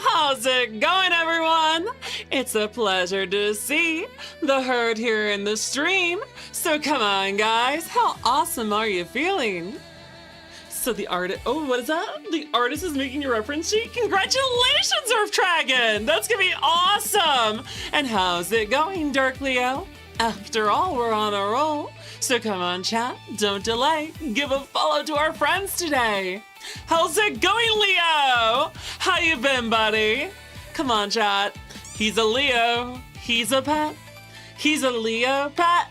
How's it going, everyone? It's a pleasure to see the herd here in the stream. So come on, guys. How awesome are you feeling? So the artist, oh, what is that? The artist is making your reference sheet? Congratulations, Earth Dragon! That's gonna be awesome! And how's it going, Dark Leo? After all, we're on a roll. So come on, chat, don't delay. Give a follow to our friends today. How's it going, Leo? How you been, buddy? Come on, chat. He's a Leo. He's a pet. He's a Leo pet.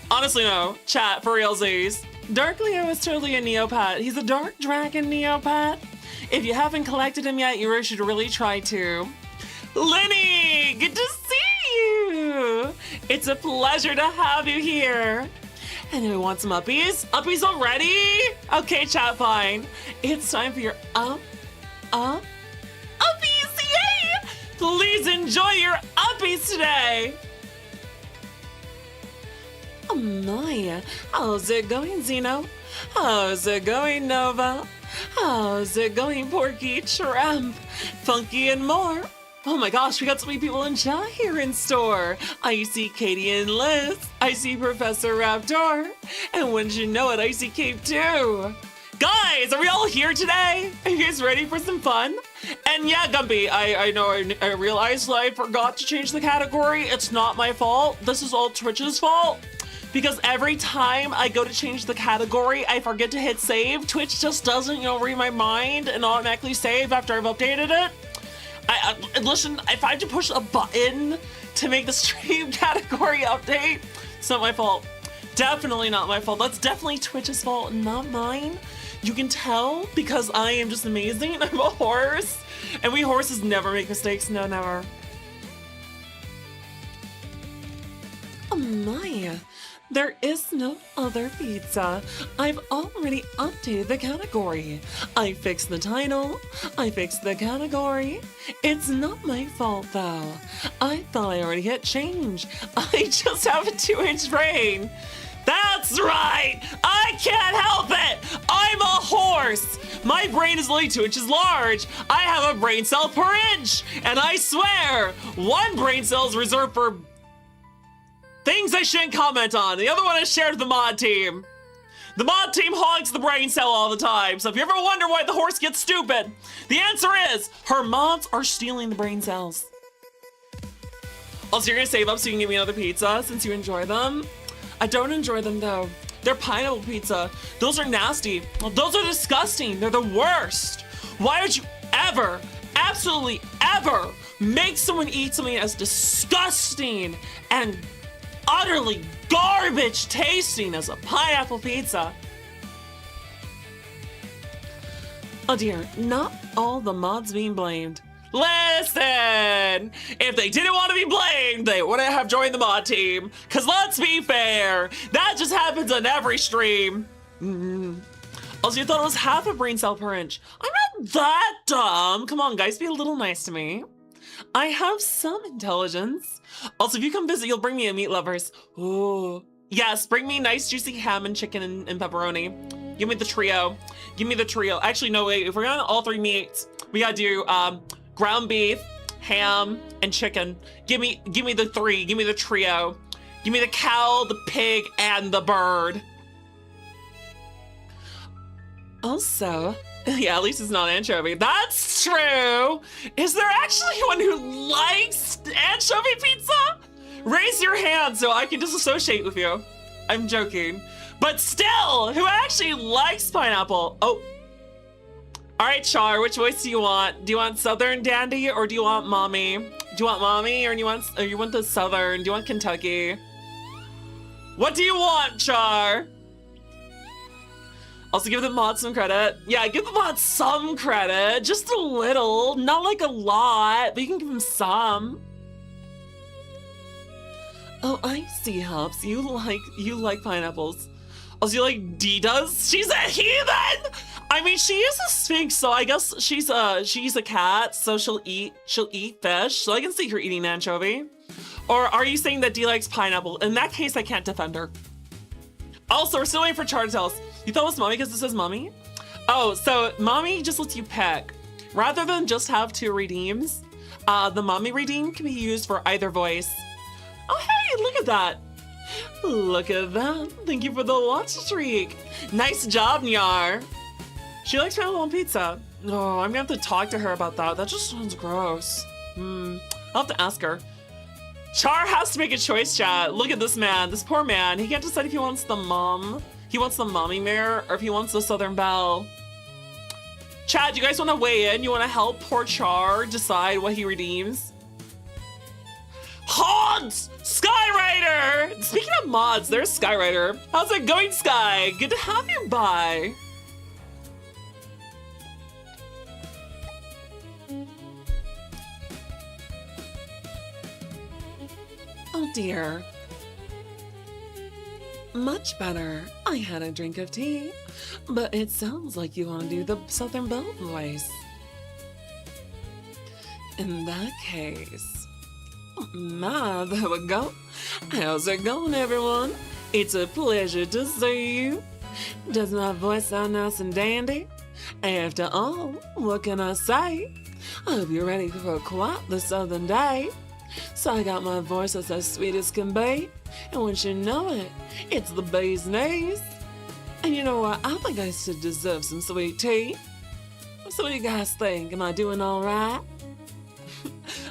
Honestly, no. Chat, for realsies. Dark Leo is totally a Neopet. He's a Dark Dragon Neopet. If you haven't collected him yet, you should really try to. Lenny, good to see you. It's a pleasure to have you here. And who wants some uppies? Uppies already? Okay, chat, fine. It's time for your uppies, yay! Please enjoy your uppies today. Oh my, how's it going, Zeno? How's it going, Nova? How's it going, Porky, Tramp, Funky, and more? Oh my gosh, we got so many people in chat here in store. I see Katie and Liz. I see Professor Raptor. And wouldn't you know it, I see Cape too. Guys, are we all here today? Are you guys ready for some fun? And yeah, Gumpy, I realized that I forgot to change the category. It's not my fault. This is all Twitch's fault. Because every time I go to change the category, I forget to hit save. Twitch just doesn't, read my mind and automatically save after I've updated it. Listen, if I have to push a button to make the stream category update, it's not my fault. Definitely not my fault. That's definitely Twitch's fault, not mine. You can tell because I am just amazing. I'm a horse. And we horses never make mistakes. No, never. Oh my. There is no other pizza. I've already updated the category. I fixed the title. I fixed the category. It's not my fault though. I thought I already hit change. I just have a 2-inch brain. That's right! I can't help it! I'm a horse! My brain is only 2 inches large. I have a brain cell per inch. And I swear, one brain cell is reserved for things I shouldn't comment on. The other one is shared with the mod team. The mod team hogs the brain cell all the time. So if you ever wonder why the horse gets stupid, the answer is her mods are stealing the brain cells. Also, you're gonna save up so you can give me another pizza since you enjoy them. I don't enjoy them though. They're pineapple pizza. Those are nasty. Those are disgusting. They're the worst. Why would you ever, absolutely ever, make someone eat something as disgusting and utterly garbage tasting as a pineapple pizza? Oh dear, not all the mods being blamed. Listen, if they didn't want to be blamed, they wouldn't have joined the mod team. Cause let's be fair, that just happens on every stream. Also, you thought it was half a brain cell per inch. I'm not that dumb. Come on, guys, be a little nice to me. I have some intelligence. Also, if you come visit, you'll bring me a meat lovers. Ooh. Yes, bring me nice juicy ham and chicken and pepperoni. Give me the trio. Give me the trio. Actually, no, wait. If we're on all 3 meats, we gotta do ground beef, ham, and chicken. Give me the 3. Give me the trio. Give me the cow, the pig, and the bird. Also, yeah, at least it's not anchovy. That's true. Is there actually anyone who likes anchovy pizza? Raise your hand so I can disassociate with you. I'm joking. But still, who actually likes pineapple? Oh. All right, Char, which voice do you want? Do you want Southern Dandy or do you want Mommy? Do you want Mommy or you want the Southern? Do you want Kentucky? What do you want, Char? Also, give the mod some credit. Yeah, give the mod some credit. Just a little. Not like a lot, but you can give him some. Oh, I see, Hops. You like pineapples. Also, you like Ditas? She's a heathen! I mean, she is a sphinx, so I guess she's a cat, so she'll eat fish. So I can see her eating anchovy. Or are you saying that D likes pineapple? In that case, I can't defend her. Also, we're still waiting for Char to tell us. You thought it was Mommy because it says Mommy? Oh, so Mommy just lets you pick. Rather than just have two redeems, the mommy redeem can be used for either voice. Oh, hey, look at that. Look at that. Thank you for the watch streak. Nice job, Nyar. She likes Pharloom pizza. Oh, I'm gonna have to talk to her about that. That just sounds gross. I'll have to ask her. Char has to make a choice, chat. Look at this man, this poor man. He can't decide if he wants the mommy mare, or if he wants the Southern Belle. Chat, do you guys want to weigh in? You want to help poor Char decide what he redeems? Hans! Skyrider! Speaking of mods, there's Skyrider. How's it going, Sky? Good to have you by. Oh dear. Much better. I had a drink of tea, but it sounds like you want to do the Southern Belle voice. In that case, there we go. How's it going, everyone? It's a pleasure to see you. Does my voice sound nice and dandy? After all, what can I say? I hope you're ready for quite the southern day. So I got my voice that's as sweet as can be, and once you know it, it's the bee's knees. And you know what? I think I should deserve some sweet tea. So what do you guys think? Am I doing all right?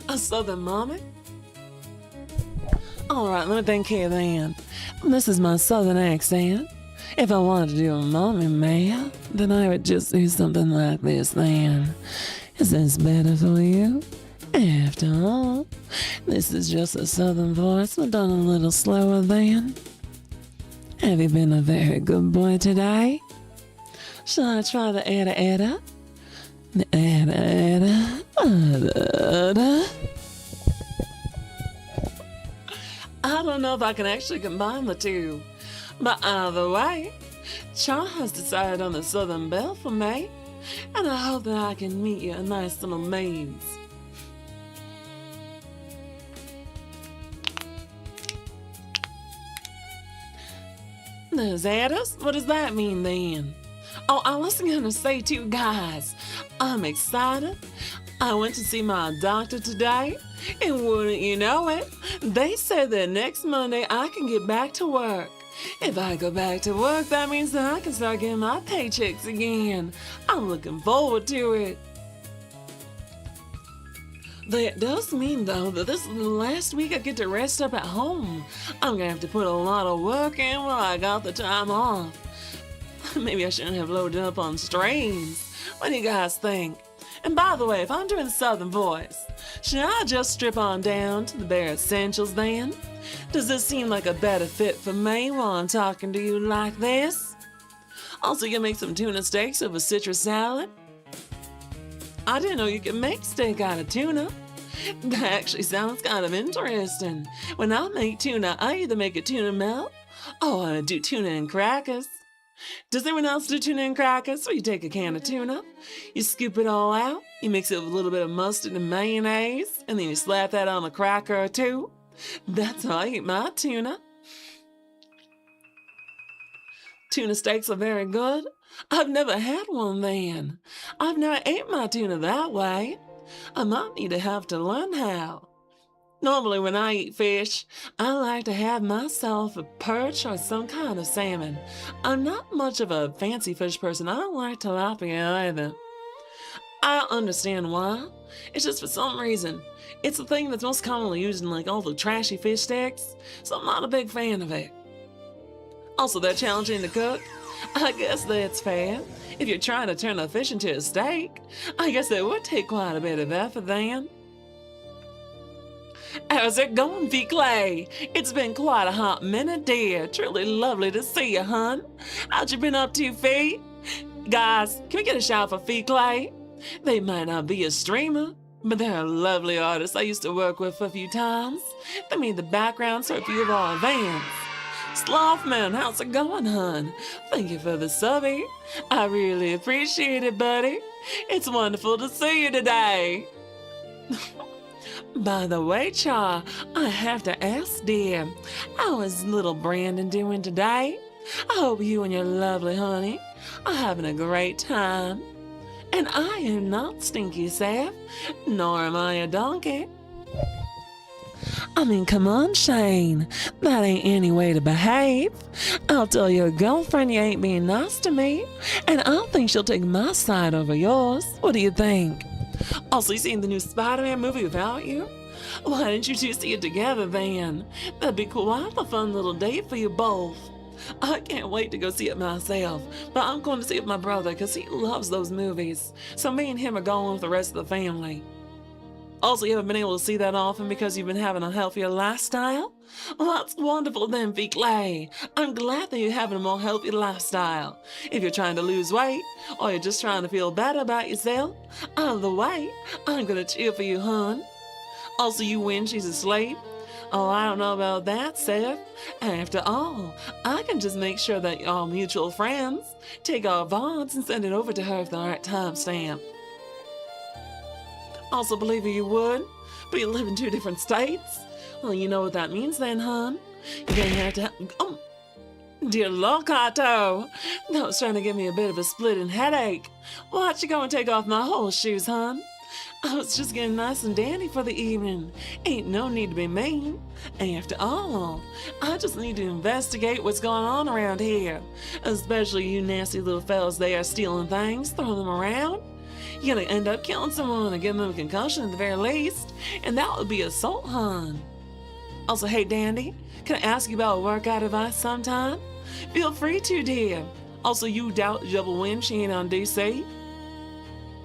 A southern mommy? All right, let me think here then. This is my southern accent. If I wanted to do a mommy man, then I would just do something like this then. Is this better for you? After all, this is just a southern voice, but done a little slower then. Have you been a very good boy today? Shall I try the edda? The edda. I don't know if I can actually combine the two, but either way, Char has decided on the Southern Belle for me, and I hope that I can meet you a nice little means. Those adders? What does that mean then? Oh, I was gonna say too, guys, I'm excited. I went to see my doctor today, and wouldn't you know it, they said that next Monday I can get back to work. If I go back to work, that means that I can start getting my paychecks again. I'm looking forward to it. That does mean, though, that this is the last week I get to rest up at home. I'm gonna have to put a lot of work in while I got the time off. Maybe I shouldn't have loaded up on strains. What do you guys think? And by the way, if I'm doing Southern voice, should I just strip on down to the bare essentials then? Does this seem like a better fit for me while I'm talking to you like this? Also, you can make some tuna steaks with a citrus salad. I didn't know you could make steak out of tuna. That actually sounds kind of interesting. When I make tuna, I either make a tuna melt or I do tuna and crackers. Does anyone else do tuna and crackers? So you take a can of tuna, you scoop it all out, you mix it with a little bit of mustard and mayonnaise, and then you slap that on a cracker or two. That's how I eat my tuna. Tuna steaks are very good. I've never had one then. I've never ate my tuna that way. I might need to have to learn how. Normally when I eat fish, I like to have myself a perch or some kind of salmon. I'm not much of a fancy fish person. I don't like tilapia either. I don't understand why. It's just for some reason. It's the thing that's most commonly used in like all the trashy fish sticks, so I'm not a big fan of it. Also, they're challenging to cook. I guess that's fair. If you're trying to turn a fish into a steak, I guess it would take quite a bit of effort then. How's it going, V Clay? It's been quite a hot minute, dear. Truly lovely to see you, hun. How'd you been up to, Fee? Guys, can we get a shout for Fee Clay? They might not be a streamer, but they're a lovely artist I used to work with a few times. They made the backgrounds for a few of our events. Slothman, how's it going, hun? Thank you for the subby. I really appreciate it, buddy. It's wonderful to see you today. By the way, Char, I have to ask, dear, how is little Brandon doing today? I hope you and your lovely honey are having a great time. And I am not stinky, Seth, nor am I a donkey. I mean, come on, Shane. That ain't any way to behave. I'll tell your girlfriend you ain't being nice to me, and I think she'll take my side over yours. What do you think? Also, you seen the new Spider-Man movie without you? Why didn't you two see it together then? That'd be quite a fun little date for you both. I can't wait to go see it myself, but I'm going to see it with my brother because he loves those movies. So me and him are going with the rest of the family. Also, you haven't been able to see that often because you've been having a healthier lifestyle? Well, that's wonderful then, Clay. I'm glad that you're having a more healthy lifestyle. If you're trying to lose weight, or you're just trying to feel better about yourself, either way, I'm gonna cheer for you, hon. Also, you win, she's asleep. Oh, I don't know about that, Seth. After all, I can just make sure that y'all mutual friends take our bonds and send it over to her at the right timestamp. Also, believe you would, but you live in 2 different states. Well, you know what that means then, hon. You're gonna have to oh, dear Locato, that was trying to give me a bit of a splitting headache. Why don't you go and take off my horseshoes, hon? I was just getting nice and dandy for the evening. Ain't no need to be mean. After all, I just need to investigate what's going on around here. Especially you nasty little fellas there stealing things, throwing them around. You're gonna end up killing someone or giving them a concussion at the very least, and that would be assault, hon. Also, hey, Dandy, can I ask you about workout advice sometime? Feel free to, dear. Also, you doubt double win she ain't on DC?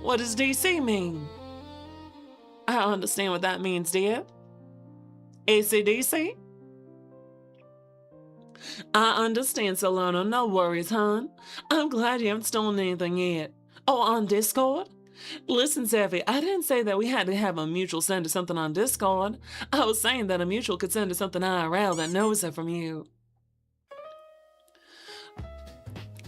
What does DC mean? I don't understand what that means, dear. ACDC? I understand, Solano. No worries, hon. I'm glad you haven't stolen anything yet. Oh, on Discord? Listen, Savvy, I didn't say that we had to have a mutual send to something on Discord. I was saying that a mutual could send to something IRL that knows it from you.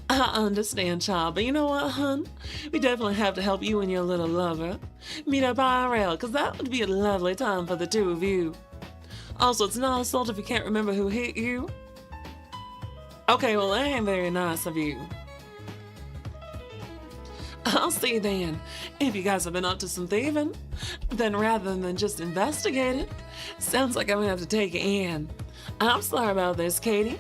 I understand, child, but you know what, hun? We definitely have to help you and your little lover meet up IRL, because that would be a lovely time for the 2 of you. Also, it's not assault if you can't remember who hit you. Okay, well, that ain't very nice of you. I'll see then. If you guys have been up to some thieving, then rather than just investigate it, sounds like I'm gonna have to take it in. I'm sorry about this, Katie.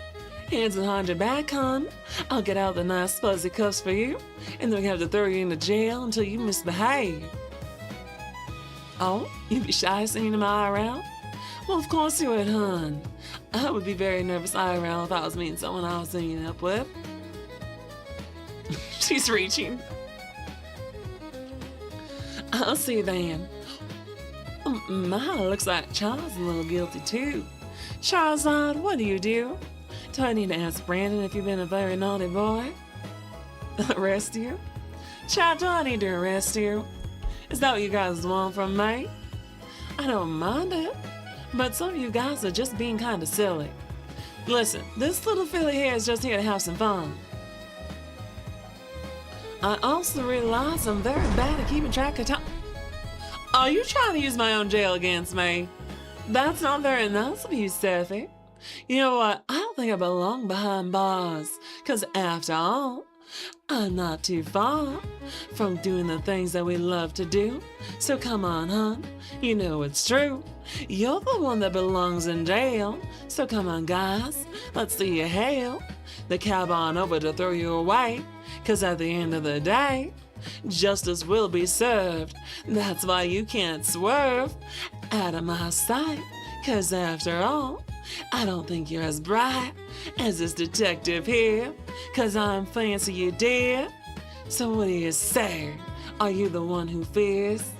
Hands behind your back, hon. I'll get out the nice fuzzy cuffs for you, and then we have to throw you into jail until you misbehave. Oh, you'd be shy seeing him IRL? Well, of course you would, hon. I would be very nervous IRL if I was meeting someone I was meeting up with. She's reaching. I'll see you then. My, looks like Charles a little guilty too. Charizard, what do you do? Do I need to ask Brandon if you've been a very naughty boy? Arrest you? Child, do I need to arrest you? Is that what you guys want from me? I don't mind it, but some of you guys are just being kind of silly. Listen, this little filly here is just here to have some fun. I also realize I'm very bad at keeping track of time. Are you trying to use my own jail against me? That's not very nice of you, Steffi. You know what? I don't think I belong behind bars, because after all, I'm not too far from doing the things that we love to do. So come on, hon. You know it's true. You're the one that belongs in jail. So come on, guys. Let's see you hail the cab on over to throw you away. Because at the end of the day, justice will be served. That's why you can't swerve out of my sight. Because after all, I don't think you're as bright as this detective here. Because I'm fancy, you dear. So what do you say? Are you the one who fears?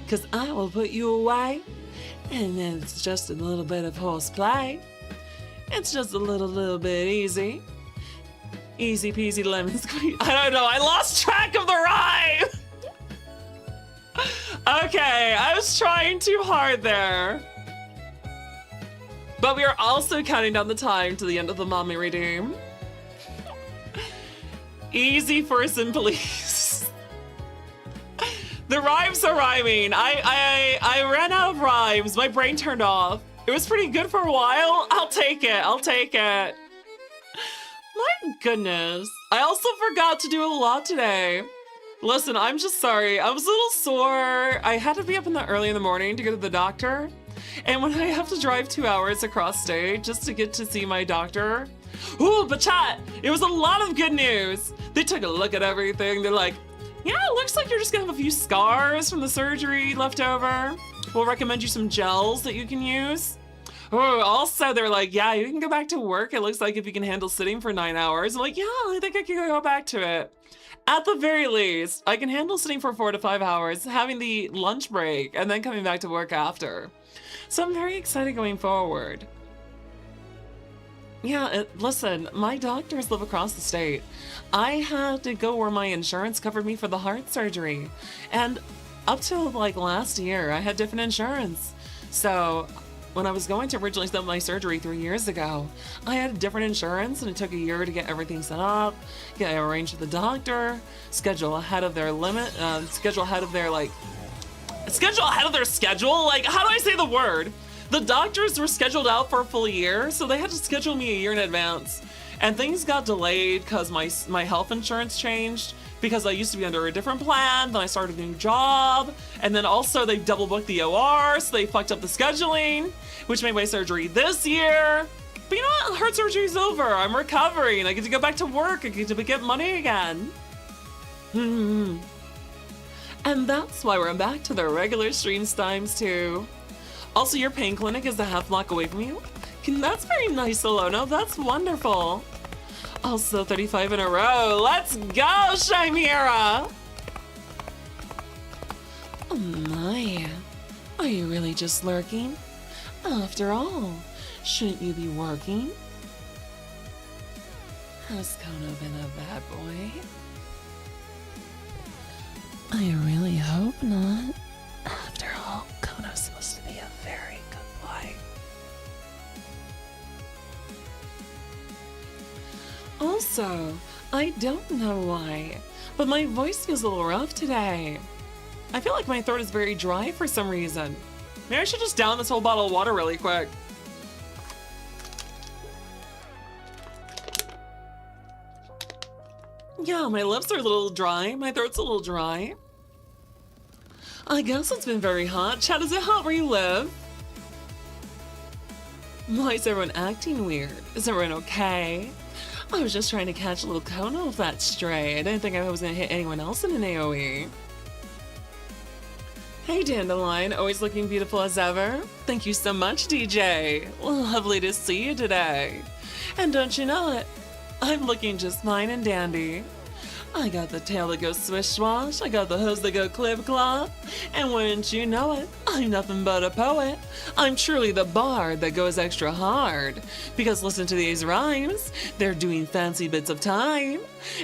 Because I will put you away. And then it's just a little bit of horseplay. It's just a little bit easy. Easy peasy lemon squeeze. I don't know, I lost track of the rhyme! Okay, I was trying too hard there. But we are also counting down the time to the end of the Mommy Redeem. Easy first and please. The rhymes are rhyming. I ran out of rhymes. My brain turned off. It was pretty good for a while. I'll take it. I'll take it. My goodness. I also forgot to do a lot today. Listen, I'm just sorry. I was a little sore. I had to be up early in the morning to go to the doctor. And when I have to drive 2 hours across state just to get to see my doctor. Ooh, but chat, it was a lot of good news. They took a look at everything. They're like, yeah, it looks like you're just gonna have a few scars from the surgery left over. We'll recommend you some gels that you can use. Oh, also they're like, yeah, you can go back to work. It looks like if you can handle sitting for 9 hours. I'm like, yeah, I think I can go back to it. At the very least, I can handle sitting for 4 to 5 hours, having the lunch break, and then coming back to work after. So I'm very excited going forward. Yeah, listen, my doctors live across the state. I had to go where my insurance covered me for the heart surgery. And up till like last year, I had different insurance. So when I was going to originally set up my surgery 3 years ago, I had different insurance and it took a year to get everything set up, get arranged with the doctor, schedule ahead of their schedule ahead of their schedule. Like, how do I say the word? The doctors were scheduled out for a full year, so they had to schedule me a year in advance. And things got delayed because my health insurance changed because I used to be under a different plan, then I started a new job, and then also they double booked the OR, so they fucked up the scheduling, which made my surgery this year. But you know what? Heart surgery's over. I'm recovering. I get to go back to work. I get to get money again. And that's why we're back to the regular stream times too. Also, your pain clinic is a half block away from you. That's very nice, Alona. That's wonderful. Also, 35 in a row. Let's go, Chimera! Oh my. Are you really just lurking? After all, shouldn't you be working? Has Kono been a bad boy? I really hope not. After all, Kono's supposed to be a very good boy. Also, I don't know why, but my voice feels a little rough today. I feel like my throat is very dry for some reason. Maybe I should just down this whole bottle of water really quick. Yeah, my lips are a little dry. My throat's a little dry. I guess it's been very hot. Chat, is it hot where you live? Why is everyone acting weird? Is everyone okay? I was just trying to catch a little Kono if that's stray. I didn't think I was gonna hit anyone else in an AoE. Hey Dandelion, always looking beautiful as ever. Thank you so much, DJ. Lovely to see you today. And don't you know it, I'm looking just fine and dandy. I got the tail that goes swish swash, I got the hose that go clip clop, and wouldn't you know it, I'm nothing but a poet. I'm truly the bard that goes extra hard, because listen to these rhymes, they're doing fancy bits of time,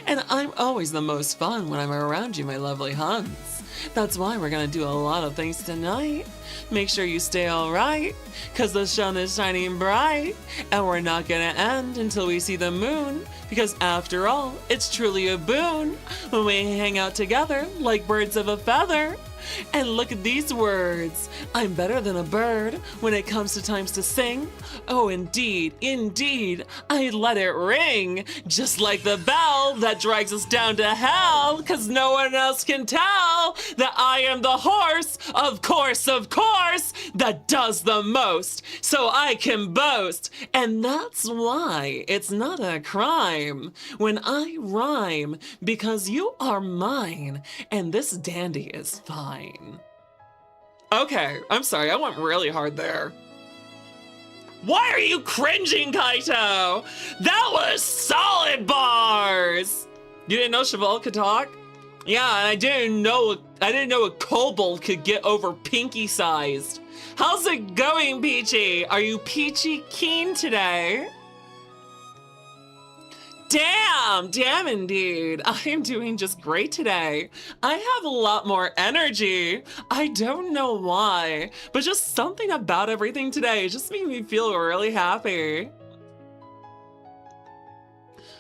and I'm always the most fun when I'm around you, my lovely huns. That's why we're gonna do a lot of things tonight. Make sure you stay alright, cause the sun is shining bright, and we're not gonna end until we see the moon, because after all, it's truly a boon when we hang out together like birds of a feather. And look at these words. I'm better than a bird when it comes to times to sing. Oh, indeed, indeed, I let it ring. Just like the bell that drags us down to hell. Cause no one else can tell that I am the horse, of course, that does the most. So I can boast. And that's why it's not a crime when I rhyme. Because you are mine. And this dandy is fine. Okay, I'm sorry, I went really hard there. Why are you cringing, Kaito? That was solid bars! You didn't know Cheval could talk? Yeah, and I didn't know a kobold could get over pinky sized. How's it going, Peachy? Are you peachy keen today? Damn indeed. I am doing just great today. I have a lot more energy. I don't know why, but just something about everything today just made me feel really happy.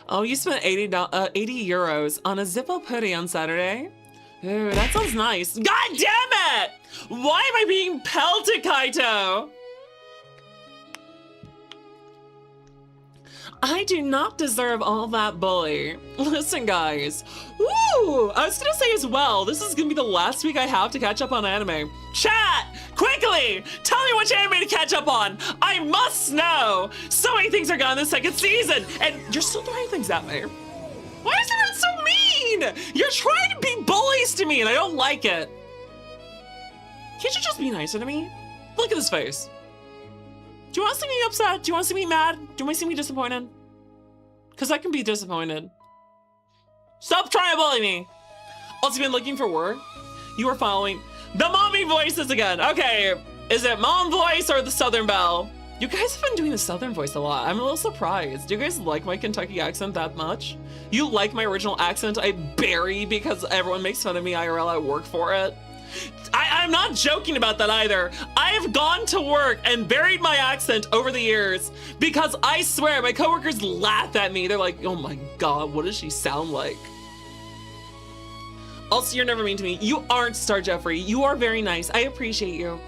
Oh, you spent 80 euros on a Zippo pudding on Saturday? Ooh, that sounds nice. God damn it! Why am I being pelted, Kaito? I do not deserve all that bully. Listen, guys. Woo! I was gonna say as well, this is gonna be the last week I have to catch up on anime. Chat! Quickly! Tell me which anime to catch up on! I must know! So many things are gone this second season, and you're still throwing things at me. Why is everyone so mean? You're trying to be bullies to me, and I don't like it. Can't you just be nicer to me? Look at this face. Do you want to see me upset? Do you want to see me mad? Do you want to see me disappointed? Because I can be disappointed. Stop trying to bully me. Also, been looking for work. You are following the mommy voices again. Okay, is it mom voice or the Southern Belle? You guys have been doing the Southern voice a lot. I'm a little surprised. Do you guys like my Kentucky accent that much? You like my original accent I bury because everyone makes fun of me IRL at work for it? I'm not joking about that either. I have gone to work and buried my accent over the years because I swear my coworkers laugh at me. They're like, oh my God, what does she sound like? Also, you're never mean to me. You aren't Star Jeffrey. You are very nice. I appreciate you.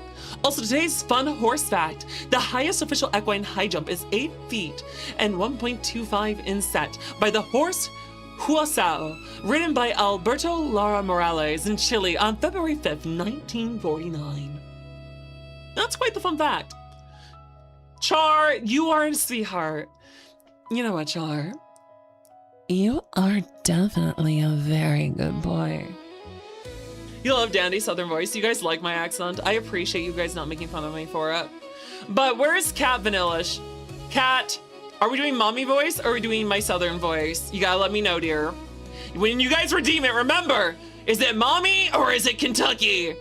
Also, today's fun horse fact. The highest official equine high jump is 8 feet and 1.25 in set by the horse Huasao, written by Alberto Lara Morales in Chile on February 5th, 1949. That's quite the fun fact. Char, you are a sweetheart. You know what, Char? You are definitely a very good boy. You love Dandy Southern voice. You guys like my accent. I appreciate you guys not making fun of me for it. But where's Cat Vanillish? Cat, are we doing mommy voice or are we doing my Southern voice? You gotta let me know, dear. When you guys redeem it, remember, is it mommy or is it Kentucky?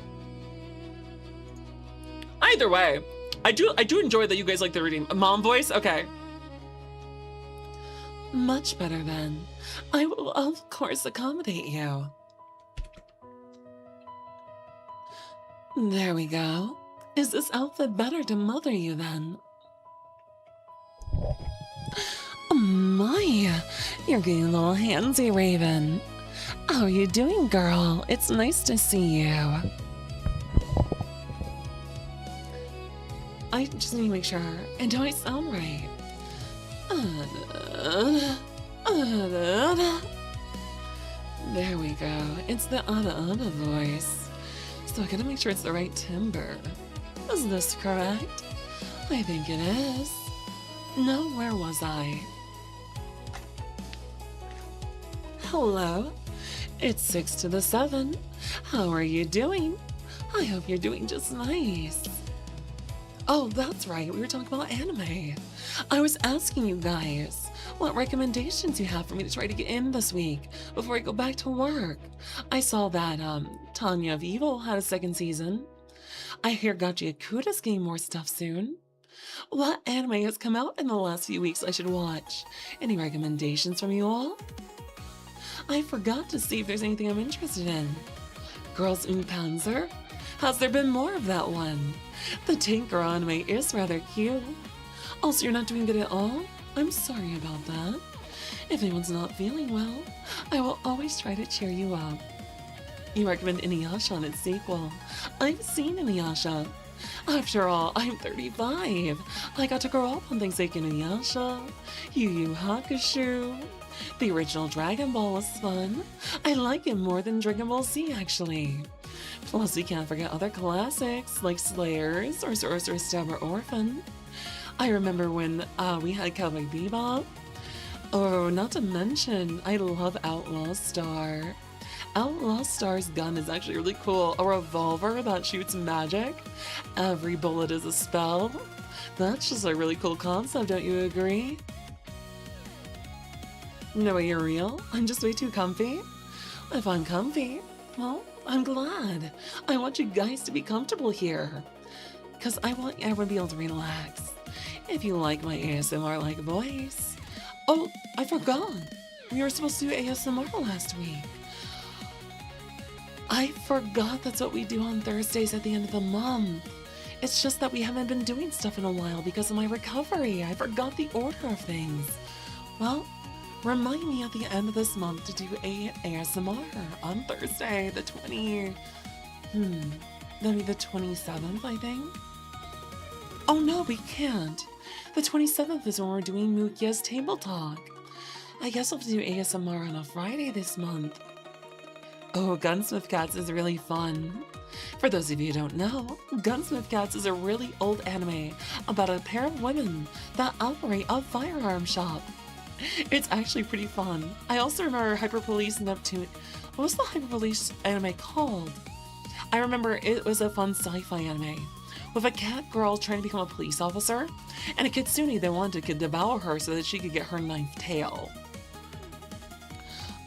Either way, I do enjoy that you guys like the redeem. Mom voice? Okay. Much better then. I will of course accommodate you. There we go. Is this outfit better to mother you then? Oh my, you're getting a little handsy, Raven. How are you doing, girl? It's nice to see you. I just need to make sure. And do I sound right? There we go. It's the Ada voice. So I gotta make sure it's the right timbre. Is this correct? I think it is. No, where was I? Hello. It's 6 to the 7. How are you doing? I hope you're doing just nice. Oh, that's right. We were talking about anime. I was asking you guys what recommendations you have for me to try to get in this week before I go back to work. I saw that Tanya of Evil had a second season. I hear Gachi Akuda's getting more stuff soon. What anime has come out in the last few weeks I should watch? Any recommendations from you all? I forgot to see if there's anything I'm interested in. Girls in Panzer? Has there been more of that one? The Tinker anime is rather cute. Also, you're not doing good at all? I'm sorry about that. If anyone's not feeling well, I will always try to cheer you up. You recommend Inuyasha and its sequel. I've seen Inuyasha. After all, I'm 35. I got to grow up on things like Inuyasha, Yu Yu Hakusho. The original Dragon Ball was fun. I like it more than Dragon Ball Z, actually. Plus, we can't forget other classics like Slayers or Sorcerer's Step or Orphan. I remember when we had Cowboy Bebop. Oh, not to mention, I love Outlaw Star. Outlaw Star's gun is actually really cool. A revolver that shoots magic. Every bullet is a spell. That's just a really cool concept, don't you agree? No way you're real? I'm just way too comfy? If I'm comfy, well, I'm glad. I want you guys to be comfortable here. Because I want everyone to be able to relax. If you like my ASMR-like voice. Oh, I forgot. We were supposed to do ASMR last week. I forgot that's what we do on Thursdays at the end of the month. It's just that we haven't been doing stuff in a while because of my recovery. I forgot the order of things. Well, remind me at the end of this month to do a ASMR on Thursday, the that'd be the 27th, I think. Oh no, we can't. The 27th is when we're doing Mukia's Table Talk. I guess I'll have to do ASMR on a Friday this month. Oh, Gunsmith Cats is really fun. For those of you who don't know, Gunsmith Cats is a really old anime about a pair of women that operate a firearm shop. It's actually pretty fun. I also remember Hyper Police Neptune. What was the Hyper Police anime called? I remember it was a fun sci-fi anime with a cat girl trying to become a police officer and a kitsune that wanted to devour her so that she could get her ninth tail.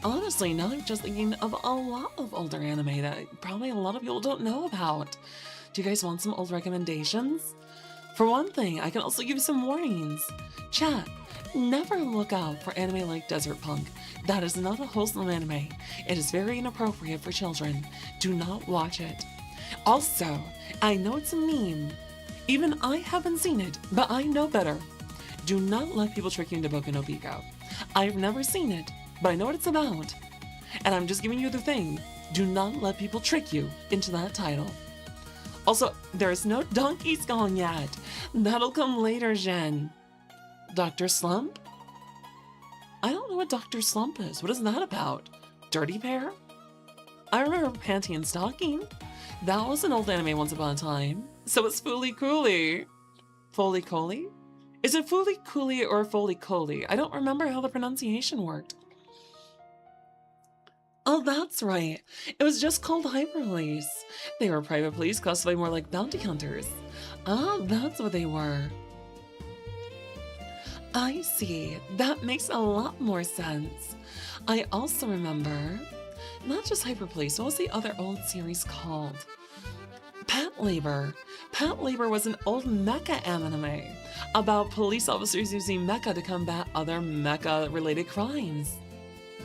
Honestly, now I'm just thinking of a lot of older anime that probably a lot of people don't know about. Do you guys want some old recommendations? For one thing, I can also give you some warnings. Chat, never look out for anime like Desert Punk. That is not a wholesome anime. It is very inappropriate for children. Do not watch it. Also, I know it's a meme. Even I haven't seen it, but I know better. Do not let people trick you into Boku no Pico. I've never seen it, but I know what it's about. And I'm just giving you the thing. Do not let people trick you into that title. Also, there's no Donkey Kong yet. That'll come later, Jen. Dr. Slump? I don't know what Dr. Slump is. What is that about? Dirty Pair? I remember Panty and Stocking. That was an old anime once upon a time. So it's Fooly Cooly. Foley Coley? Is it Fooly Cooly or Foley Coley? I don't remember how the pronunciation worked. Oh, that's right. It was just called Hyper Police. They were private police classified more like bounty hunters. Ah, that's what they were. I see. That makes a lot more sense. I also remember, not just Hyper Police, what was the other old series called? Pat Labor. Pat Labor was an old mecha anime about police officers using mecha to combat other mecha-related crimes.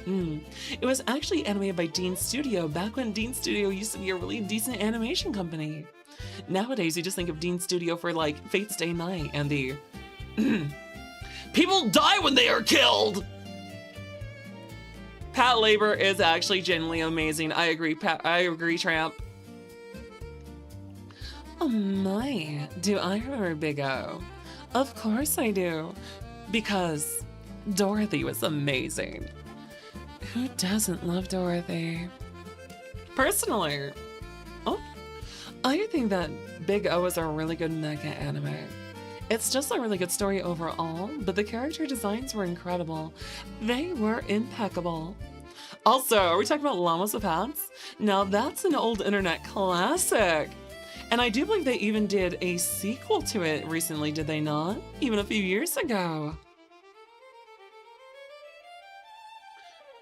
It was actually animated by Dean Studio back when Dean Studio used to be a really decent animation company. Nowadays, you just think of Dean Studio for like Fate's Day Night and the people die when they are killed. Pat Labor is actually genuinely amazing. I agree, Tramp. Oh my, do I remember Big O? Of course I do, because Dorothy was amazing. Who doesn't love Dorothy? Personally, I think that Big O is a really good mecha anime. It's just a really good story overall, but the character designs were incredible. They were impeccable. Also, are we talking about Llamas with Hats? Now that's an old internet classic. And I do believe they even did a sequel to it recently, did they not? Even a few years ago.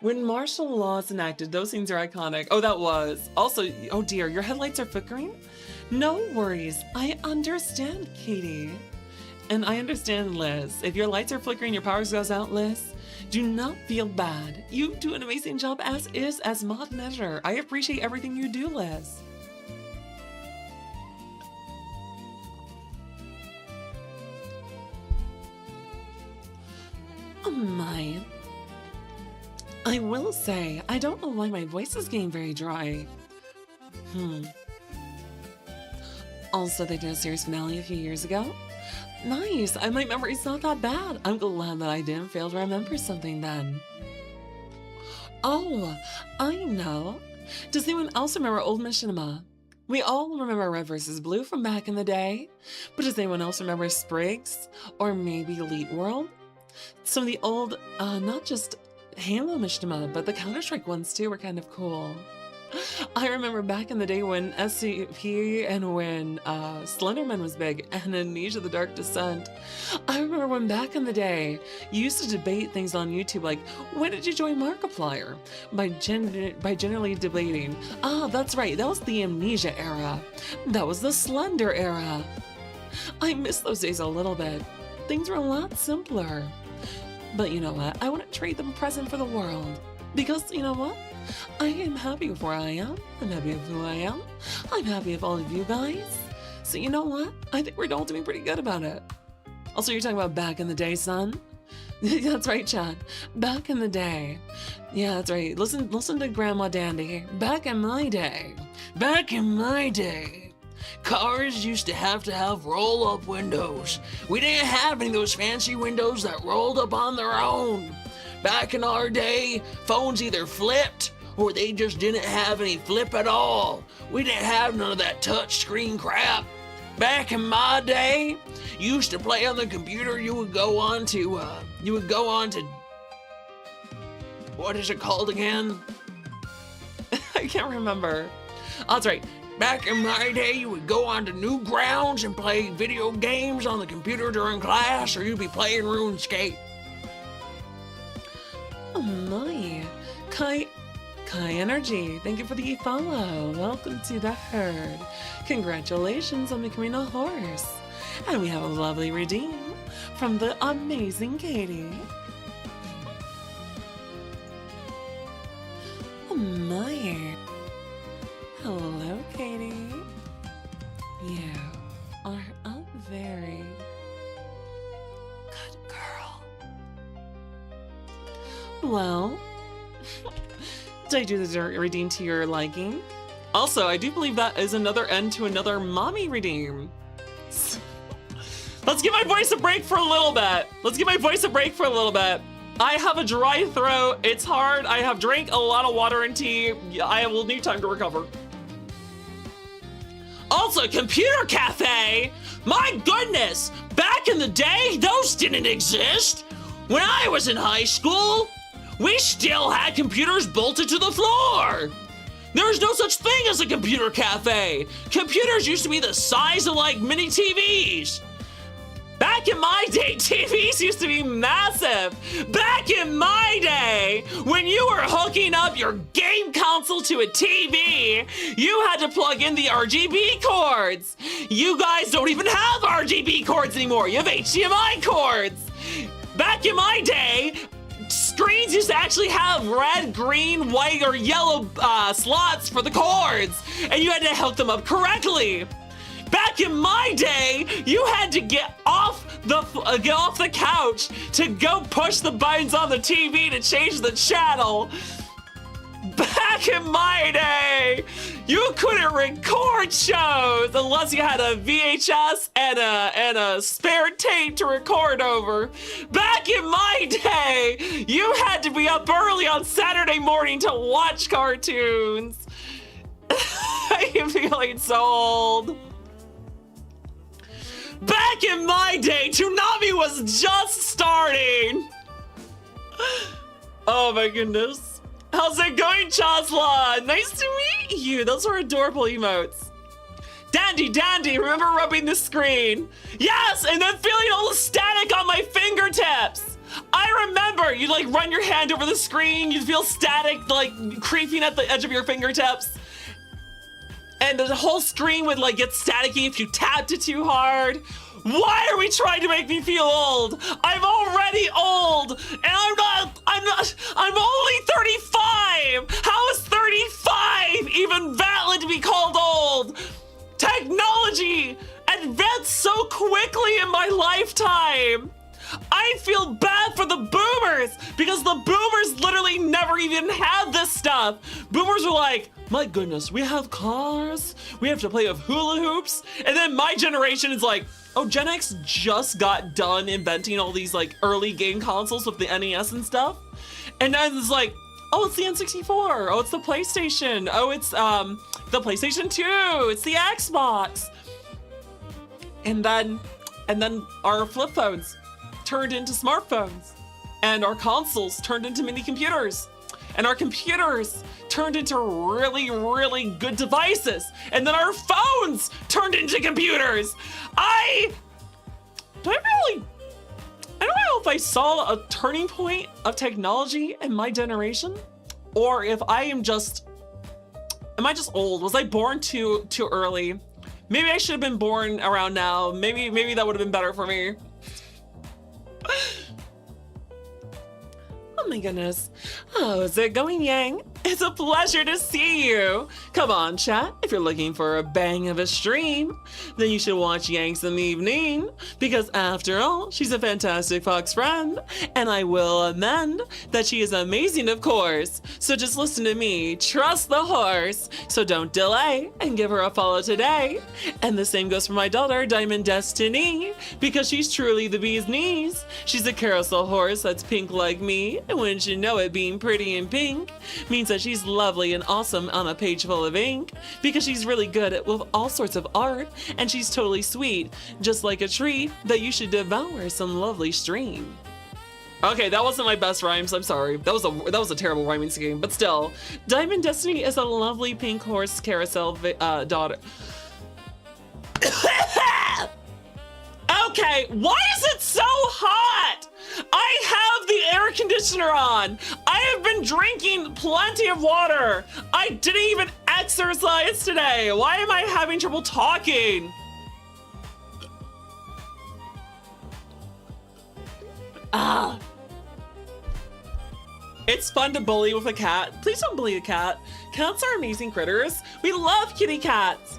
When martial law is enacted, those scenes are iconic. Oh, that was. Also, oh dear, your headlights are flickering? No worries, I understand, Katie. And I understand, Liz. If your lights are flickering, your power goes out, Liz, do not feel bad. You do an amazing job as is, as mod measure. I appreciate everything you do, Liz. Oh my. I will say, I don't know why my voice is getting very dry. Also, they did a series finale a few years ago. Nice, my memory's not that bad. I'm glad that I didn't fail to remember something then. Oh, I know. Does anyone else remember Old Machinima? We all remember Red vs. Blue from back in the day, but does anyone else remember Spriggs? Or maybe Elite World? Some of the old, not just Halo Machinima, but the Counter-Strike ones too were kind of cool. I remember back in the day when SCP and when Slenderman was big and Amnesia the Dark Descent. I remember when back in the day you used to debate things on YouTube like, when did you join Markiplier? By generally debating, that's right, that was the Amnesia era. That was the Slender era. I miss those days a little bit. Things were a lot simpler. But you know what? I wouldn't trade them present for the world. Because, you know what? I am happy with where I am. I'm happy with who I am. I'm happy with all of you guys. So you know what? I think we're all doing pretty good about it. Also, you're talking about back in the day, son? That's right, Chad. Back in the day. Yeah, that's right. Listen to Grandma Dandy. Back in my day. Back in my day. Cars used to have roll-up windows. We didn't have any of those fancy windows that rolled up on their own. Back in our day, phones either flipped or they just didn't have any flip at all. We didn't have none of that touch screen crap. Back in my day, you used to play on the computer. You would go on to, what is it called again? I can't remember. Oh, that's right. Back in my day, you would go on to Newgrounds and play video games on the computer during class, or you'd be playing RuneScape. Oh my. Kai Energy, thank you for the follow. Welcome to the herd. Congratulations on becoming a horse. And we have a lovely redeem from the amazing Katie. Oh my. Hello, Katie. You are a very good girl. Well, did I do the redeem to your liking? Also, I do believe that is another end to another mommy redeem. Let's give my voice a break for a little bit. I have a dry throat. It's hard. I have drank a lot of water and tea. I will need time to recover. Also, computer cafe. My goodness. Back in the day, those didn't exist. When I was in high school, we still had computers bolted to the floor. There's no such thing as a computer cafe. Computers used to be the size of like mini TVs. Back in my day, TVs used to be massive. Back in my day, when you were hooking up your game console to a TV, you had to plug in the RGB cords. You guys don't even have RGB cords anymore. You have HDMI cords. Back in my day, screens used to actually have red, green, white, or yellow slots for the cords, and you had to hook them up correctly. Back in my day, you had to get off the couch to go push the buttons on the TV to change the channel. Back in my day, you couldn't record shows unless you had a VHS and a spare tape to record over. Back in my day, you had to be up early on Saturday morning to watch cartoons. I'm feeling so old. Back in my day, Toonami was just starting. Oh my goodness. How's it going, Chasla? Nice to meet you. Those are adorable emotes. Dandy, remember rubbing the screen? Yes, and then feeling all the static on my fingertips. I remember you like run your hand over the screen, you'd feel static like creeping at the edge of your fingertips. And the whole screen would like get staticky if you tapped it too hard. Why are we trying to make me feel old? I'm already old, and I'm only 35. How is 35 even valid to be called old? Technology advanced so quickly in my lifetime. I feel bad for the boomers because the boomers literally never even had this stuff. Boomers were like, my goodness, we have cars, we have to play with hula hoops. And then my generation is like, oh, Gen X just got done inventing all these like early game consoles with the NES and stuff. And then it's like, oh, it's the N64. Oh, it's the PlayStation. Oh, it's the PlayStation 2. It's the Xbox. And then our flip phones turned into smartphones, and our consoles turned into mini computers, and our computers turned into really, really good devices, and then our phones turned into computers. I don't know if I saw a turning point of technology in my generation, or if am I just old? Was I born too early? Maybe I should have been born around now. Maybe that would have been better for me. Oh my goodness. How's it going, Yang? It's a pleasure to see you. Come on, chat. If you're looking for a bang of a stream, then you should watch Yanks in the evening, because after all, she's a fantastic fox friend, and I will amend that she is amazing, of course. So just listen to me, trust the horse. So don't delay and give her a follow today. And the same goes for my daughter, Diamond Destiny, because she's truly the bee's knees. She's a carousel horse that's pink like me, and wouldn't you know it, being pretty and pink means that she's lovely and awesome on a page full of ink, because she's really good at with all sorts of art, and she's totally sweet, just like a treat that you should devour some lovely stream. Okay, that wasn't my best rhymes. I'm sorry. That was a terrible rhyming scheme, but still, Diamond Destiny is a lovely pink horse carousel daughter. Okay, why is it so hot? I have the air conditioner on. I have been drinking plenty of water. I didn't even exercise today. Why am I having trouble talking? It's fun to bully with a cat. Please don't bully a cat. Cats are amazing critters. We love kitty cats.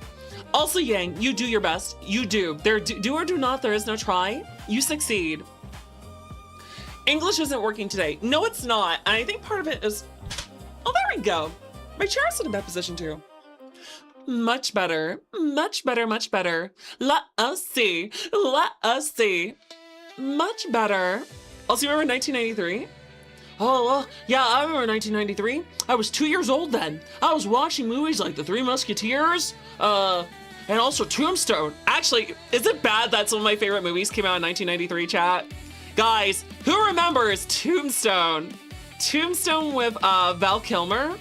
Also, Yang, you do your best. You do. Do or do not, there is no try. You succeed. English isn't working today. No, it's not. And I think part of it is... Oh, there we go. My chair's in a bad position too. Much better. Much better, much better. Let us see. Let us see. Much better. Also, you remember 1993? Oh, well, yeah, I remember 1993. I was 2 years old then. I was watching movies like The Three Musketeers, and also Tombstone. Actually, is it bad that some of my favorite movies came out in 1993, chat? Guys, who remembers Tombstone? Tombstone with Val Kilmer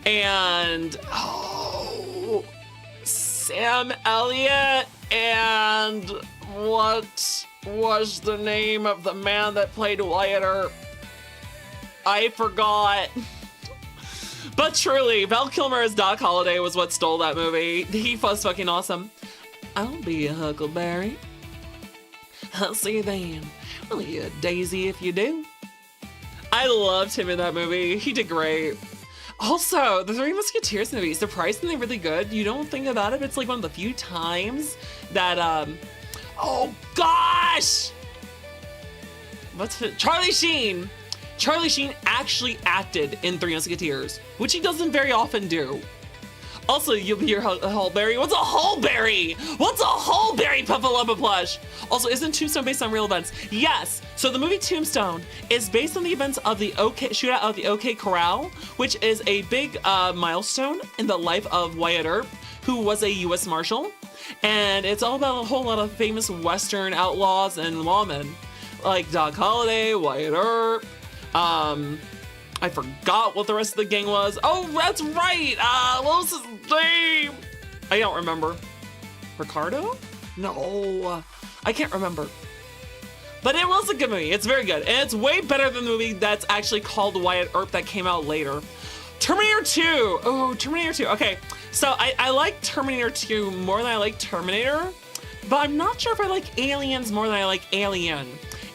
and Sam Elliott, and what was the name of the man that played Wyatt Earp? I forgot. But truly, Val Kilmer as Doc Holliday was what stole that movie. He was fucking awesome. I'll be a huckleberry. I'll see you then. Well, you a daisy if you do. I loved him in that movie. He did great. Also, the Three Musketeers movie, surprisingly really good. You don't think about it, it's like one of the few times that, oh gosh! What's it? Charlie Sheen! Charlie Sheen actually acted in Three Musketeers, which he doesn't very often do. Also, you'll be your Hullberry. What's a Hullberry? What's a Hullberry, Puffalumpa plush? Also, isn't Tombstone based on real events? Yes. So the movie Tombstone is based on the events of the shootout of the OK Corral, which is a big milestone in the life of Wyatt Earp, who was a U.S. Marshal. And it's all about a whole lot of famous Western outlaws and lawmen, like Doc Holliday, Wyatt Earp, I forgot what the rest of the gang was. Oh, that's right. What was his name? I don't remember. Ricardo? No, I can't remember. But it was a good movie. It's very good. And it's way better than the movie that's actually called Wyatt Earp that came out later. Terminator 2. Oh, Terminator 2. Okay, so I like Terminator 2 more than I like Terminator, but I'm not sure if I like Aliens more than I like Alien.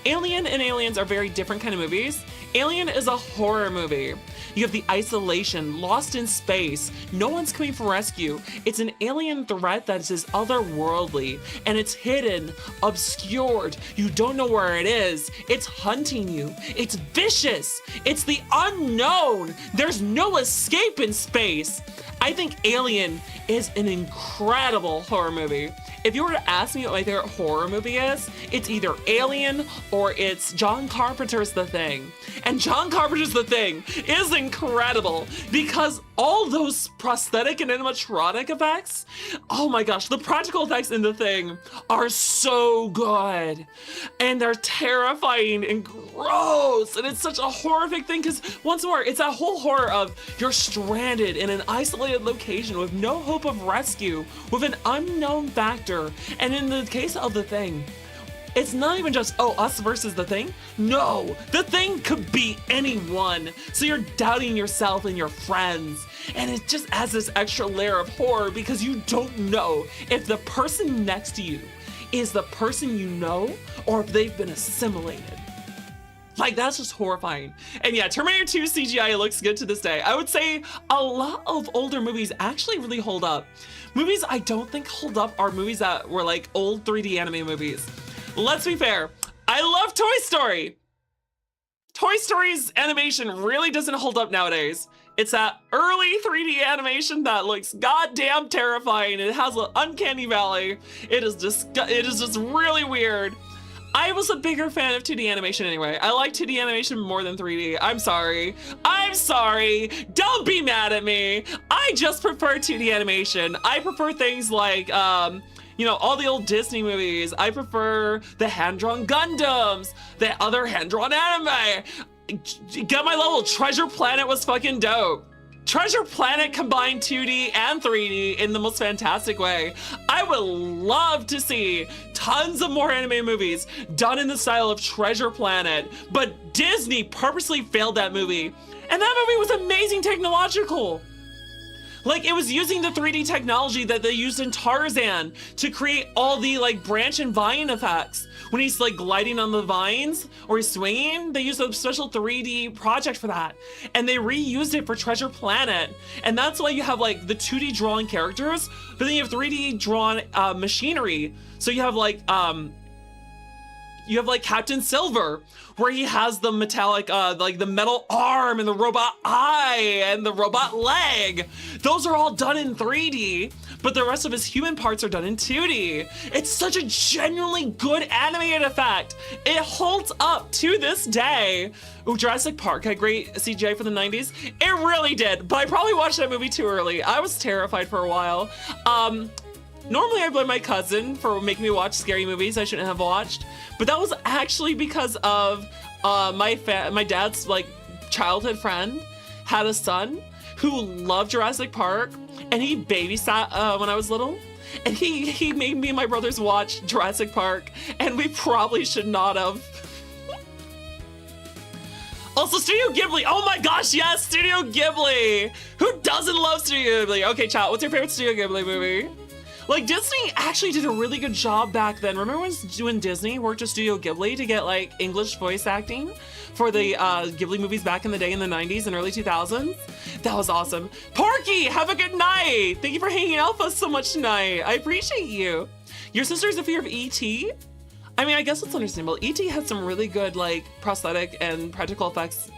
Alien and Aliens are very different kind of movies. Alien is a horror movie. You have the isolation, lost in space, no one's coming for rescue. It's an alien threat that is otherworldly, and it's hidden, obscured. You don't know where it is. It's hunting you. It's vicious. It's the unknown. There's no escape in space. I think Alien is an incredible horror movie. If you were to ask me what my favorite horror movie is, it's either Alien or it's John Carpenter's The Thing. And John Carpenter's The Thing is incredible because all those prosthetic and animatronic effects, oh my gosh, the practical effects in The Thing are so good. And they're terrifying and gross. And it's such a horrific thing because once more, it's that whole horror of you're stranded in an isolated location with no hope of rescue, with an unknown factor. And in the case of The Thing, it's not even just, oh, us versus The Thing. No, The Thing could be anyone. So you're doubting yourself and your friends. And it just adds this extra layer of horror because you don't know if the person next to you is the person you know or if they've been assimilated. Like, that's just horrifying. And yeah, Terminator 2 CGI looks good to this day. I would say a lot of older movies actually really hold up. Movies I don't think hold up are movies that were like old 3D anime movies. Let's be fair. I love Toy Story. Toy Story's animation really doesn't hold up nowadays. It's that early 3D animation that looks goddamn terrifying. It has an uncanny valley. It is just really weird. I was a bigger fan of 2D animation anyway. I like 2D animation more than 3D. I'm sorry. I'm sorry. Don't be mad at me. I just prefer 2D animation. I prefer things like, you know, all the old Disney movies. I prefer the hand-drawn Gundams, the other hand-drawn anime. Get my level. Treasure Planet was fucking dope. Treasure Planet combined 2D and 3D in the most fantastic way. I would love to see tons of more anime movies done in the style of Treasure Planet, but Disney purposely failed that movie. And that movie was amazing technological. Like, it was using the 3D technology that they used in Tarzan to create all the like branch and vine effects. When he's like gliding on the vines or he's swinging, they used a special 3D project for that. And they reused it for Treasure Planet. And that's why you have like the 2D drawn characters, but then you have 3D drawn machinery. So you have like Captain Silver, where he has the metallic, like the metal arm and the robot eye and the robot leg. Those are all done in 3D, but the rest of his human parts are done in 2D. It's such a genuinely good animated effect. It holds up to this day. Ooh, Jurassic Park had great CGI for the 90s. It really did, but I probably watched that movie too early. I was terrified for a while. Normally I blame my cousin for making me watch scary movies I shouldn't have watched, but that was actually because of my dad's like childhood friend had a son who loved Jurassic Park, and he babysat when I was little, and he made me and my brothers watch Jurassic Park, and we probably should not have. Also, Studio Ghibli. Oh my gosh, yes, Studio Ghibli. Who doesn't love Studio Ghibli? Okay, chat, what's your favorite Studio Ghibli movie? Like, Disney actually did a really good job back then. Remember when Disney worked with Studio Ghibli to get like English voice acting for the Ghibli movies back in the day in the 90s and early 2000s? That was awesome. Porky, have a good night. Thank you for hanging out with us so much tonight. I appreciate you. Your sister's a fear of E.T.? I mean, I guess it's understandable. E.T. had some really good like prosthetic and practical effects.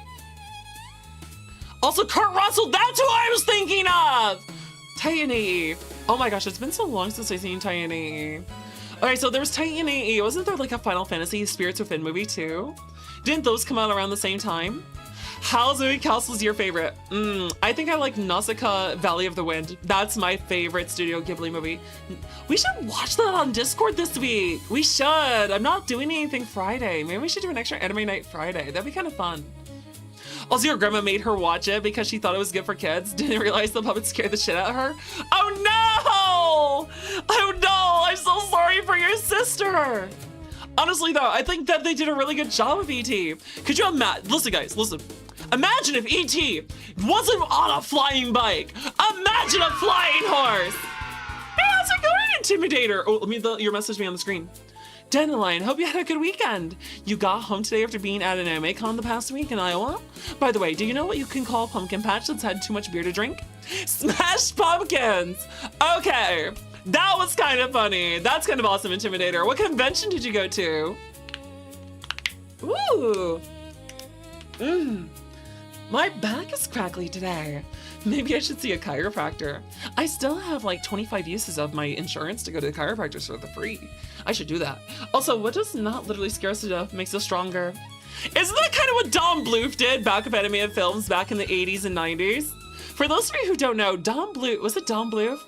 Also, Kurt Russell, that's who I was thinking of! Titan AE. Oh my gosh, it's been so long since I've seen Titan AE. Okay, so there was Titan AE. Wasn't there like a Final Fantasy Spirits Within movie too? Didn't those come out around the same time? Howl's Moving Castle is your favorite? I think I like Nausicaa Valley of the Wind. That's my favorite Studio Ghibli movie. We should watch that on Discord this week. We should. I'm not doing anything Friday. Maybe we should do an extra anime night Friday. That'd be kind of fun. Also, your grandma made her watch it because she thought it was good for kids. Didn't realize the puppet scared the shit out of her. Oh no! Oh no! I'm so sorry for your sister. Honestly though, I think that they did a really good job with E.T. Could you imagine? Listen guys, listen. Imagine if E.T. wasn't on a flying bike. Imagine a flying horse. Hey, how's it going, Intimidator? Oh, let me your message me on the screen. Dandelion, hope you had a good weekend. You got home today after being at an anime con the past week in Iowa? By the way, do you know what you can call a pumpkin patch that's had too much beer to drink? Smashed pumpkins! Okay, that was kind of funny. That's kind of awesome, Intimidator. What convention did you go to? Ooh. My back is crackly today. Maybe I should see a chiropractor. I still have like 25 uses of my insurance to go to the chiropractors for the free. I should do that. Also, what does not literally scare us to death makes us stronger? Isn't that kind of what Don Bluth did back of animated films back in the 80s and 90s? For those of you who don't know, Don Bluth, was it Don Bluth?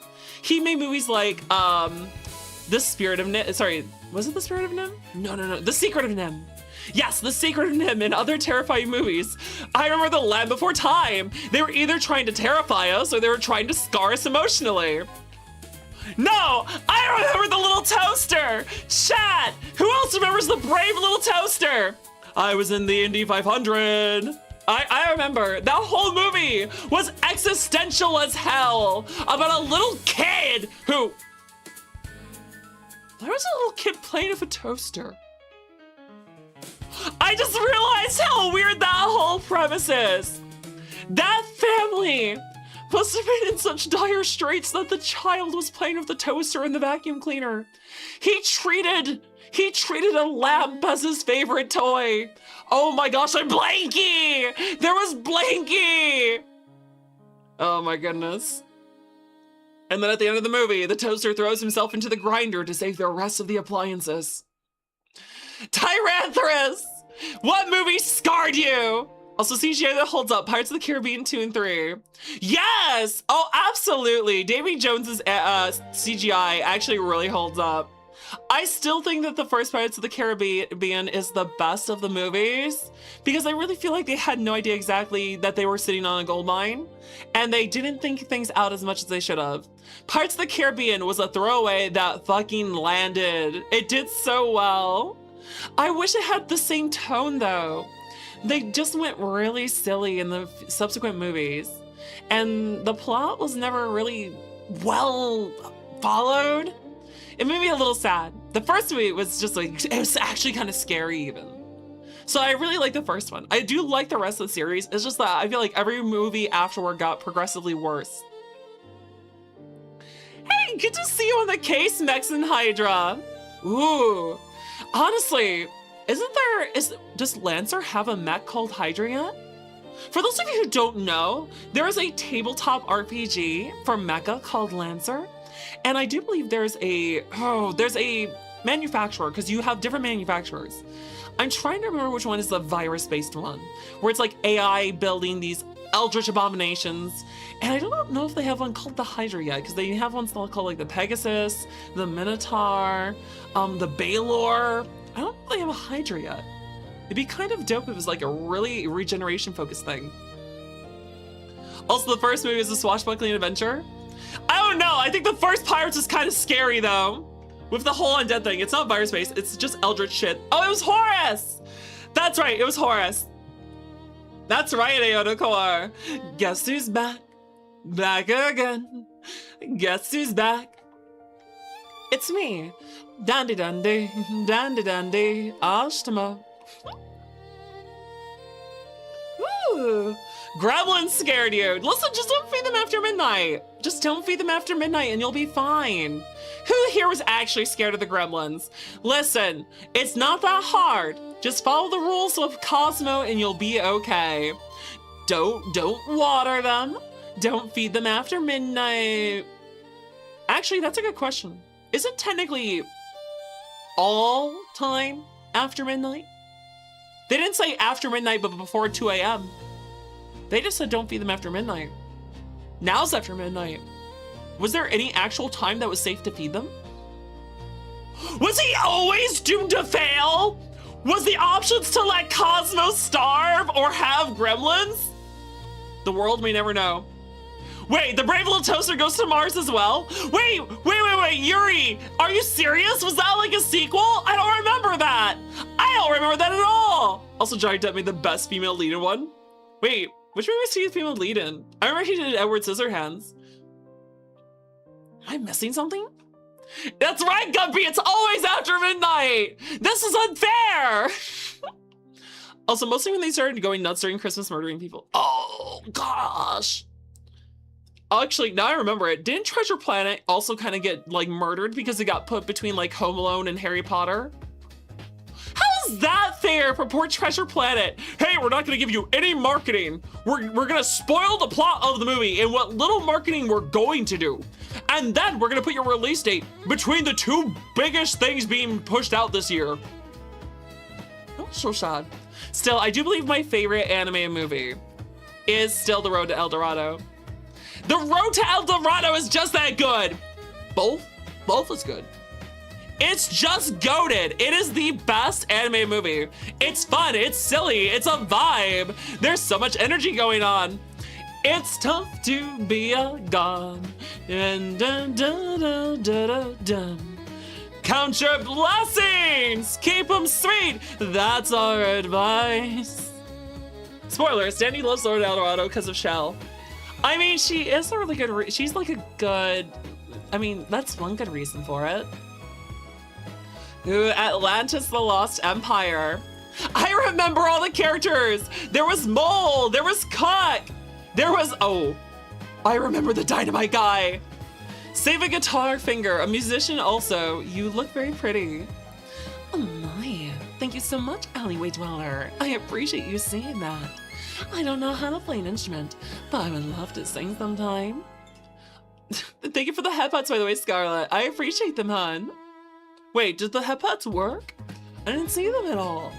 He made movies like, The Spirit of Nim, sorry, was it The Spirit of Nim? No, The Secret of Nim. Yes, The Secret of Nim and other terrifying movies. I remember The Land Before Time. They were either trying to terrify us or they were trying to scar us emotionally. No, I remember The Little Toaster. Chat, who else remembers The Brave Little Toaster? I was in the Indy 500. I remember that whole movie was existential as hell about a little kid who... There was a little kid playing with a toaster. I just realized how weird that whole premise is. That family must have been in such dire straits that the child was playing with the toaster and the vacuum cleaner. He treated a lamp as his favorite toy. Oh my gosh, I'm Blanky! There was Blanky! Oh my goodness. And then at the end of the movie, the toaster throws himself into the grinder to save the rest of the appliances. Tyranthus! What movie scarred you? Also, CGI that holds up, Pirates of the Caribbean 2 and 3. Yes! Oh, absolutely. Davy Jones's CGI actually really holds up. I still think that the first Pirates of the Caribbean is the best of the movies because I really feel like they had no idea exactly that they were sitting on a gold mine and they didn't think things out as much as they should have. Pirates of the Caribbean was a throwaway that fucking landed. It did so well. I wish it had the same tone though. They just went really silly in the subsequent movies and the plot was never really well followed. It made me a little sad. The first movie was just like, it was actually kind of scary even. So I really like the first one. I do like the rest of the series. It's just that I feel like every movie afterward got progressively worse. Hey, good to see you on the case, Mex and Hydra. Ooh, honestly, does Lancer have a mech called Hydra yet? For those of you who don't know, there is a tabletop RPG for mecha called Lancer. And I do believe there's a manufacturer, because you have different manufacturers. I'm trying to remember which one is the virus-based one, where it's like AI building these eldritch abominations. And I don't know if they have one called the Hydra yet, because they have ones called like the Pegasus, the Minotaur, the Baylor. I don't know if they have a Hydra yet. It'd be kind of dope if it was like a really regeneration-focused thing. Also, the first movie is a swashbuckling adventure. I don't know. I think the first Pirates is kind of scary though. With the whole undead thing. It's not virus-based. It's just eldritch shit. Oh, it was Horus! That's right. It was Horus. That's right, Aotakor. Guess who's back? Back again. Guess who's back? It's me. Dandy dandy. Dandy dandy. Ashtama. Ooh. Gremlins scared you. Listen, just don't feed them after midnight. Just don't feed them after midnight and you'll be fine. Who here was actually scared of the gremlins? Listen, it's not that hard. Just follow the rules of Cosmo and you'll be okay. Don't water them. Don't feed them after midnight. Actually, that's a good question. Is it technically all time after midnight? They didn't say after midnight, but before 2 a.m. They just said don't feed them after midnight. Now's after midnight. Was there any actual time that was safe to feed them? Was he always doomed to fail? Was the options to let Cosmo starve or have gremlins? The world may never know. Wait, the brave little toaster goes to Mars as well? Wait, Yuri, are you serious? Was that like a sequel? I don't remember that. I don't remember that at all. Also, Johnny Depp made the best female lead in one. Wait, which movie was he a female lead in? I remember he did Edward Scissorhands. Am I missing something? That's right, Gumpy, it's always after midnight. This is unfair. Also, mostly when they started going nuts during Christmas murdering people. Oh, gosh. Actually, now I remember it. Didn't Treasure Planet also kind of get like murdered because it got put between like Home Alone and Harry Potter? How's that fair for poor Treasure Planet? Hey, we're not gonna give you any marketing. We're gonna spoil the plot of the movie and what little marketing we're going to do. And then we're gonna put your release date between the two biggest things being pushed out this year. That was so sad. Still, I do believe my favorite anime movie is still The Road to El Dorado. The Road to El Dorado is just that good. Both is good. It's just goated. It is the best anime movie. It's fun, it's silly, it's a vibe. There's so much energy going on. It's tough to be a god. Dun, dun, dun, dun, dun, dun, dun. Count your blessings, keep them sweet. That's our advice. Spoilers, Danny loves Lord El Dorado because of Shell. I mean, she is a really good, she's like a good, I mean, that's one good reason for it. Ooh, Atlantis the Lost Empire. I remember all the characters. There was Mole, there was Cook, there was, oh, I remember the Dynamite guy. Save a guitar finger, a musician also. You look very pretty. Oh my, thank you so much, Alleyway Dweller. I appreciate you saying that. I don't know how to play an instrument, but I would love to sing sometime. Thank you for the headphones, by the way, Scarlett. I appreciate them, hon. Wait, did the headphones work? I didn't see them at all.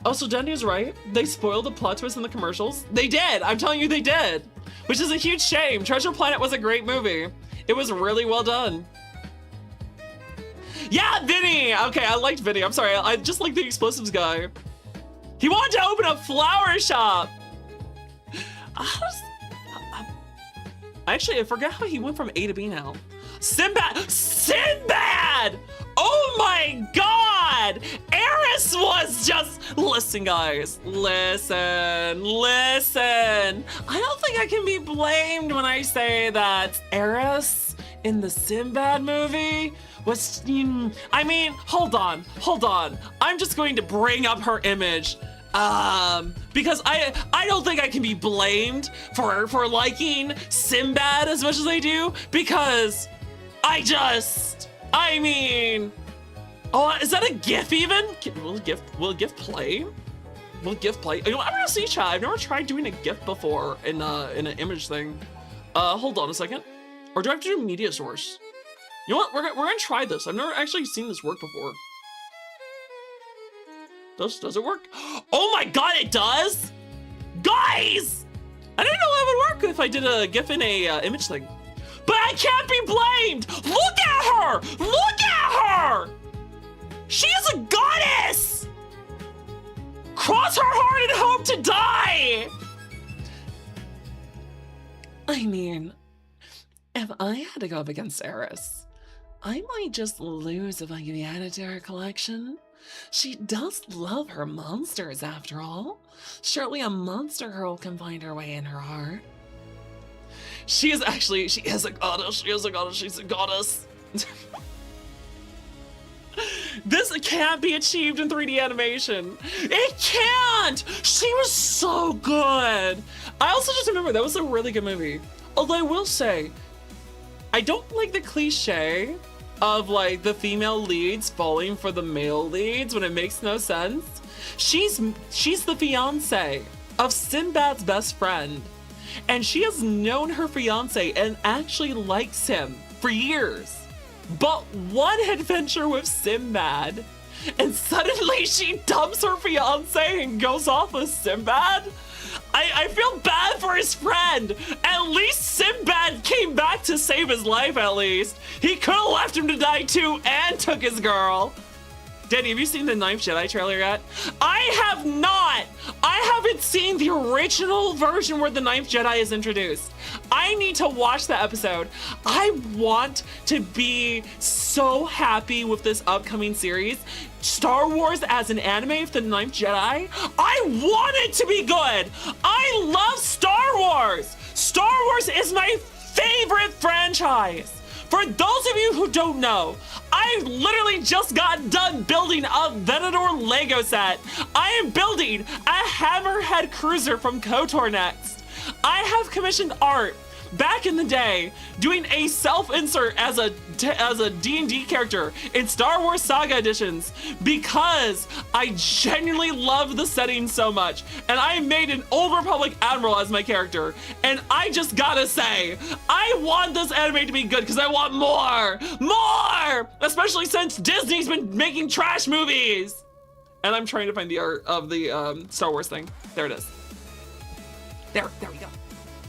Oh, so Jenny's right. They spoiled the plot twist in the commercials. They did. I'm telling you, they did. Which is a huge shame. Treasure Planet was a great movie. It was really well done. Yeah, Vinny. Okay, I liked Vinny. I'm sorry. I just like the explosives guy. He wanted to open a flower shop. Actually, I forgot how he went from A to B now. Sinbad! Sinbad! Oh my God! Eris was just... Listen, guys. Listen. Listen. I don't think I can be blamed when I say that Eris in the Sinbad movie was... I mean, hold on. Hold on. I'm just going to bring up her image. Because I don't think I can be blamed for liking Sinbad as much as I do, because I mean, oh, is that a GIF even? Will GIF play? Will GIF play? You know, I'm gonna see chat. I've never tried doing a GIF before in an image thing. Hold on a second. Or do I have to do media source? You know what? We're gonna try this. I've never actually seen this work before. Does it work? Oh my God, it does! Guys! I didn't know that would work if I did a GIF in a image thing. But I can't be blamed! Look at her! Look at her! She is a goddess! Cross her heart and hope to die! I mean, if I had to go up against Eris, I might just lose if I can be added to her collection. She does love her monsters, after all. Surely a monster girl can find her way in her heart. She is a goddess. She is a goddess. She's a goddess. This can't be achieved in 3D animation. It can't! She was so good. I also just remember that was a really good movie. Although I will say, I don't like the cliche of like the female leads falling for the male leads when it makes no sense. She's the fiance of Sinbad's best friend, and she has known her fiance and actually likes him for years. But one adventure with Sinbad, and suddenly she dumps her fiance and goes off with Sinbad. I feel bad for his friend. At least Sinbad came back to save his life, at least. He could have left him to die too and took his girl. Danny, have you seen the Ninth Jedi trailer yet? I have not. I haven't seen the original version where the Ninth Jedi is introduced. I need to watch that episode. I want to be so happy with this upcoming series. Star Wars as an anime with the Ninth Jedi. I want it to be good. I love Star Wars. Star Wars is my favorite franchise. For those of you who don't know, I literally just got done building a Venator Lego set. I am building a Hammerhead Cruiser from KOTOR next. I have commissioned art back in the day doing a self-insert as a D&D character in Star Wars Saga editions because I genuinely love the setting so much, and I made an Old Republic Admiral as my character, and I just gotta say, I want this anime to be good because I want more, especially since Disney's been making trash movies. And I'm trying to find the art of the Star Wars thing. There it is. There we go.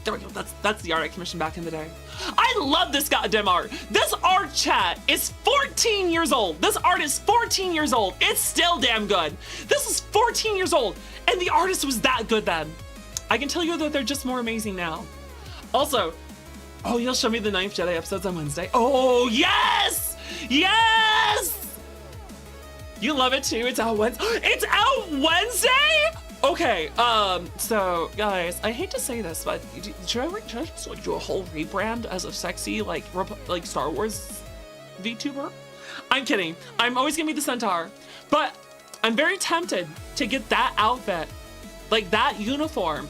There we go. That's the art I commissioned back in the day. I love this goddamn art. This art, chat, is 14 years old. This art is 14 years old. It's still damn good. This is 14 years old, and the artist was that good then. I can tell you that they're just more amazing now. Also, oh, you'll show me the Ninth Jedi episodes on Wednesday. Oh, yes! Yes! You love it too. It's out Wednesday. It's out Wednesday? Okay, so guys, I hate to say this, but should I just like do a whole rebrand as a sexy like Star Wars VTuber? I'm kidding. I'm always gonna be the Centaur, but I'm very tempted to get that outfit, like that uniform,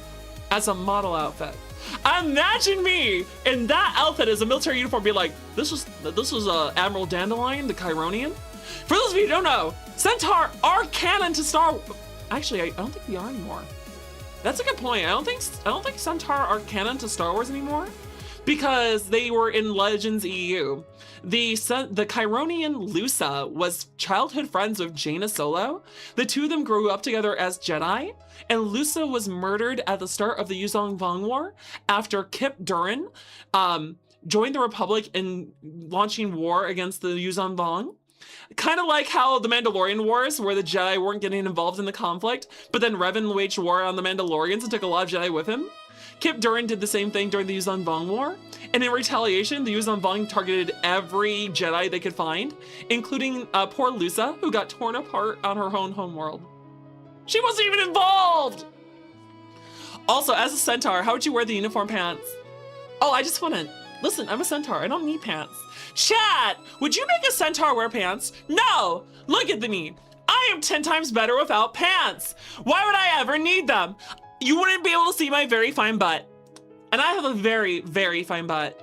as a model outfit. Imagine me in that outfit as a military uniform, be like, this was Admiral Dandelion, the Chironian. For those of you who don't know, Centaur are canon to Star. Actually, I don't think we are anymore. That's a good point. I don't think Centaur are canon to Star Wars anymore, because they were in Legends EU. The Chironian Lusa was childhood friends with Jaina Solo. The two of them grew up together as Jedi, and Lusa was murdered at the start of the Yuzong Vong War after Kip Durin joined the Republic in launching war against the Yuzong Vong. Kind of like how the Mandalorian Wars, where the Jedi weren't getting involved in the conflict, but then Revan waged war on the Mandalorians and took a lot of Jedi with him. Kip Durin did the same thing during the Yuzong Vong War, and in retaliation, the Yuzong Vong targeted every Jedi they could find, including poor Lusa, who got torn apart on her own homeworld. She wasn't even involved! Also, as a Centaur, how would you wear the uniform pants? Oh, I just want to... Listen, I'm a Centaur. I don't need pants. Chat! Would you make a Centaur wear pants? No! Look at me. I am 10 times better without pants. Why would I ever need them? You wouldn't be able to see my very fine butt. And I have a very, very fine butt.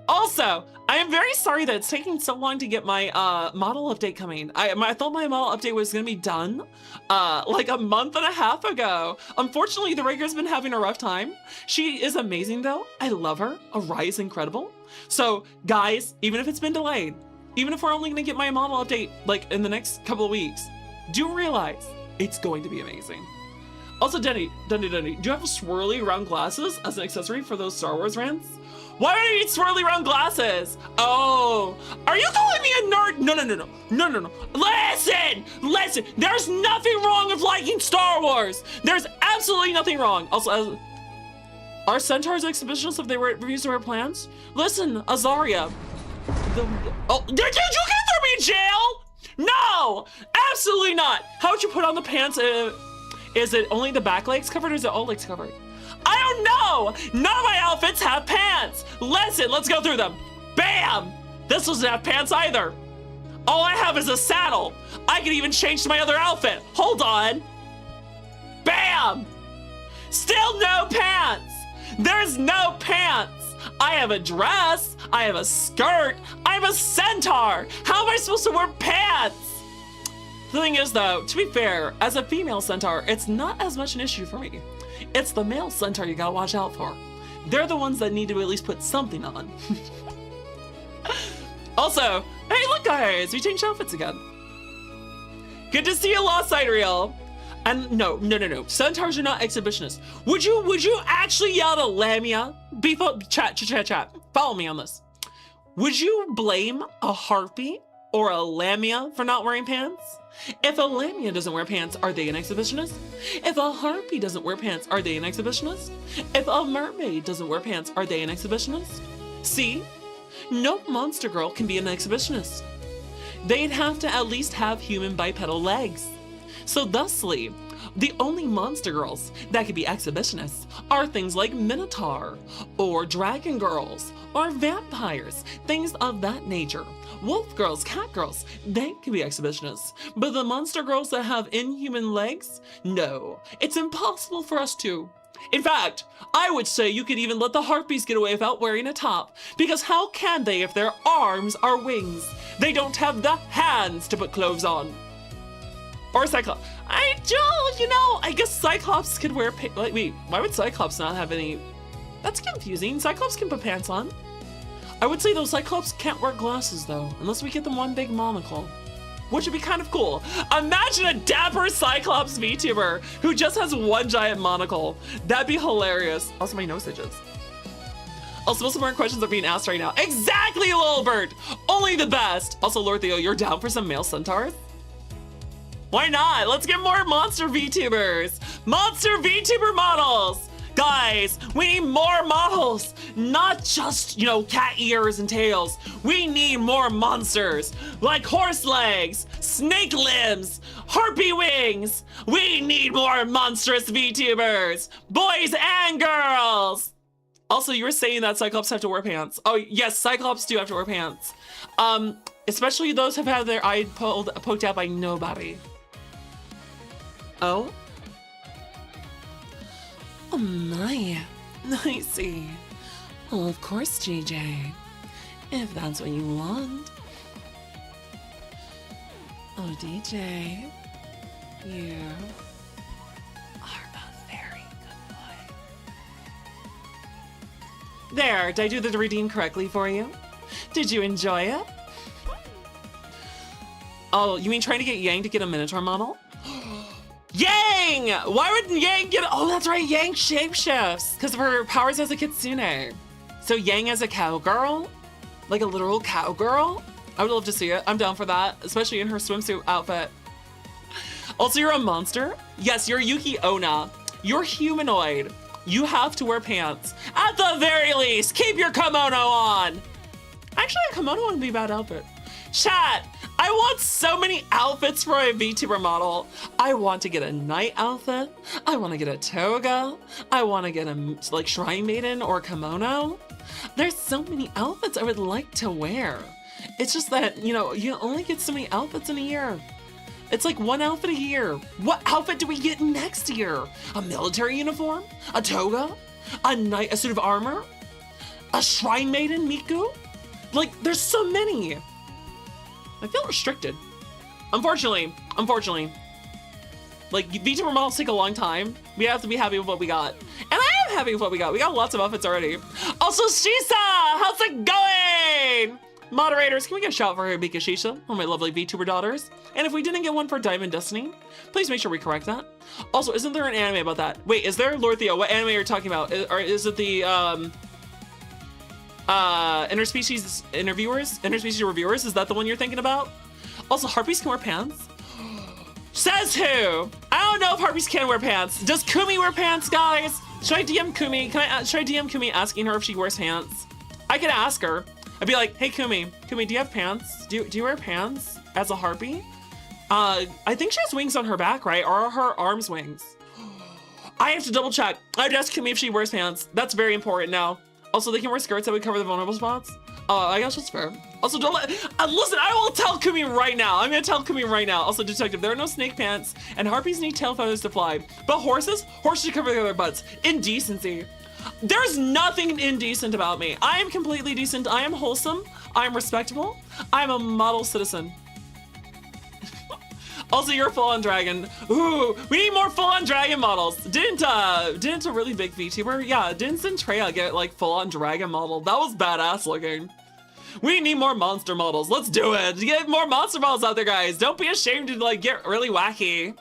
Also, I am very sorry that it's taking so long to get my model update coming. I thought my model update was gonna be done like a month and a half ago. Unfortunately, the Rager's been having a rough time. She is amazing though. I love her. Arai is incredible. So guys, even if it's been delayed, even if we're only gonna get my model update like in the next couple of weeks, do realize it's going to be amazing. Also, Denny, do you have swirly round glasses as an accessory for those Star Wars rants? Why would I need swirly round glasses? Oh, are you calling me a nerd? No. Listen, there's nothing wrong with liking Star Wars. There's absolutely nothing wrong. Also, are Centaurs exhibitionists if they refuse to wear plans? Listen, Azaria. Did you get throw me in jail? No, absolutely not. How would you put on the pants? Is it only the back legs covered or is it all legs covered? I don't know! None of my outfits have pants! Listen, let's go through them. Bam! This doesn't have pants either. All I have is a saddle. I can even change to my other outfit. Hold on. Bam! Still no pants! There's no pants! I have a dress, I have a skirt, I'm a Centaur! How am I supposed to wear pants? The thing is though, to be fair, as a female Centaur, it's not as much an issue for me. It's the male Centaur you gotta watch out for. They're the ones that need to at least put something on. Also, hey look guys, we changed outfits again. Good to see you, Lost Sidereal. And no, Centaurs are not exhibitionists. Would you actually yell at a Lamia? Chat, follow me on this. Would you blame a Harpy or a Lamia for not wearing pants? If a Lamia doesn't wear pants, are they an exhibitionist? If a Harpy doesn't wear pants, are they an exhibitionist? If a mermaid doesn't wear pants, are they an exhibitionist? See? No monster girl can be an exhibitionist. They'd have to at least have human bipedal legs. So thusly, the only monster girls that could be exhibitionists are things like Minotaur, or Dragon Girls, or vampires, things of that nature. Wolf girls, cat girls, they can be exhibitionists. But the monster girls that have inhuman legs? No, it's impossible for us to. In fact, I would say you could even let the Harpies get away without wearing a top, because how can they if their arms are wings? They don't have the hands to put clothes on. Or Cyclops. I guess Cyclops could wear wait, why would Cyclops not have any? That's confusing. Cyclops can put pants on. I would say those Cyclops can't wear glasses though, unless we get them one big monocle, which would be kind of cool. Imagine a dapper Cyclops VTuber who just has one giant monocle. That'd be hilarious. Also, my nose itches. Also, most more questions are being asked right now. Exactly, little bird. Only the best. Also, Lord Theo, you're down for some male centaurs? Why not? Let's get more monster VTubers. Monster VTuber models. Guys, we need more models. Not just, cat ears and tails. We need more monsters. Like horse legs, snake limbs, harpy wings. We need more monstrous VTubers. Boys and girls. Also, you were saying that Cyclops have to wear pants. Oh, yes, Cyclops do have to wear pants. Especially those who have had their eye poked out by nobody. Oh? Oh my, I see. Well, of course, GJ. If that's what you want. Oh, DJ, you are a very good boy. There, did I do the redeem correctly for you? Did you enjoy it? Oh, you mean trying to get Yang to get a Minotaur model? Yang! Why would Yang get? Oh, that's right, Yang shapeshifts because of her powers as a kitsune. So Yang as a cowgirl? Like a literal cowgirl? I would love to see it. I'm down for that, especially in her swimsuit outfit. Also, you're a monster? Yes, you're Yuki Onna. You're humanoid. You have to wear pants. At the very least, keep your kimono on. Actually, a kimono wouldn't be a bad outfit. Chat, I want so many outfits for a VTuber model. I want to get a knight outfit. I want to get a toga. I want to get a like shrine maiden or kimono. There's so many outfits I would like to wear. It's just that, you know, you only get so many outfits in a year. It's like one outfit a year. What outfit do we get next year? A military uniform? A toga? A knight, a suit of armor? A shrine maiden, Miku? Like, there's so many. I feel restricted. Unfortunately. Like, VTuber models take a long time. We have to be happy with what we got. And I am happy with what we got. We got lots of outfits already. Also, Shisa, how's it going? Moderators, can we get a shout for Hibika Shisha, one of my lovely VTuber daughters? And if we didn't get one for Diamond Destiny, please make sure we correct that. Also, isn't there an anime about that? Wait, is there? Lord Theo, what anime are you talking about? Or is it the interspecies reviewers? Is that the one you're thinking about? Also, harpies can wear pants? Says who? I don't know if harpies can wear pants. Does Kumi wear pants, guys? Should I DM Kumi? Should I DM Kumi asking her if she wears pants? I could ask her. I'd be like, hey Kumi, do you have pants? Do you wear pants as a harpy? I think she has wings on her back, right? Or are her arms wings? I have to double check. I'd ask Kumi if she wears pants. That's very important now. Also, they can wear skirts that would cover the vulnerable spots. I guess that's fair. Also, don't let, listen, I will tell Kumi right now. I'm gonna tell Kumi right now. Also, detective, there are no snake pants and harpies need tail feathers to fly. But horses should cover their butts. Indecency. There's nothing indecent about me. I am completely decent. I am wholesome. I am respectable. I'm a model citizen. Also, you're a full-on dragon. Ooh, we need more full-on dragon models. Didn't a really big VTuber? Yeah, didn't Centrea get like full-on dragon model? That was badass looking. We need more monster models. Let's do it. Get more monster models out there, guys. Don't be ashamed to like get really wacky.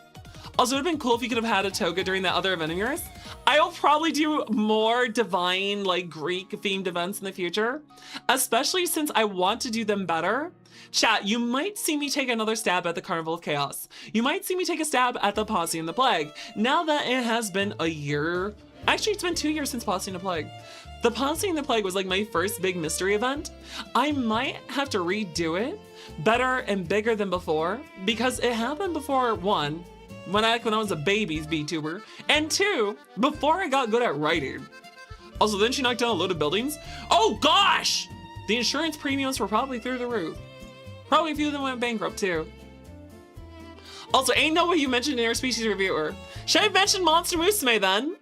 Also, it would have been cool if you could have had a toga during that other event of yours. I will probably do more divine, like Greek-themed events in the future, especially since I want to do them better. Chat, you might see me take another stab at the Carnival of Chaos. You might see me take a stab at the Posse and the Plague. Now that it has been a year, actually it's been 2 years since Posse and the Plague. The Posse and the Plague was like my first big mystery event. I might have to redo it better and bigger than before because it happened before, one, when I was a baby's VTuber, and two, before I got good at writing. Also, then she knocked down a load of buildings. Oh gosh! The insurance premiums were probably through the roof. Probably a few of them went bankrupt too. Also, ain't no way you mentioned interspecies reviewer. Should I mention Monster Musume then?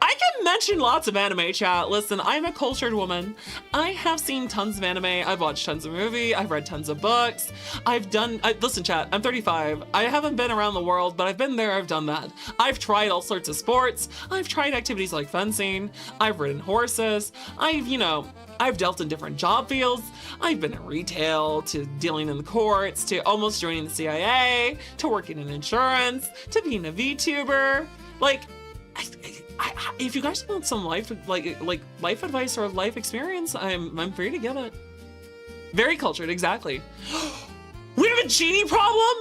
I can mention lots of anime, chat. Listen, I'm a cultured woman. I have seen tons of anime. I've watched tons of movies. I've read tons of books. Listen, chat, I'm 35. I haven't been around the world, but I've been there, I've done that. I've tried all sorts of sports. I've tried activities like fencing. I've ridden horses. I've dealt in different job fields. I've been in retail, to dealing in the courts, to almost joining the CIA, to working in insurance, to being a VTuber. Like, if you guys want some life advice or life experience, I'm free to give it. Very cultured, exactly. We have a genie problem?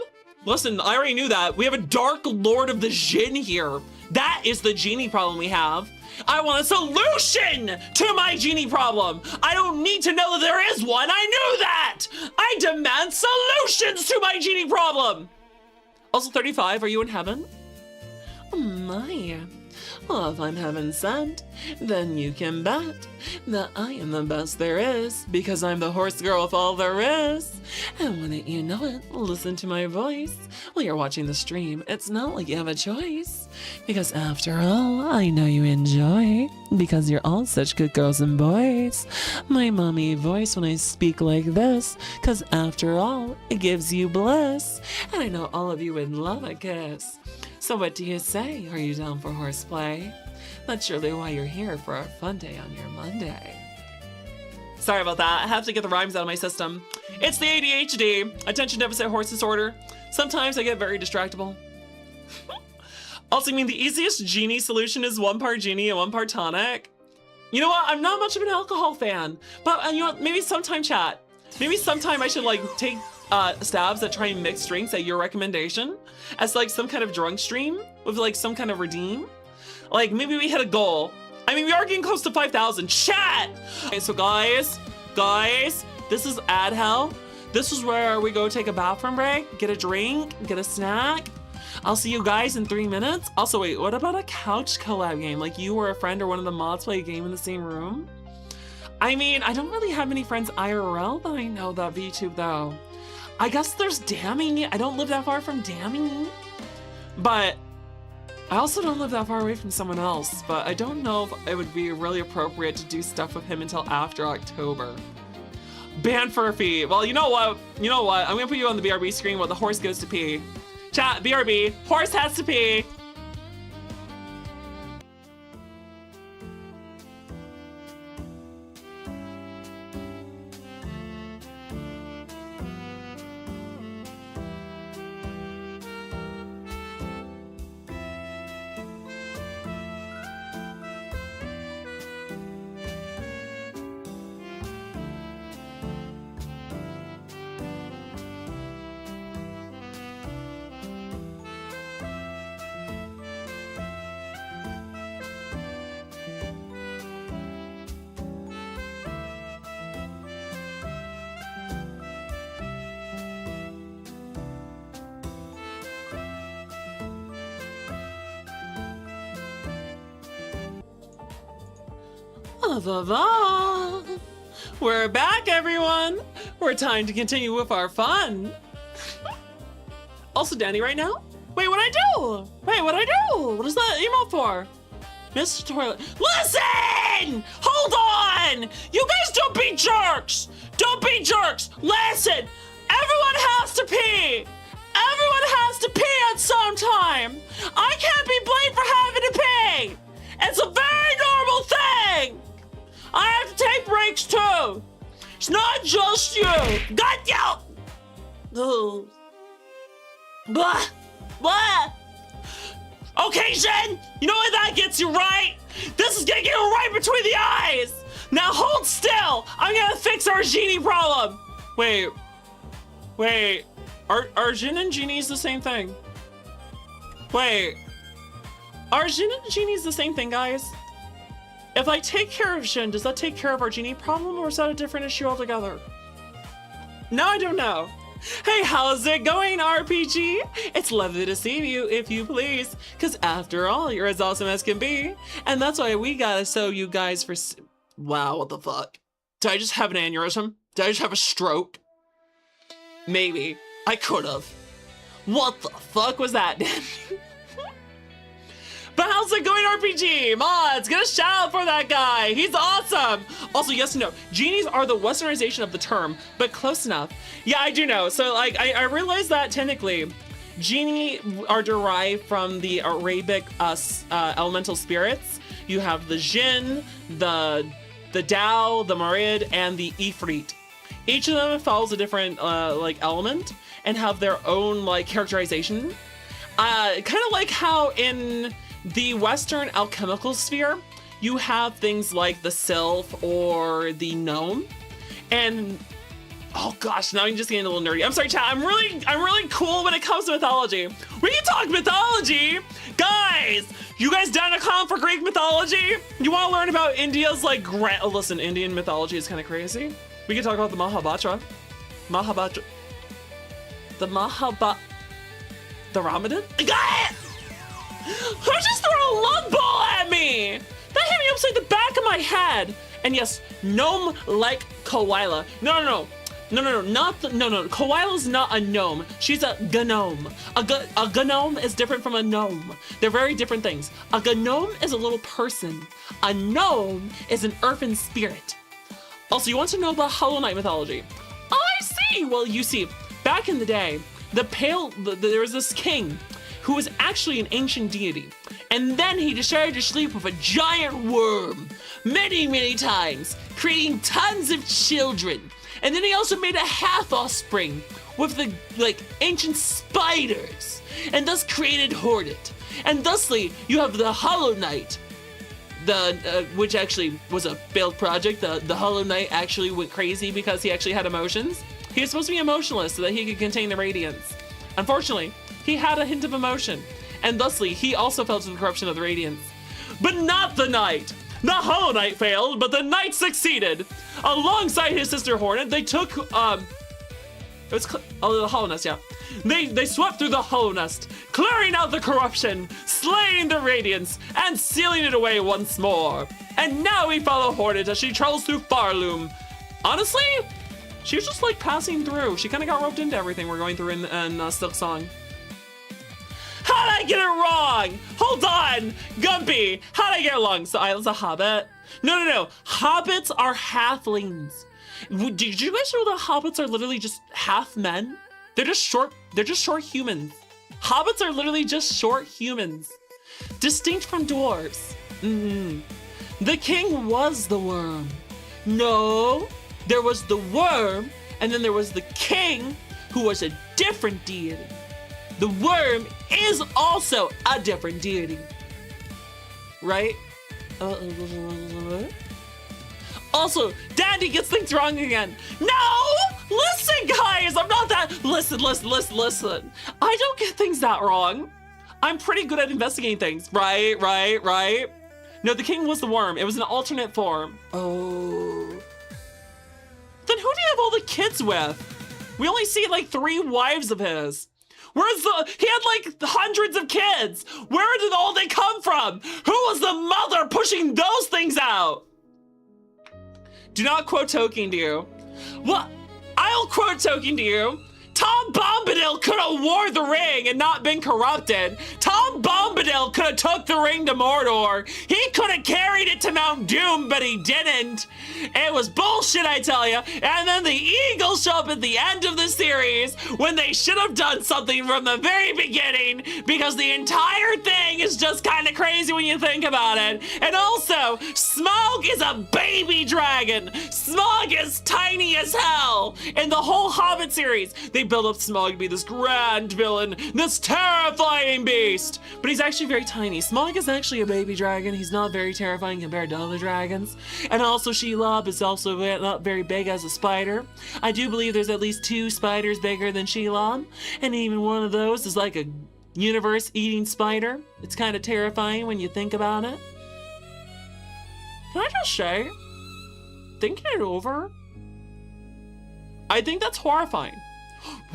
Listen, I already knew that. We have a Dark Lord of the Jinn here. That is the genie problem we have. I want a solution to my genie problem. I don't need to know that there is one. I knew that. I demand solutions to my genie problem. Also 35, are you in heaven? Oh my. Well, if I'm heaven sent, then you can bet that I am the best there is, because I'm the horse girl with all there is. And wouldn't you know it, listen to my voice while you're watching the stream. It's not like you have a choice, because after all, I know you enjoy, because you're all such good girls and boys. My mommy voice when I speak like this, because after all, it gives you bliss. And I know all of you would love a kiss. So what do you say? Are you down for horseplay? That's surely why you're here for a fun day on your Monday. Sorry about that. I have to get the rhymes out of my system. It's the ADHD, attention deficit horse disorder. Sometimes I get very distractible. Also, I mean, the easiest genie solution is 1 part genie and 1 part tonic. You know what? I'm not much of an alcohol fan, but you know what? Maybe sometime, chat. Maybe sometime I should like take stabs at trying mixed drinks at your recommendation as like some kind of drunk stream with like some kind of redeem. Like maybe we hit a goal. I mean, we are getting close to 5,000. Chat! Okay, so guys, this is ad hell. This is where we go take a bathroom break, get a drink, get a snack. I'll see you guys in 3 minutes. Also, wait, what about a couch collab game? Like you or a friend or one of the mods play a game in the same room? I mean, I don't really have many friends IRL that I know that VTube though. I guess there's Dammy. I don't live that far from Dammy. But I also don't live that far away from someone else. But I don't know if it would be really appropriate to do stuff with him until after October. Ban Furphy. Well, you know what? I'm gonna put you on the BRB screen while the horse goes to pee. Chat, BRB, horse has to pee. We're back, everyone. We're time to continue with our fun. Also, Danny, right now? Wait, what'd I do? What is that emote for? Mr. Toilet. Listen! Hold on! You guys don't be jerks! Don't be jerks! Listen! Everyone has to pee! Everyone has to pee at some time! I can't be blamed for having to pee! It's a very normal thing! I have to take breaks too! It's not just you! Got you! Oh. Blah! Blah! Okay, Jen! You know what that gets you, right? This is gonna get you right between the eyes! Now hold still! I'm gonna fix our genie problem! Wait. Are Jin and genies the same thing? Wait. Are Jin and genies the same thing, guys? If I take care of Jin, does that take care of our genie problem, or is that a different issue altogether? No, I don't know. Hey, how's it going, RPG? It's lovely to see you, if you please, because after all, you're as awesome as can be, and that's why we gotta show you guys for wow, what the fuck? Did I just have an aneurysm? Did I just have a stroke? Maybe. I could've. What the fuck was that, Danny? But how's it going, RPG? Mods, get a shout out for that guy. He's awesome. Also, yes and no. Genies are the westernization of the term, but close enough. Yeah, I do know. So, like, I realized that technically, genie are derived from the Arabic elemental spirits. You have the Jinn, the Tao, the Marid, and the Ifrit. Each of them follows a different like element and have their own like characterization. Kind of like how in the Western alchemical sphere, you have things like the sylph or the gnome, and oh gosh, now I'm just getting a little nerdy. I'm sorry, chat. I'm really cool when it comes to mythology. We can talk mythology, guys. You guys down to come for Greek mythology? You want to learn about India's like listen, Indian mythology is kind of crazy. We can talk about the Mahabharata, the Ramadan. I got it. Who just threw a love ball at me? That hit me upside the back of my head. And yes, gnome like koala. No. Koala's not a gnome. She's a gnome. A gnome is different from a gnome. They're very different things. A gnome is a little person. A gnome is an earthen spirit. Also, you want to know about Hollow Knight mythology? Oh, I see. Well, you see, back in the day, there was this king who was actually an ancient deity. And then he decided to sleep with a giant worm many times, creating tons of children. And then he also made a half offspring with the ancient spiders, and thus created Hornet. And thusly, you have the Hollow Knight, which actually was a failed project. The Hollow Knight actually went crazy because he actually had emotions. He was supposed to be emotionless so that he could contain the radiance. Unfortunately, he had a hint of emotion, and thusly, he also fell to the corruption of the radiance. But not the Knight! The Hollow Knight failed, but the Knight succeeded! Alongside his sister Hornet, they took, the Hollow Nest, yeah. They swept through the Hollow Nest, clearing out the corruption, slaying the radiance, and sealing it away once more. And now we follow Hornet as she travels through Pharloom. Honestly, she was just like passing through. She kind of got roped into everything we're going through in Silk Song. How'd I get it wrong? Hold on, Gumpy. How'd I get it wrong? So I was a hobbit. No. Hobbits are halflings. Did you guys know that hobbits are literally just half men? They're just short humans. Hobbits are literally just short humans. Distinct from dwarves. The king was the worm. No, there was the worm, and then there was the king, who was a different deity. The worm is also a different deity. Right? Also, Dandy gets things wrong again. No! Listen, guys! I'm not that... Listen. I don't get things that wrong. I'm pretty good at investigating things. Right. No, the king was the worm. It was an alternate form. Oh. Then who do you have all the kids with? We only see like 3 wives of his. He had like hundreds of kids. Where did all they come from? Who was the mother pushing those things out? Do not quote Tolkien to you. Well, I'll quote Tolkien to you. Tom Bombadil could have wore the ring and not been corrupted. Tom Bombadil could have took the ring to Mordor. He could have carried it to Mount Doom, but he didn't. It was bullshit, I tell you. And then the Eagles show up at the end of the series when they should have done something from the very beginning, because the entire thing is just kind of crazy when you think about it. And also, Smaug is a baby dragon. Smaug is tiny as hell. In the whole Hobbit series, they build up Smaug to be this grand villain, this terrifying beast. But he's actually very tiny. Smaug is actually a baby dragon. He's not very terrifying compared to other dragons. And also Shelob is also not very big as a spider. I do believe there's at least 2 spiders bigger than Shelob. And even one of those is like a universe-eating spider. It's kind of terrifying when you think about it. Can I just say, thinking it over, I think that's horrifying.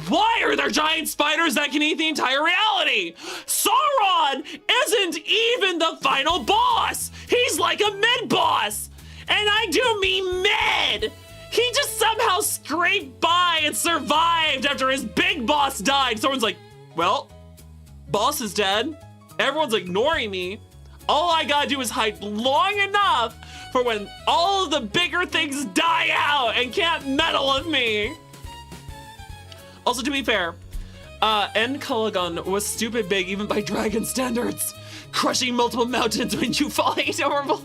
Why are there giant spiders that can eat the entire reality? Sauron isn't even the final boss. He's like a mid-boss. And I do mean mid. He just somehow scraped by and survived after his big boss died. Someone's like, well, boss is dead. Everyone's ignoring me. All I gotta do is hide long enough for when all of the bigger things die out and can't meddle with me. Also, to be fair, Calagon was stupid big even by dragon standards, crushing multiple mountains when you fall. He's horrible.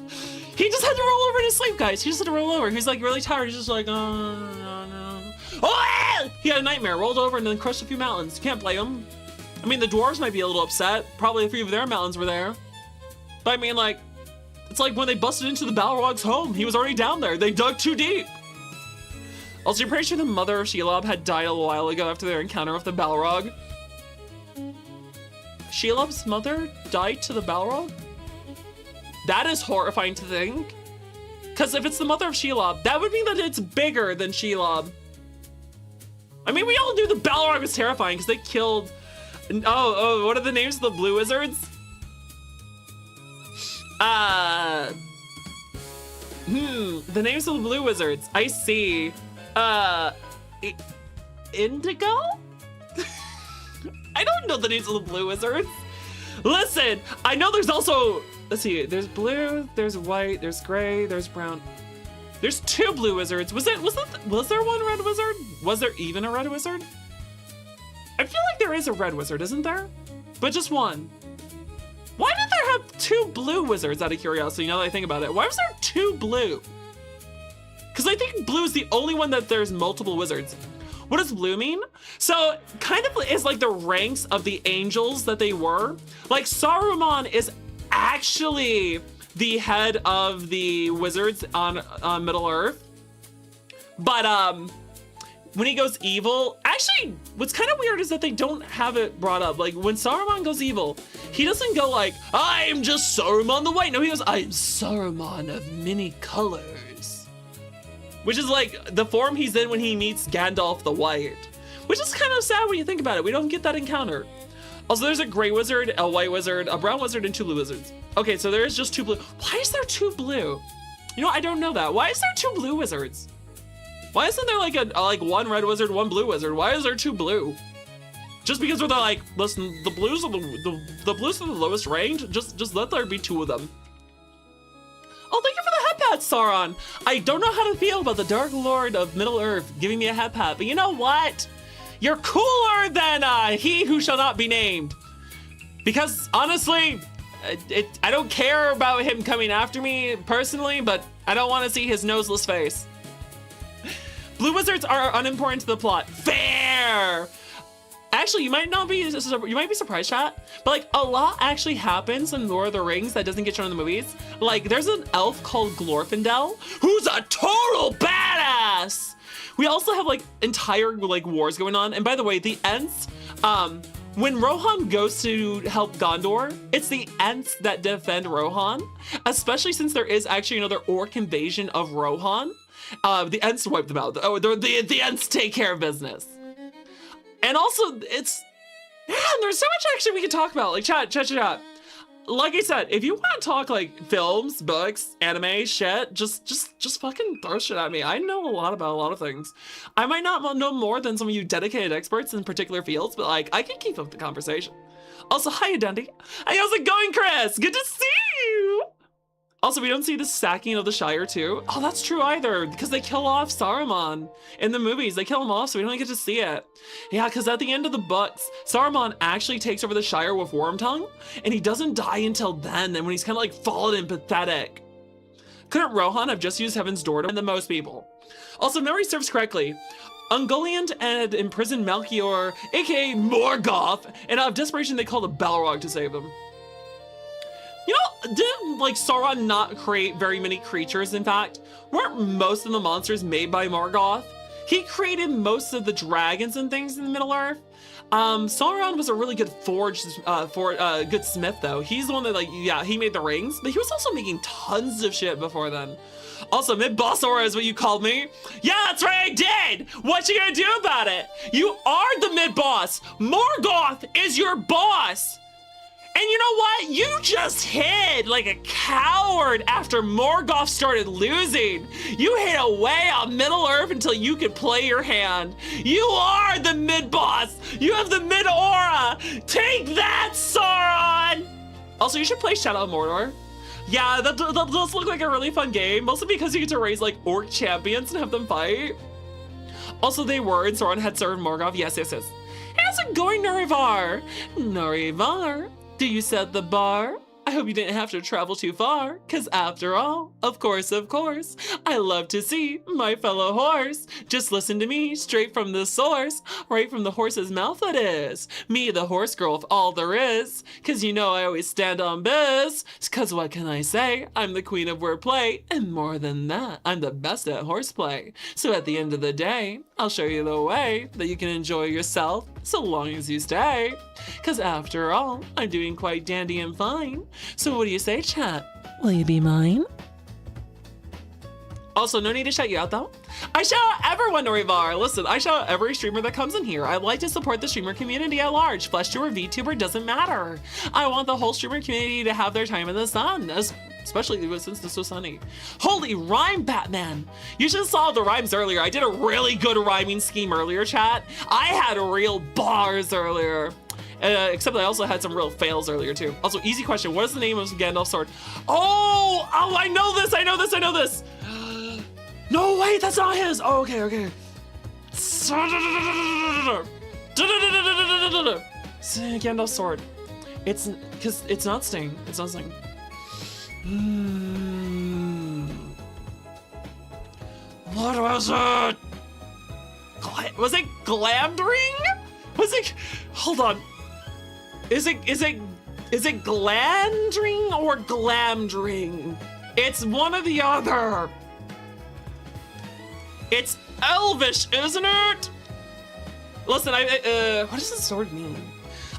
He just had to roll over to sleep, guys. He just had to roll over. He's like really tired. He's just like, oh, no. Oh, he had a nightmare, rolled over and then crushed a few mountains. You can't blame him. I mean, the dwarves might be a little upset. Probably a few of their mountains were there. But I mean, like, it's like when they busted into the Balrog's home. He was already down there. They dug too deep. Also, you're pretty sure the mother of Shelob had died a while ago after their encounter with the Balrog. Shelob's mother died to the Balrog? That is horrifying to think. Because if it's the mother of Shelob, that would mean that it's bigger than Shelob. I mean, we all knew the Balrog was terrifying because they killed... Oh, what are the names of the blue wizards? Uh, the names of the blue wizards. I see. Indigo? I don't know the names of the blue wizards. Listen, I know there's also, let's see, there's blue, there's white, there's gray, there's brown. There's 2 blue wizards. Was there one red wizard? Was there even a red wizard? I feel like there is a red wizard, isn't there? But just one. Why did there have 2 blue wizards, out of curiosity, now that I think about it? Why was there 2 blue? Because I think blue is the only one that there's multiple wizards. What does blue mean? So kind of is like the ranks of the angels that they were. Like Saruman is actually the head of the wizards on Middle Earth. But when he goes evil, actually what's kind of weird is that they don't have it brought up. Like when Saruman goes evil, he doesn't go like, I'm just Saruman the White. No, he goes, I'm Saruman of many colors. Which is like the form he's in when he meets Gandalf the White. Which is kind of sad when you think about it. We don't get that encounter. Also, there's a gray wizard, a white wizard, a brown wizard, and 2 blue wizards. Okay, so there is just 2 blue. Why is there 2 blue? You know, I don't know that. Why is there 2 blue wizards? Why isn't there like one red wizard, 1 blue wizard? Why is there 2 blue? Just because they're like, listen, the blues are the blues are the lowest ranked. Just let there be 2 of them. Oh, thank you for the head pat, Sauron. I don't know how to feel about the Dark Lord of Middle Earth giving me a head pat, but you know what? You're cooler than he who shall not be named. Because honestly, I don't care about him coming after me personally, but I don't want to see his noseless face. Blue wizards are unimportant to the plot. Fair. Actually, you might be surprised, chat, but like a lot actually happens in Lord of the Rings that doesn't get shown in the movies. Like there's an elf called Glorfindel who's a total badass. We also have like entire like wars going on. And by the way, the Ents, when Rohan goes to help Gondor, it's the Ents that defend Rohan, especially since there is actually another orc invasion of Rohan. The Ents wipe them out. Oh, the Ents take care of business. And also, man, there's so much actually we can talk about. Like, chat. Like I said, if you want to talk like films, books, anime, shit, just fucking throw shit at me. I know a lot about a lot of things. I might not know more than some of you dedicated experts in particular fields, but like, I can keep up the conversation. Also, hiya, Dundee. Hey, how's it going, Chris? Good to see you. Also, we don't see the sacking of the Shire too. Oh, that's true either, because they kill off Saruman in the movies. They kill him off, so we don't get to see it. Yeah, because at the end of the books, Saruman actually takes over the Shire with Wormtongue, and he doesn't die until then, and when he's kind of like fallen and pathetic. Couldn't Rohan have just used Heaven's Door to win the most people? Also, if memory serves correctly, Ungoliant had imprisoned Melchior, aka Morgoth, and out of desperation they called a Balrog to save him. You know, didn't like Sauron not create very many creatures? In fact, weren't most of the monsters made by Morgoth? He created most of the dragons and things in Middle Earth. Sauron was a really good good smith though. He's the one that like, yeah, he made the rings, but he was also making tons of shit before then. Also, mid-boss aura is what you called me. Yeah, that's right, I did. What you gonna do about it? You are the mid-boss. Morgoth is your boss. And you know what? You just hid like a coward after Morgoth started losing. You hid away on Middle Earth until you could play your hand. You are the mid-boss. You have the mid-aura. Take that, Sauron. Also, you should play Shadow of Mordor. Yeah, that does look like a really fun game, mostly because you get to raise like orc champions and have them fight. Also, they were, and Sauron had served Morgoth. Yes. How's it going, Norivar? Norivar? Do you set the bar? I hope you didn't have to travel too far, cause after all, of course, I love to see my fellow horse. Just listen to me, straight from the source, right from the horse's mouth it is. Me, the horse girl, if all there is, cause you know I always stand on biz. Cause what can I say? I'm the queen of wordplay, and more than that, I'm the best at horseplay. So at the end of the day, I'll show you the way that you can enjoy yourself, so long as you stay. Cause after all, I'm doing quite dandy and fine. So what do you say, chat? Will you be mine? Also, no need to shout you out though. I shout out everyone, Norivar. Listen, I shout out every streamer that comes in here. I like to support the streamer community at large. FleshTuber, VTuber, doesn't matter. I want the whole streamer community to have their time in the sun. especially since it's so sunny. Holy rhyme, Batman! You should have saw the rhymes earlier. I did a really good rhyming scheme earlier, chat. I had real bars earlier. Except I also had some real fails earlier too. Also, easy question. What is the name of Gandalf's sword? Oh, I know this. No, wait, that's not his. Oh, okay. Gandalf's sword. It's because it's not Sting. It's not Sting. What was it? Was it Glamdring? Was it? Hold on. Is it Glandring or Glamdring? It's one or the other. It's Elvish, isn't it? Listen, what does the sword mean?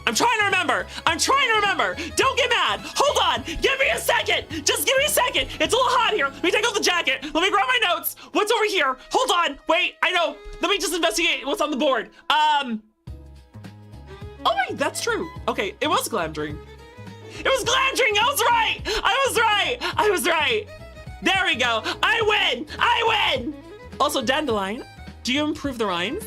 I'm trying to remember. Don't get mad. Hold on. Give me a second. Just give me a second. It's a little hot here. Let me take off the jacket. Let me grab my notes. What's over here? Hold on. Wait, I know. Let me just investigate what's on the board. Oh wait, that's true. Okay, it was Glamdring. It was Glamdring. I was right. There we go. I win. Also, Dandelion, do you improve the rhymes?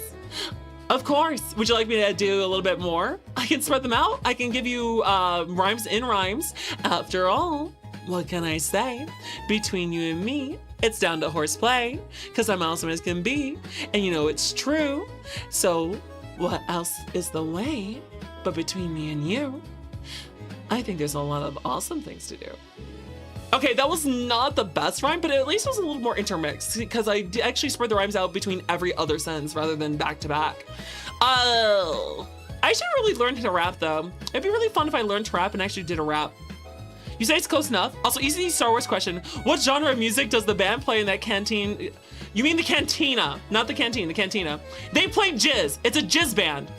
Of course. Would you like me to do a little bit more? I can spread them out. I can give you rhymes in rhymes. After all, what can I say? Between you and me, it's down to horseplay, because I'm awesome as can be, and you know it's true. So what else is the way but between me and you? I think there's a lot of awesome things to do. Okay, that was not the best rhyme, but at least it was a little more intermixed because I actually spread the rhymes out between every other sentence rather than back to back. I should really learn how to rap though. It'd be really fun if I learned to rap and actually did a rap. You say it's close enough. Also, easy Star Wars question. What genre of music does the band play in that canteen? You mean the cantina, not the canteen, the cantina. They play jizz. It's a jizz band.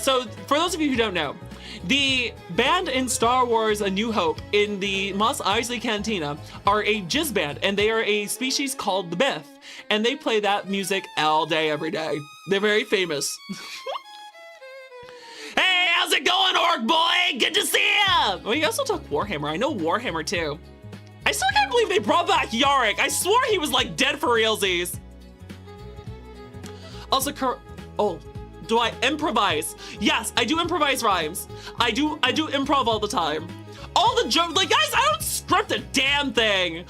So for those of you who don't know, the band in Star Wars A New Hope in the Mos Eisley Cantina are a jizz band, and they are a species called the Bith, and they play that music all day, every day. They're very famous. Hey, how's it going, Orc Boy? Good to see you! Well, you also talk Warhammer. I know Warhammer too. I still can't believe they brought back Yarick. I swore he was like dead for realsies. Also, do I improvise? Yes, I do improvise rhymes. I do improv all the time. All the jokes, like guys, I don't script a damn thing.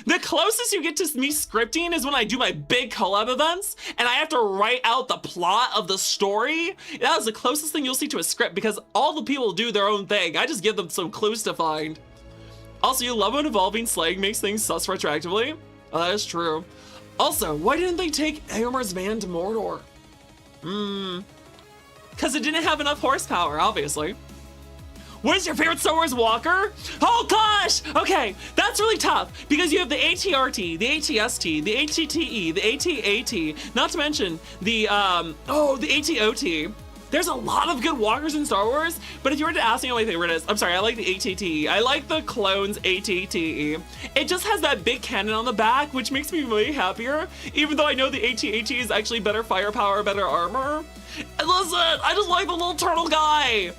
The closest you get to me scripting is when I do my big collab events and I have to write out the plot of the story. That is the closest thing you'll see to a script because all the people do their own thing. I just give them some clues to find. Also, you love when evolving slang makes things sus retroactively. Oh, that is true. Also, why didn't they take Eomer's van to Mordor? Because it didn't have enough horsepower, obviously. What is your favorite Star Wars walker? Oh gosh! Okay, that's really tough because you have the ATRT, the ATST, the ATTE, the ATAT, not to mention the ATOT. There's a lot of good walkers in Star Wars, but if you were to ask me what my favorite is, I'm sorry, I like the ATTE. I like the clones ATTE. It just has that big cannon on the back, which makes me way happier, even though I know the ATAT is actually better firepower, better armor. And listen, I just like the little turtle guy.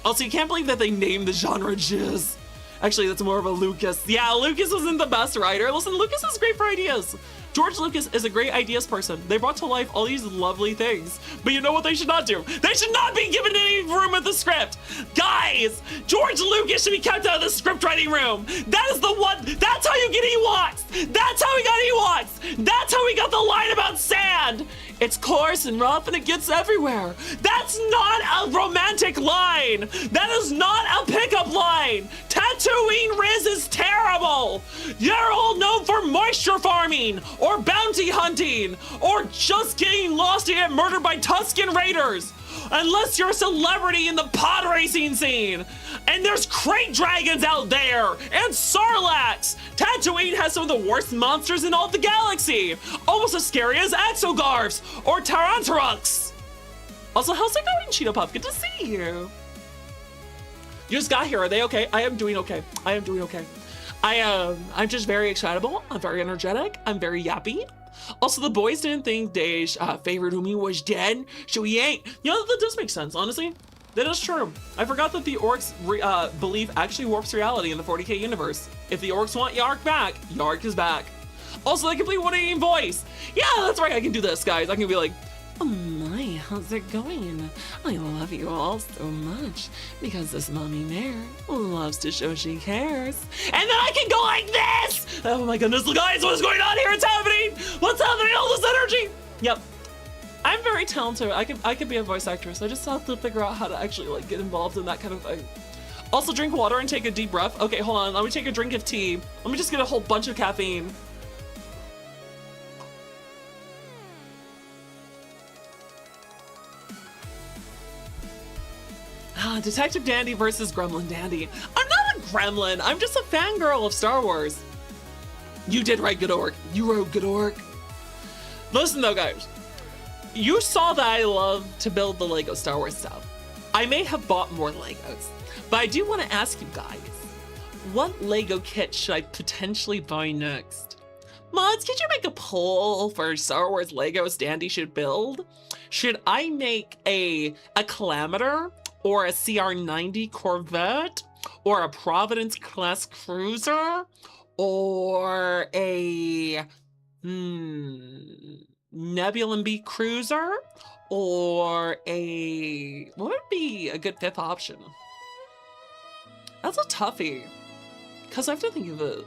Also, you can't believe that they named the genre jizz. Actually, that's more of a Lucas. Yeah, Lucas wasn't the best writer. Listen, Lucas is great for ideas. George Lucas is a great ideas person. They brought to life all these lovely things. But you know what they should not do? They should not be given any room with the script. Guys, George Lucas should be kept out of the script writing room. That is the one, that's how you get Ewoks. That's how we got Ewoks. That's how we got the line about sand. It's coarse and rough and it gets everywhere. That's not a romantic line. That is not a pickup line. Tatooine Riz is terrible. You're all known for moisture farming or bounty hunting or just getting lost and get murdered by Tusken Raiders. Unless you're a celebrity in the pod racing scene. And there's crate dragons out there and Sarlaccs. Tatooine has some of the worst monsters in all of the galaxy. Almost as scary as Exogarfs or Taranturuks. Also, how's it going, Cheeto Puff? Good to see you. You just got here, are they okay? I am doing okay. I'm just very excitable. I'm very energetic. I'm very yappy. Also, the boys didn't think Dave's favorite homie was dead, so he ain't. You know, that does make sense, honestly. That is true. I forgot that the orcs belief actually warps reality in the 40k universe. If the orcs want Yark back, Yark is back. Also, they complete 180 voice. Yeah, that's right. I can do this, guys. I can be like, oh my, how's it going? I love you all so much because this mommy bear loves to show she cares. And then I can go like this. Oh my goodness, guys, what's going on here? It's happening. What's happening? All this energy. Yep. I'm very talented. I could be a voice actress. I just have to figure out how to actually like get involved in that kind of thing. Also, drink water and take a deep breath. Okay, hold on. Let me take a drink of tea. Let me just get a whole bunch of caffeine. Detective Dandy versus Gremlin Dandy. I'm not a gremlin. I'm just a fangirl of Star Wars. You did right, good orc. You wrote good orc. Listen though, guys. You saw that I love to build the Lego Star Wars stuff. I may have bought more Legos, but I do want to ask you guys, what Lego kit should I potentially buy next? Mods, could you make a poll for Star Wars Legos Dandy should build? Should I make a Calamiter or a CR-90 Corvette or a Providence class cruiser or a Nebula B cruiser or what would be a good fifth option? That's a toughie because I have to think of a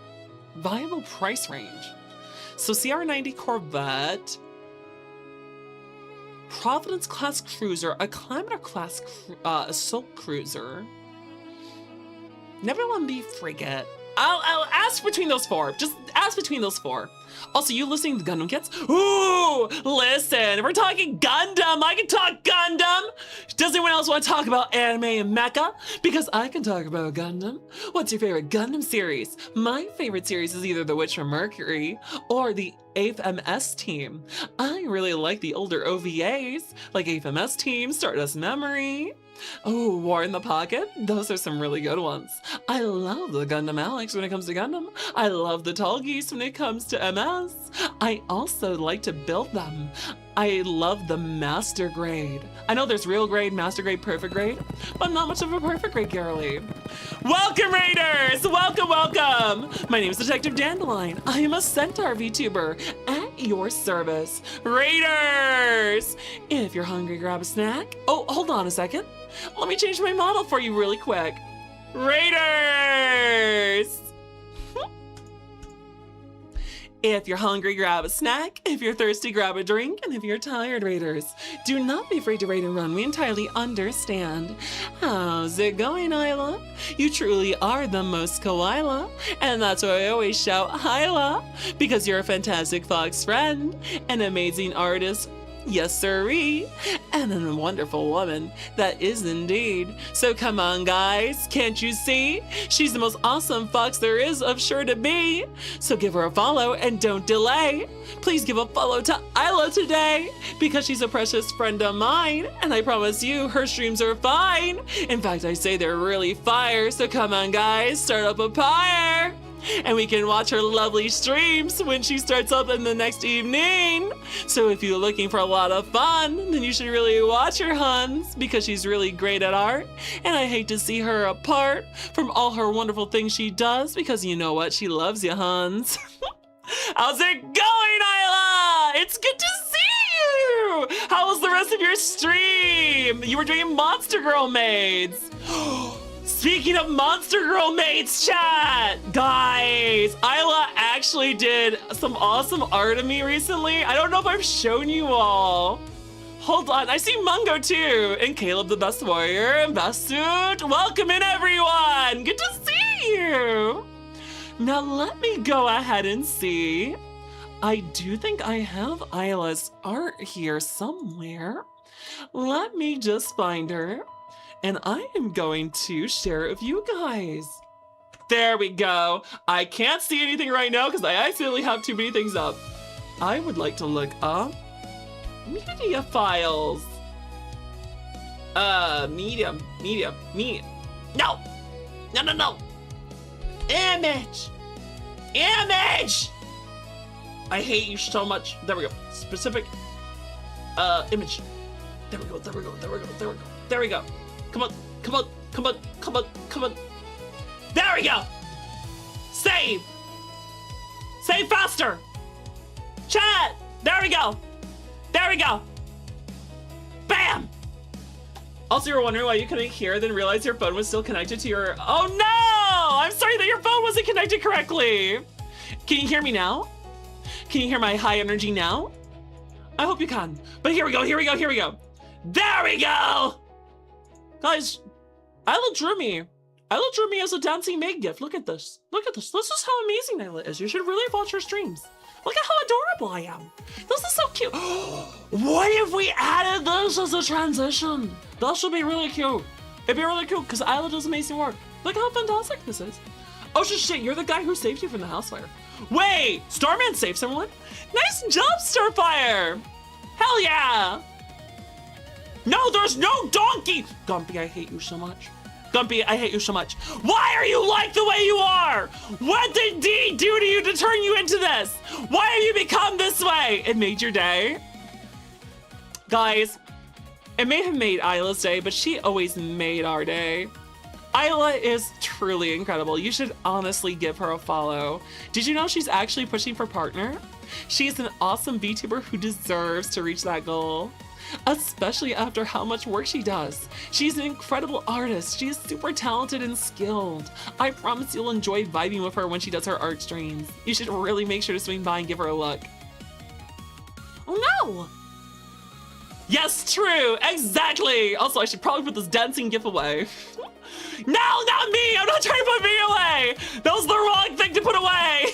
viable price range. So CR-90 Corvette, Providence class cruiser, a Calamiter class assault cruiser, Nebula B frigate. I'll ask between those four. Just ask between those four. Also, you listening to Gundam Kits? Ooh, listen, if we're talking Gundam, I can talk Gundam. Does anyone else want to talk about anime and mecha? Because I can talk about Gundam. What's your favorite Gundam series? My favorite series is either The Witch from Mercury or the 8th MS team. I really like the older OVAs, like 8th MS team, Stardust Memory. Oh, War in the Pocket? Those are some really good ones. I love the Gundam Alex when it comes to Gundam. I love the Tall Geese when it comes to MS. I also like to build them. I love the Master Grade. I know there's Real Grade, Master Grade, Perfect Grade, but I'm not much of a Perfect Grade girly. Welcome, Raiders! Welcome, welcome! My name is Detective Dandelion. I am a Centaur VTuber at your service. Raiders! If you're hungry, grab a snack. Oh, hold on a second. Let me change my model for you really quick. Raiders! If you're hungry, grab a snack. If you're thirsty, grab a drink. And if you're tired, Raiders, do not be afraid to raid and run. We entirely understand. How's it going, Isla? You truly are the most Koala. And that's why I always shout Hyla, because you're a fantastic fox friend, an amazing artist, yes sirree, and a wonderful woman. That is indeed. So come on, guys, can't you see? She's the most awesome fox there is of sure to be. So give her a follow and don't delay. Please give a follow to Isla today because she's a precious friend of mine, and I promise you her streams are fine. In fact, I say they're really fire. So come on, guys, start up a pyre. And we can watch her lovely streams when she starts up in the next evening. So if you're looking for a lot of fun, then you should really watch her, Huns, because she's really great at art. And I hate to see her apart from all her wonderful things she does, because you know what? She loves you, Huns. How's it going, Isla? It's good to see you. How was the rest of your stream? You were doing Monster Girl Maids. Speaking of Monster Girl Mates, chat! Guys, Isla actually did some awesome art of me recently. I don't know if I've shown you all. Hold on, I see Mungo too, and Caleb the Best Warrior, and Best Suit. Welcome in, everyone! Good to see you! Now let me go ahead and see. I do think I have Isla's art here somewhere. Let me just find her. And I am going to share it with you guys. There we go. I can't see anything right now because I accidentally have too many things up. I would like to look up media files. Media. No. Image. I hate you so much. There we go. Specific, image. There we go. Come on, come on, come on, come on, come on. There we go. Save. Save faster. Chat. There we go. There we go. Bam. Also, you were wondering why you couldn't hear, then realized your phone was still connected to your... Oh no! I'm sorry that your phone wasn't connected correctly. Can you hear me now? Can you hear my high energy now? I hope you can. But here we go, here we go, here we go. There we go! Guys, Isla drew me. Isla drew me as a dancing maid gift. Look at this. Look at this. This is how amazing Isla is. You should really watch her streams. Look at how adorable I am. This is so cute. What if we added this as a transition? That should be really cute. It'd be really cute because Isla does amazing work. Look how fantastic this is. Oh shit, you're the guy who saved you from the house fire. Wait, Starman saved someone? Nice job, Starfire. Hell yeah. No, there's no donkey. Gumpy, I hate you so much. Gumpy, I hate you so much. Why are you like the way you are? What did D do to you to turn you into this? Why have you become this way? It made your day. Guys, it may have made Isla's day, but she always made our day. Isla is truly incredible. You should honestly give her a follow. Did you know she's actually pushing for partner? She's an awesome VTuber who deserves to reach that goal. Especially after how much work she does. She's an incredible artist. She is super talented and skilled. I promise you'll enjoy vibing with her when she does her art streams. You should really make sure to swing by and give her a look. Oh no! Yes, true, exactly! Also, I should probably put this dancing gif away. No, not me! I'm not trying to put me away! That was the wrong thing to put away!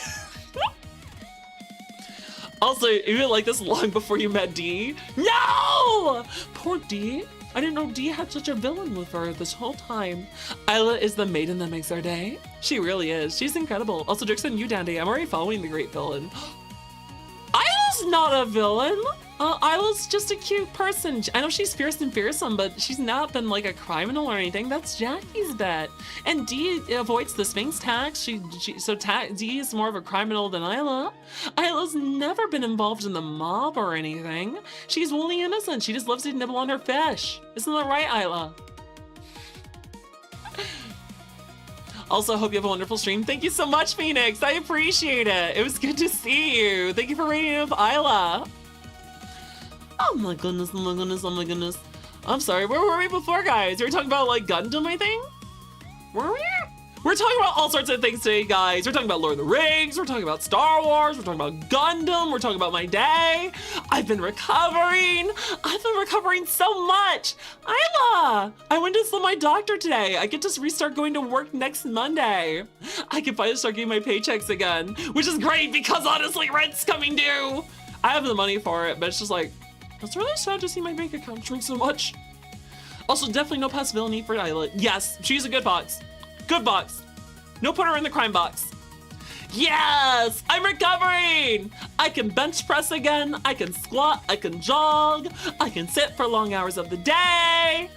Also, you didn't like this long before you met D? No! Poor D. I didn't know D had such a villain with her this whole time. Isla is the maiden that makes our day. She really is. She's incredible. Also, Dixon, you Dandy, I'm already following the great villain. Isla's not a villain. Isla's just a cute person. I know she's fierce and fearsome, but she's not been like a criminal or anything. That's Jackie's bet. And D avoids the Sphinx tax. D is more of a criminal than Isla. Isla's never been involved in the mob or anything. She's wholly innocent. She just loves to nibble on her fish. Isn't that right, Isla? Also, hope you have a wonderful stream. Thank you so much, Phoenix. I appreciate it. It was good to see you. Thank you for rating with Isla. Oh my goodness, oh my goodness, oh my goodness. I'm sorry, where were we before, guys? We were talking about, like, Gundam, I think? Were we? We're talking about all sorts of things today, guys. We're talking about Lord of the Rings, we're talking about Star Wars, we're talking about Gundam, we're talking about my day. I've been recovering. I've been recovering so much. Isla, I went to see my doctor today. I get to restart going to work next Monday. I can finally start getting my paychecks again, which is great because honestly, rent's coming due. I have the money for it, but it's just like, it's really sad to see my bank account shrink so much. Also, definitely no possibility for Isla. Yes, she's a good box. Good box. No put her in the crime box. Yes, I'm recovering. I can bench press again. I can squat. I can jog. I can sit for long hours of the day.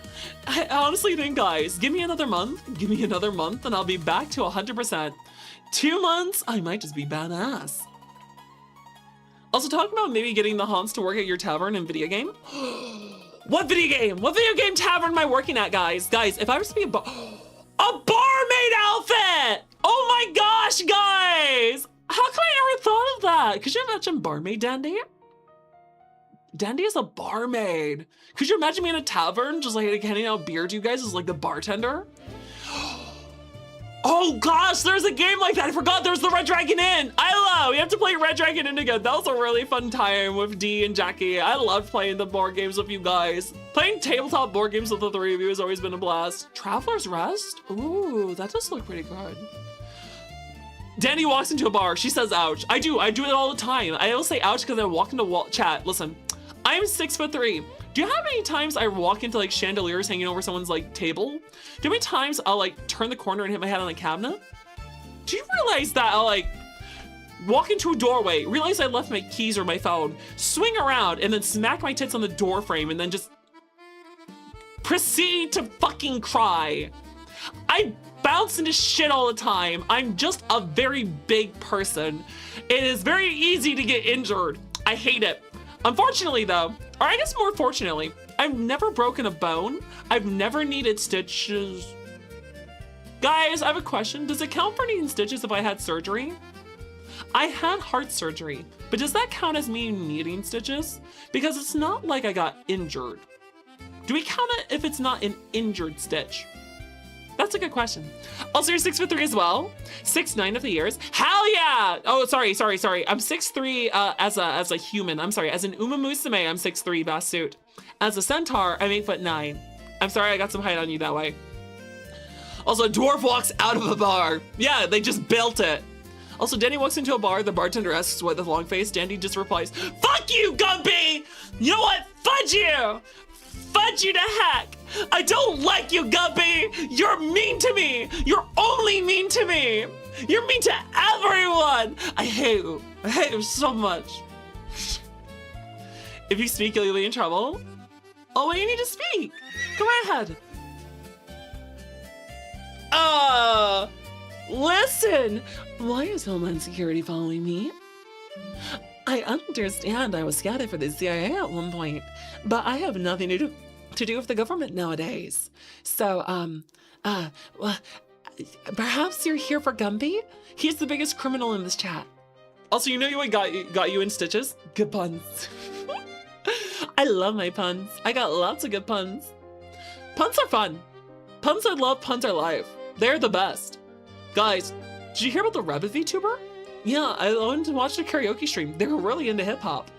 I honestly think, guys, give me another month. Give me another month and I'll be back to 100%. 2 months, I might just be badass. Also, talking about maybe getting the Hans to work at your tavern in video game. What video game? What video game tavern am I working at, guys? Guys, if I was to be a barmaid outfit! Oh my gosh, guys! How come I never thought of that? Could you imagine barmaid Dandy? Dandy is a barmaid. Could you imagine me in a tavern just like handing out beer to you guys as like the bartender? Oh gosh, there's a game like that. I forgot there's the Red Dragon Inn. Isla, we have to play Red Dragon Inn again. That was a really fun time with D and Jackie. I loved playing the board games with you guys. Playing tabletop board games with the three of you has always been a blast. Traveler's Rest? Ooh, that does look pretty good. Danny walks into a bar. She says, ouch. I do it all the time. I will say ouch because I walk into chat. Listen, I'm 6'3". Do you know how many times I walk into like chandeliers hanging over someone's like table? Do you know how many times I'll like turn the corner and hit my head on a cabinet? Do you realize that I'll like walk into a doorway, realize I left my keys or my phone, swing around and then smack my tits on the door frame and then just proceed to fucking cry? I bounce into shit all the time. I'm just a very big person. It is very easy to get injured. I hate it. Unfortunately though, or I guess more fortunately, I've never broken a bone. I've never needed stitches. Guys, I have a question. Does it count for needing stitches if I had surgery? I had heart surgery, but does that count as me needing stitches? Because it's not like I got injured. Do we count it if it's not an injured stitch? That's a good question. Also, you're 6'3" as well. 6'9" of the years. Hell yeah! Oh, sorry. I'm 6'3" as a human. I'm sorry. As an Uma Musume, I'm 6'3" bass suit. As a centaur, I'm 8'9". I'm sorry, I got some height on you that way. Also, a dwarf walks out of a bar. Yeah, they just built it. Also, Danny walks into a bar. The bartender asks what the long face. Danny just replies, "Fuck you, Gumpy! You know what? Fudge you! Fudge you to heck! I don't like you, Gumpy! You're mean to me! You're only mean to me! You're mean to everyone! I hate you. I hate you so much." If you speak, you'll be in trouble. Oh, well, you need to speak. Go right ahead. Listen. Why is Homeland Security following me? I understand I was scouted for the CIA at one point, but I have nothing to do with the government nowadays. So, well, perhaps you're here for Gumpy? He's the biggest criminal in this chat. Also, you know what got you in stitches? Good puns. I love my puns. I got lots of good puns. Puns are fun. Puns I love, puns are life. They're the best. Guys, did you hear about the Rabbit VTuber? Yeah, I went to watch the karaoke stream. They were really into hip hop.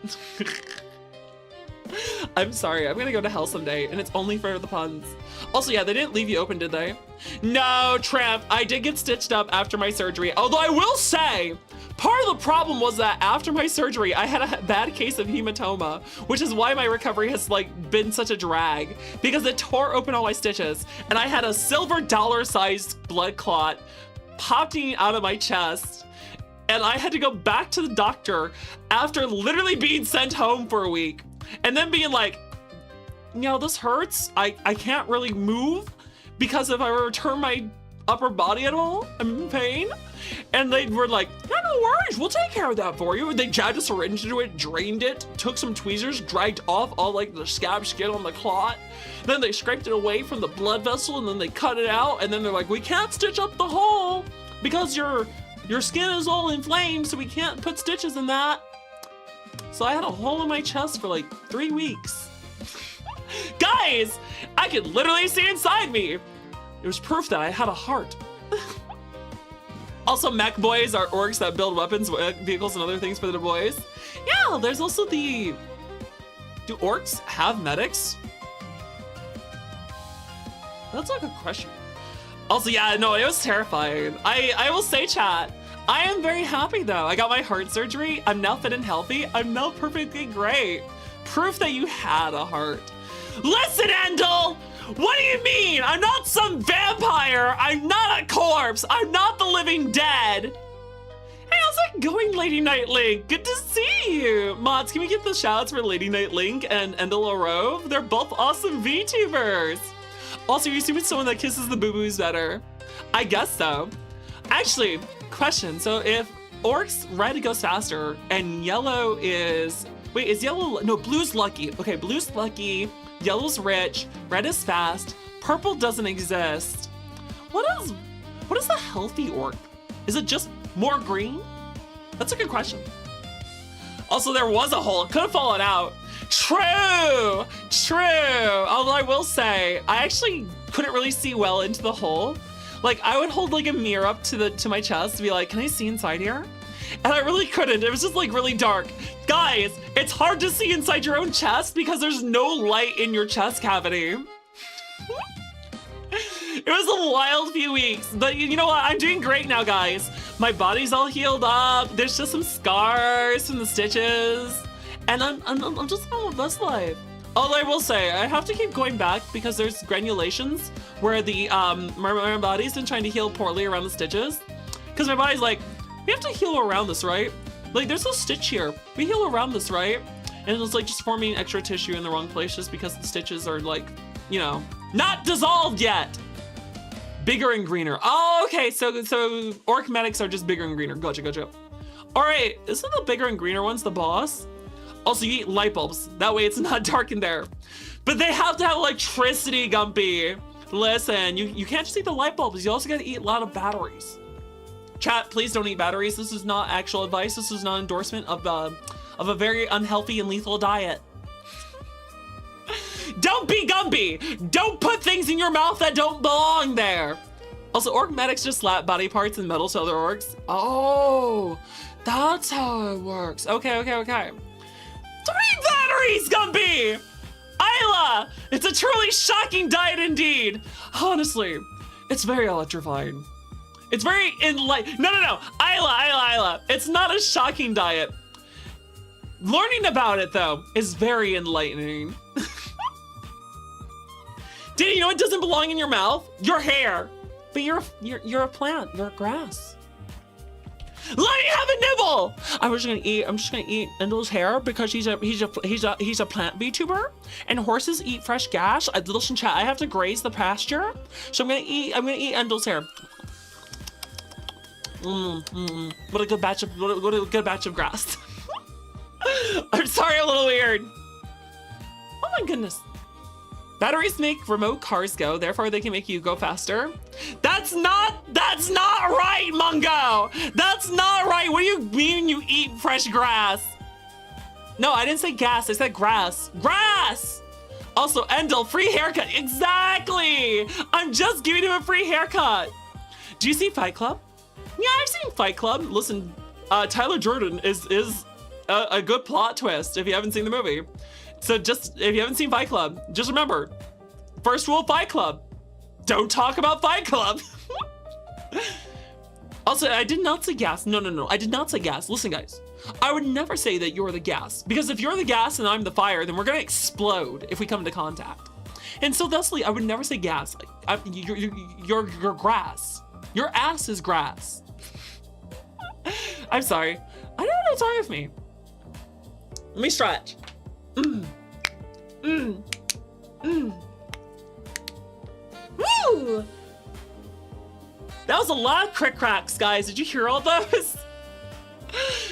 I'm sorry, I'm gonna go to hell someday, and it's only for the puns. Also, yeah, they didn't leave you open, did they? No, Tramp, I did get stitched up after my surgery, although I will say, part of the problem was that after my surgery, I had a bad case of hematoma, which is why my recovery has been such a drag, because it tore open all my stitches, and I had a silver dollar-sized blood clot popping out of my chest, and I had to go back to the doctor after literally being sent home for a week, and then being like, you know, this hurts. I can't really move because if I were to turn my upper body at all, I'm in pain. And they were like, yeah, no worries, we'll take care of that for you. They jabbed a syringe into it, drained it, took some tweezers, dragged off all the scab skin on the clot. Then they scraped it away from the blood vessel, and then they cut it out. And then they're like, we can't stitch up the hole because your skin is all inflamed, so we can't put stitches in that. So I had a hole in my chest for 3 weeks. Guys, I could literally see inside me. It was proof that I had a heart. Also, mech boys are orcs that build weapons, vehicles, and other things for the boys. Yeah, there's also do orcs have medics? That's a good question. Also, yeah, no, it was terrifying. I will say, chat, I am very happy though. I got my heart surgery. I'm now fit and healthy. I'm now perfectly great. Proof that you had a heart. Listen, Endel! What do you mean? I'm not some vampire. I'm not a corpse. I'm not the living dead. Hey, how's it going, Lady Night Link? Good to see you. Mods, can we get the shoutouts for Lady Night Link and Endel Arove? They're both awesome VTubers. Also, you assuming someone that kisses the boo-boos better? I guess so. Actually, question. So if orcs red goes faster and yellow is... Wait, is yellow... No, blue's lucky. Okay, blue's lucky. Yellow's rich, red is fast, purple doesn't exist. What is a healthy orc? Is it just more green? That's a good question. Also, there was a hole, it could have fallen out. True. Although I will say, I actually couldn't really see well into the hole. I would hold a mirror up to my chest to be like, can I see inside here? And I really couldn't. It was just really dark. Guys, it's hard to see inside your own chest because there's no light in your chest cavity. It was a wild few weeks, but you know what? I'm doing great now, guys. My body's all healed up. There's just some scars from the stitches, and I'm just on my best life. Although I will say, I have to keep going back because there's granulations where my body's been trying to heal poorly around the stitches. Because my body's like, we have to heal around this, right? There's a stitch here. We heal around this, right? And it's just forming extra tissue in the wrong place just because the stitches are you know, not dissolved yet. Bigger and greener. Oh, okay, so orc medics are just bigger and greener. Gotcha. All right, isn't the bigger and greener ones the boss? Also, you eat light bulbs. That way it's not dark in there. But they have to have electricity, Gumpy. Listen, you can't just eat the light bulbs. You also gotta eat a lot of batteries. Chat, please don't eat batteries. This is not actual advice. This is not endorsement of a very unhealthy and lethal diet. Don't be Gumpy. Don't put things in your mouth that don't belong there. Also, orc medics just slap body parts and metal to other orcs. Oh, that's how it works. Okay. 3 batteries, Gumpy! Isla! It's a truly shocking diet indeed. Honestly, it's very electrifying. It's very enlightening. No. Isla. It's not a shocking diet. Learning about it, though, is very enlightening. Did you know it doesn't belong in your mouth? Your hair. But you're a plant. You're a grass. Let me have a nibble. I'm just gonna eat Endel's hair because he's a plant VTuber, and horses eat fresh gash. Listen, chat, I have to graze the pasture, so I'm gonna eat Endel's hair. What a good batch of grass. I'm sorry, a little weird. Oh my goodness. Batteries make remote cars go, therefore they can make you go faster. That's not right, Mungo! That's not right! What do you mean you eat fresh grass? No, I didn't say gas, I said grass. Grass! Also, Endel, free haircut. Exactly! I'm just giving him a free haircut. Do you see Fight Club? Yeah, I've seen Fight Club. Listen, Tyler Jordan is a good plot twist if you haven't seen the movie. So just, if you haven't seen Fight Club, just remember, first rule of Fight Club, don't talk about Fight Club. Also, I did not say gas. No, I did not say gas. Listen, guys, I would never say that you're the gas, because if you're the gas and I'm the fire, then we're gonna explode if we come into contact. And so thusly, I would never say gas. Like, you're grass. Your ass is grass. I'm sorry. I don't know what's wrong with me. Let me stretch. Woo! That was a lot of crick cracks, guys. Did you hear all those?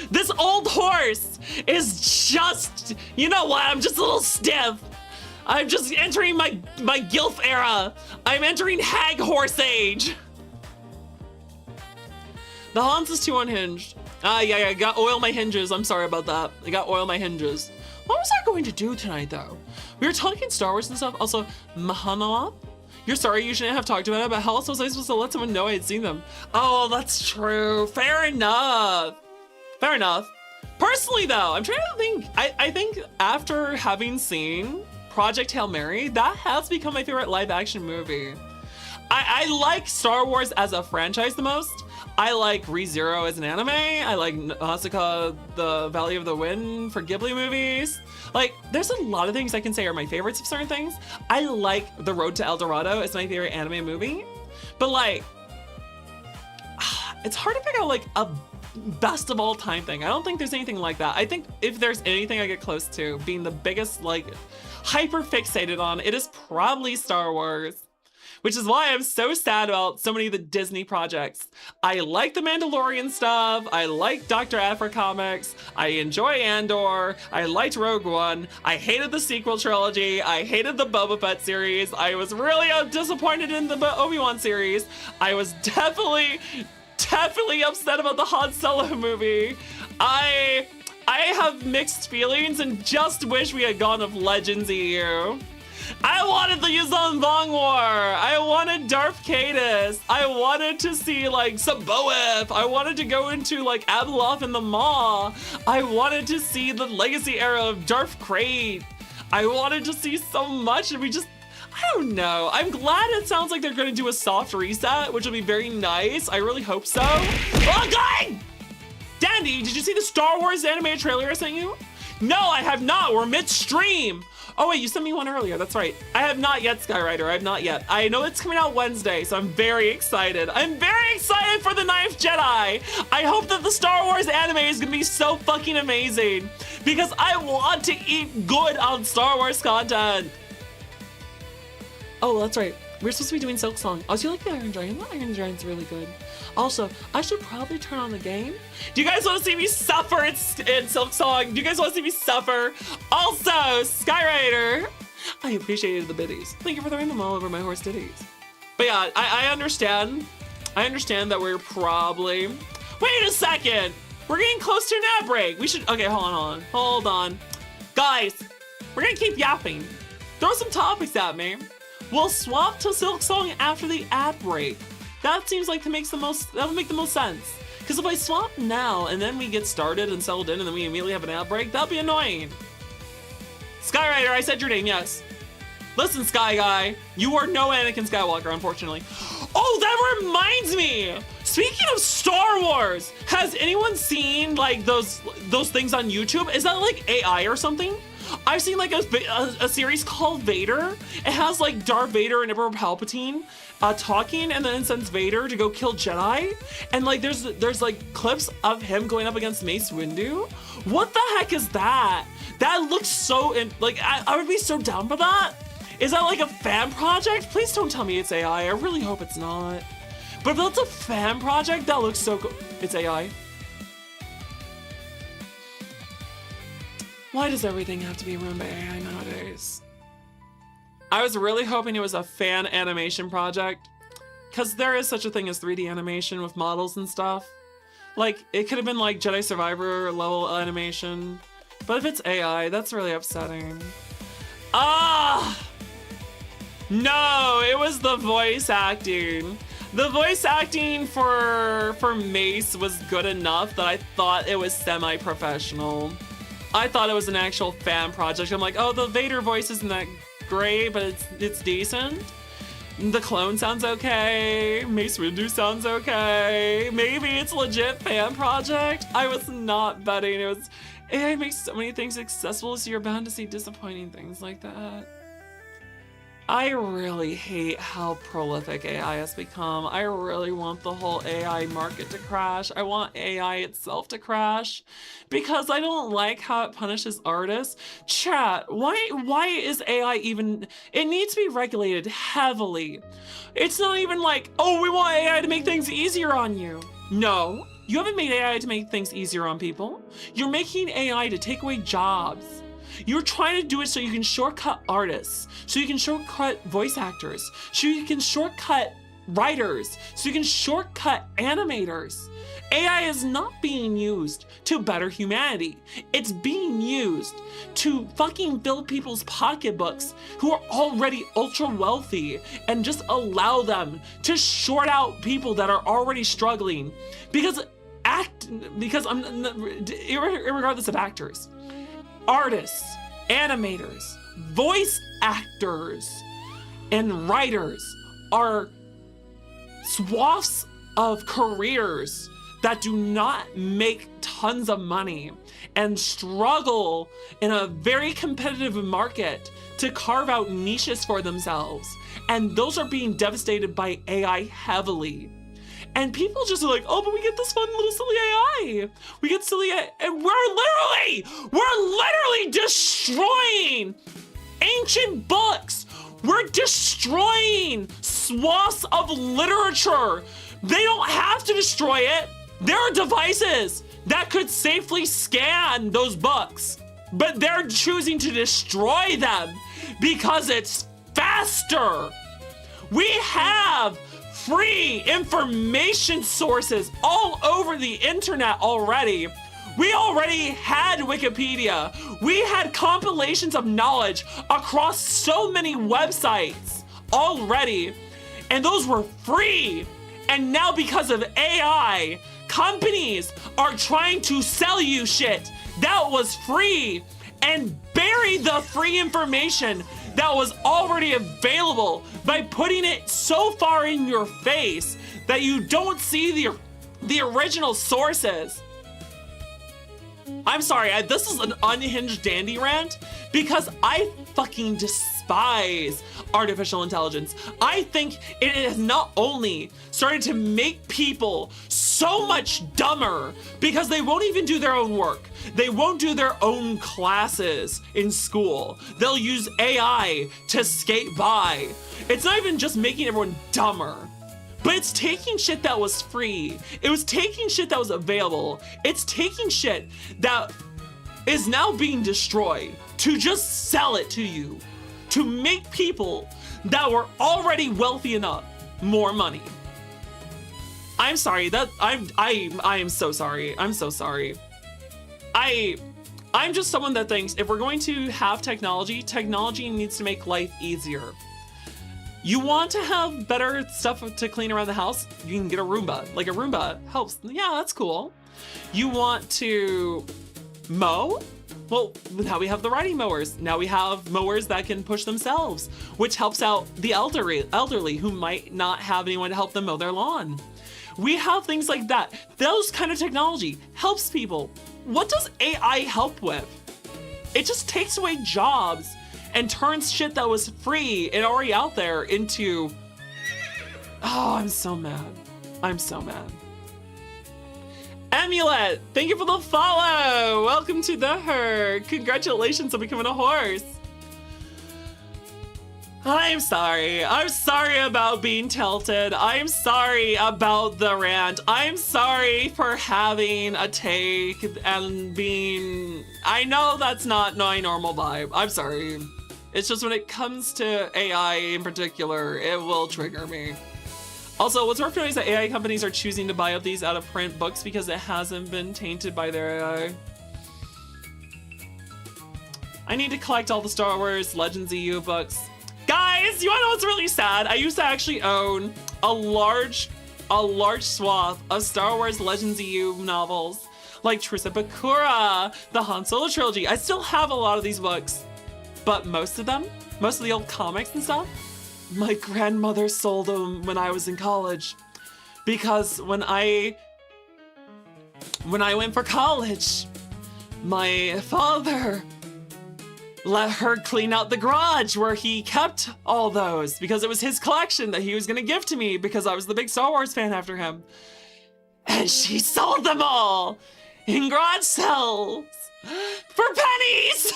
This old horse is just, you know what? I'm just a little stiff. I'm just entering my gilf era. I'm entering hag horse age. The Hans is too unhinged. Yeah, I got oil my hinges. I'm sorry about that. I got oil my hinges. What was I going to do tonight, though? We were talking Star Wars and stuff. Also, Mahanawa? You're sorry you shouldn't have talked about it, but how else was I supposed to let someone know I had seen them? Oh, that's true. Fair enough. Fair enough. Personally, though, I'm trying to think. I think after having seen Project Hail Mary, that has become my favorite live-action movie. I like Star Wars as a franchise the most. I like ReZero as an anime. I like Nausicaa, the Valley of the Wind for Ghibli movies. Like, there's a lot of things I can say are my favorites of certain things. I like The Road to El Dorado as my favorite anime movie. But like, it's hard to pick out like a best of all time thing. I don't think there's anything like that. I think if there's anything I get close to being the biggest, like, hyper fixated on, it is probably Star Wars. Which is why I'm so sad about so many of the Disney projects. I like the Mandalorian stuff. I like Dr. Aphra comics. I enjoy Andor. I liked Rogue One. I hated the sequel trilogy. I hated the Boba Fett series. I was really disappointed in the Obi-Wan series. I was definitely upset about the Han Solo movie. I have mixed feelings and just wish we had gone with Legends EU. I wanted the Yuzan Vong War. I wanted Darth Caedus. I wanted to see like Saboeth. I wanted to go into like Abeloth and the Maw. I wanted to see the Legacy era of Darth Krayt. I wanted to see so much, and we just, I don't know. I'm glad it sounds like they're going to do a soft reset, which will be very nice. I really hope so. Oh, God! Dandy, did you see the Star Wars animated trailer I sent you? No, I have not. We're midstream. Oh wait, you sent me one earlier, that's right. I have not yet, Skyrider, I have not yet. I know it's coming out Wednesday, so I'm very excited. I'm very excited for The Ninth Jedi! I hope that the Star Wars anime is gonna be so fucking amazing, because I want to eat good on Star Wars content. Oh, that's right. We're supposed to be doing Silk Song. Oh, do you like the Iron Giant? The Iron Giant's really good. Also, I should probably turn on the game. Do you guys want to see me suffer in Silk Song? Do you guys want to see me suffer? Also, Skyrider, I appreciated the biddies. Thank you for throwing them all over my horse ditties. But yeah, I understand. I understand that we're probably... Wait a second! We're getting close to an ad break. We should... Okay, hold on. Guys, we're gonna keep yapping. Throw some topics at me. We'll swap to Silk Song after the ad break. That seems like that would make the most sense. Because if I swap now and then we get started and settled in and then we immediately have an ad break, that'd be annoying. Skyrider, I said your name, yes. Listen, Sky Guy, you are no Anakin Skywalker, unfortunately. Oh, that reminds me! Speaking of Star Wars, has anyone seen like those things on YouTube? Is that like AI or something? I've seen like a series called Vader. It has like Darth Vader and Emperor Palpatine talking, and then it sends Vader to go kill Jedi. And like there's like clips of him going up against Mace Windu. What the heck is that? That looks so I would be so down for that. Is that like a fan project? Please don't tell me it's AI. I really hope it's not. But if that's a fan project, that looks so cool. It's AI. Why does everything have to be run by AI nowadays? I was really hoping it was a fan animation project, because there is such a thing as 3D animation with models and stuff. Like, it could have been like Jedi Survivor level animation. But if it's AI, that's really upsetting. Ah! No, it was the voice acting. The voice acting for Mace was good enough that I thought it was semi-professional. I thought it was an actual fan project. I'm like, oh, the Vader voice isn't that great, but it's decent. The clone sounds okay. Mace Windu sounds okay. Maybe it's legit fan project. I was not betting. It was AI makes so many things accessible, so you're bound to see disappointing things like that. I really hate how prolific AI has become. I really want the whole AI market to crash. I want AI itself to crash because I don't like how it punishes artists. Chat, why is AI even... It needs to be regulated heavily. It's not even like, oh, we want AI to make things easier on you. No, you haven't made AI to make things easier on people. You're making AI to take away jobs. You're trying to do it so you can shortcut artists, so you can shortcut voice actors, so you can shortcut writers, so you can shortcut animators. AI is not being used to better humanity. It's being used to fucking fill people's pocketbooks who are already ultra wealthy and just allow them to short out people that are already struggling because regardless of actors. Artists, animators, voice actors, and writers are swaths of careers that do not make tons of money and struggle in a very competitive market to carve out niches for themselves. And those are being devastated by AI heavily. And people just are like, oh, but we get this fun little silly AI. We get silly AI, and we're literally destroying ancient books. We're destroying swaths of literature. They don't have to destroy it. There are devices that could safely scan those books, but they're choosing to destroy them because it's faster. We have free information sources all over the internet already. We already had Wikipedia. We had compilations of knowledge across so many websites already, and those were free. And now because of AI, companies are trying to sell you shit that was free and bury the free information that was already available by putting it so far in your face that you don't see the original sources. I'm sorry, this is an unhinged dandy rant because I fucking despise artificial intelligence. I think it has not only started to make people so much dumber because they won't even do their own work. They won't do their own classes in school. They'll use AI to skate by. It's not even just making everyone dumber, but it's taking shit that was free. It was taking shit that was available. It's taking shit that is now being destroyed to just sell it to you, to make people that were already wealthy enough more money. I'm sorry, I am so sorry. I'm so sorry. I'm just someone that thinks if we're going to have technology, technology needs to make life easier. You want to have better stuff to clean around the house? You can get a Roomba. Like a Roomba helps. Yeah, that's cool. You want to mow? Well, now we have the riding mowers. Now we have mowers that can push themselves, which helps out the elderly who might not have anyone to help them mow their lawn. We have things like that. Those kind of technology helps people. What does AI help with? It just takes away jobs and turns shit that was free and already out there into... Oh, I'm so mad. I'm so mad. Amulet, thank you for the follow. Welcome to the herd. Congratulations on becoming a horse. I'm sorry. I'm sorry about being tilted. I'm sorry about the rant. I'm sorry for having a take and being... I know that's not my normal vibe. I'm sorry. It's just when it comes to AI in particular, it will trigger me. Also, what's worth noting is that AI companies are choosing to buy up these out-of-print books because it hasn't been tainted by their AI. I need to collect all the Star Wars Legends EU books. Guys, you wanna know what's really sad? I used to actually own a large swath of Star Wars Legends EU novels, like Truce at Bakura, the Han Solo trilogy. I still have a lot of these books, but most of the old comics and stuff, my grandmother sold them when I was in college. Because when I went for college, my father let her clean out the garage where he kept all those because it was his collection that he was gonna give to me because I was the big Star Wars fan after him. And she sold them all in garage sales for pennies.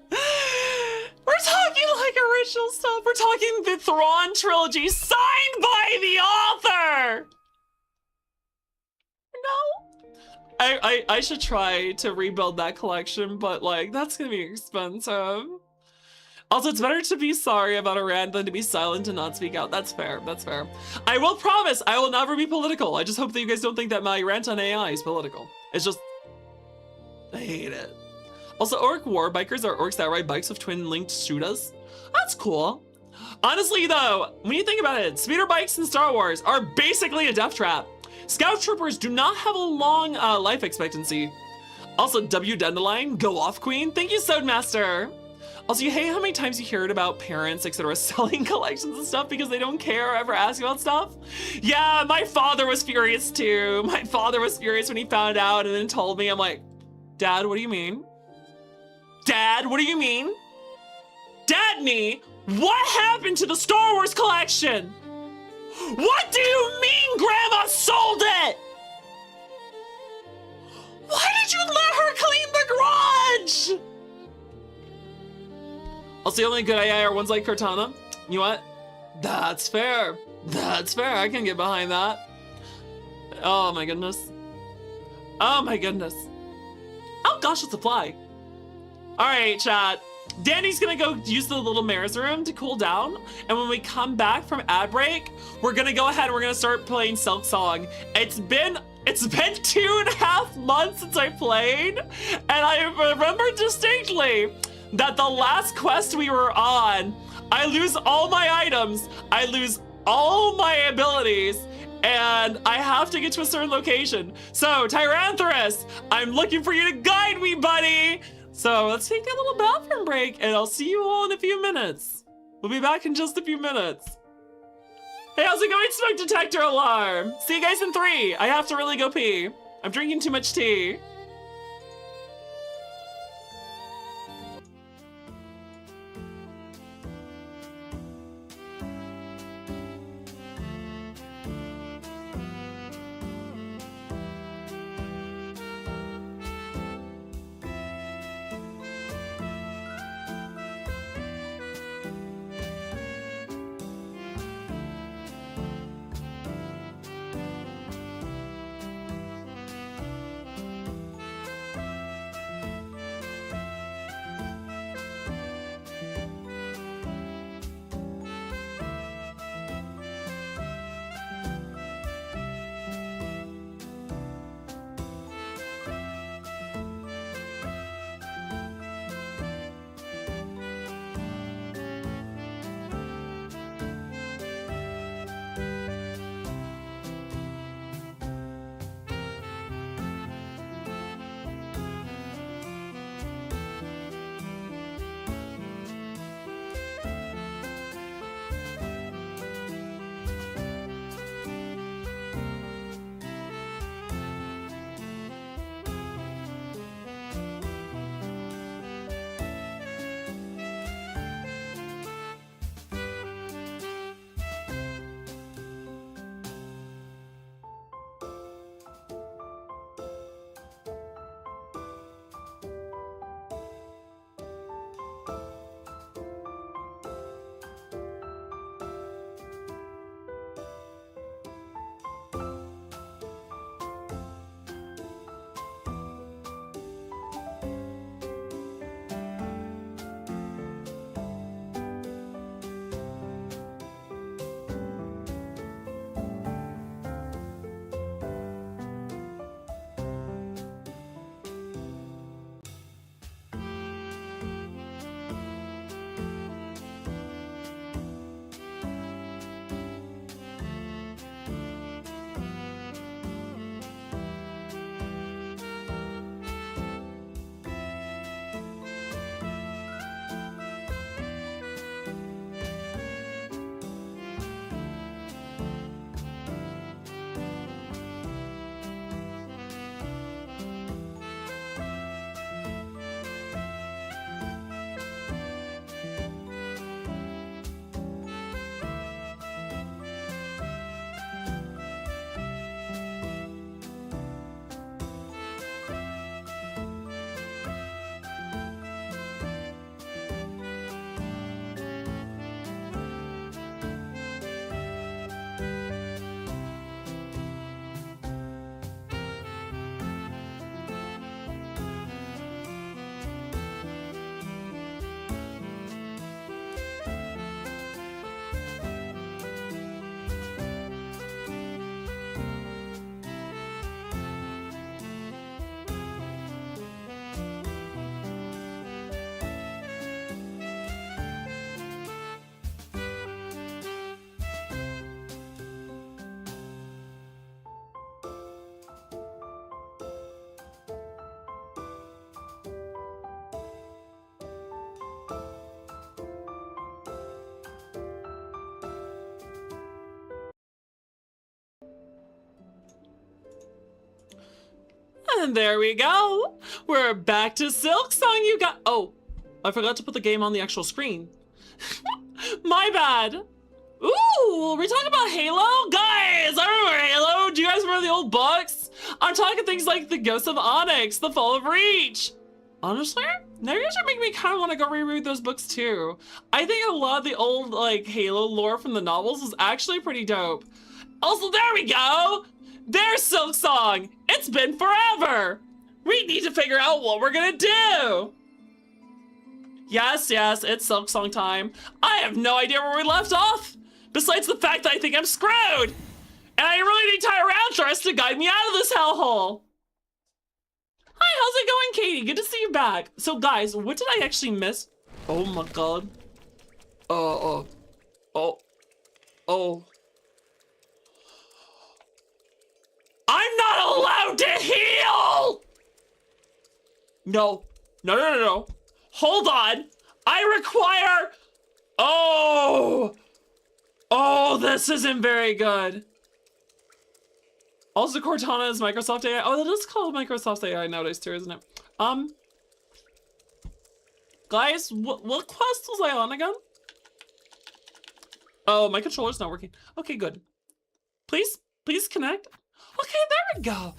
We're talking like original stuff. We're talking the Thrawn trilogy signed by the author. No. I should try to rebuild that collection, but like that's gonna be expensive. Also, it's better to be sorry about a rant than to be silent and not speak out. That's fair, that's fair. I will promise I will never be political. I just hope that you guys don't think that my rant on AI is political. It's just, I hate it. Also, orc war bikers are orcs that ride bikes with twin-linked Sudas. That's cool. Honestly though, when you think about it, speeder bikes in Star Wars are basically a death trap. Scout troopers do not have a long life expectancy. Also, W Dandelion, go off queen. Thank you, Sodemaster. Also, you hate how many times you heard about parents, etc. selling collections and stuff because they don't care or ever ask about stuff? Yeah, my father was furious too. My father was furious when he found out and then told me. I'm like, Dad, what do you mean? Dad, what do you mean? Dadney, what happened to the Star Wars collection? What do you mean Grandma sold it? Why did you let her clean the garage? Also, the only good AI are ones like Cortana. You know what? That's fair. That's fair. I can get behind that. Oh my goodness. Oh my goodness. Oh gosh, it's a fly. All right, chat. Danny's gonna go use the little mayor's room to cool down. And when we come back from ad break, we're gonna go ahead and we're gonna start playing Silk Song. It's been 2.5 months since I played. And I remember distinctly that the last quest we were on, I lose all my items, I lose all my abilities, and I have to get to a certain location. So, Tyranthrus, I'm looking for you to guide me, buddy! So, let's take a little bathroom break, and I'll see you all in a few minutes. We'll be back in just a few minutes. Hey, how's it going, smoke detector alarm? See you guys in 3. I have to really go pee. I'm drinking too much tea. And there we go. We're back to Silk Song, you got. Oh, I forgot to put the game on the actual screen. My bad. Ooh, we're talking about Halo? Guys, I remember Halo. Do you guys remember the old books? I'm talking things like The Ghost of Onyx, The Fall of Reach. Honestly, now you guys are making me kind of want to go reread those books too. I think a lot of the old like Halo lore from the novels was actually pretty dope. Also, there we go. There's Silk Song. It's been forever. We need to figure out what we're gonna do. Yes, it's Silk Song time. I have no idea where we left off. Besides the fact that I think I'm screwed. And I really need Tyranthus to guide me out of this hellhole. Hi, how's it going, Katie? Good to see you back. So guys, what did I actually miss? Oh my god. Oh. I'm not allowed to heal! No. Hold on. I require... Oh, this isn't very good. Also, Cortana is Microsoft AI. Oh, that is called Microsoft AI nowadays too, isn't it? Guys, what quest was I on again? Oh, my controller's not working. Okay, good. Please connect. Okay, there we go.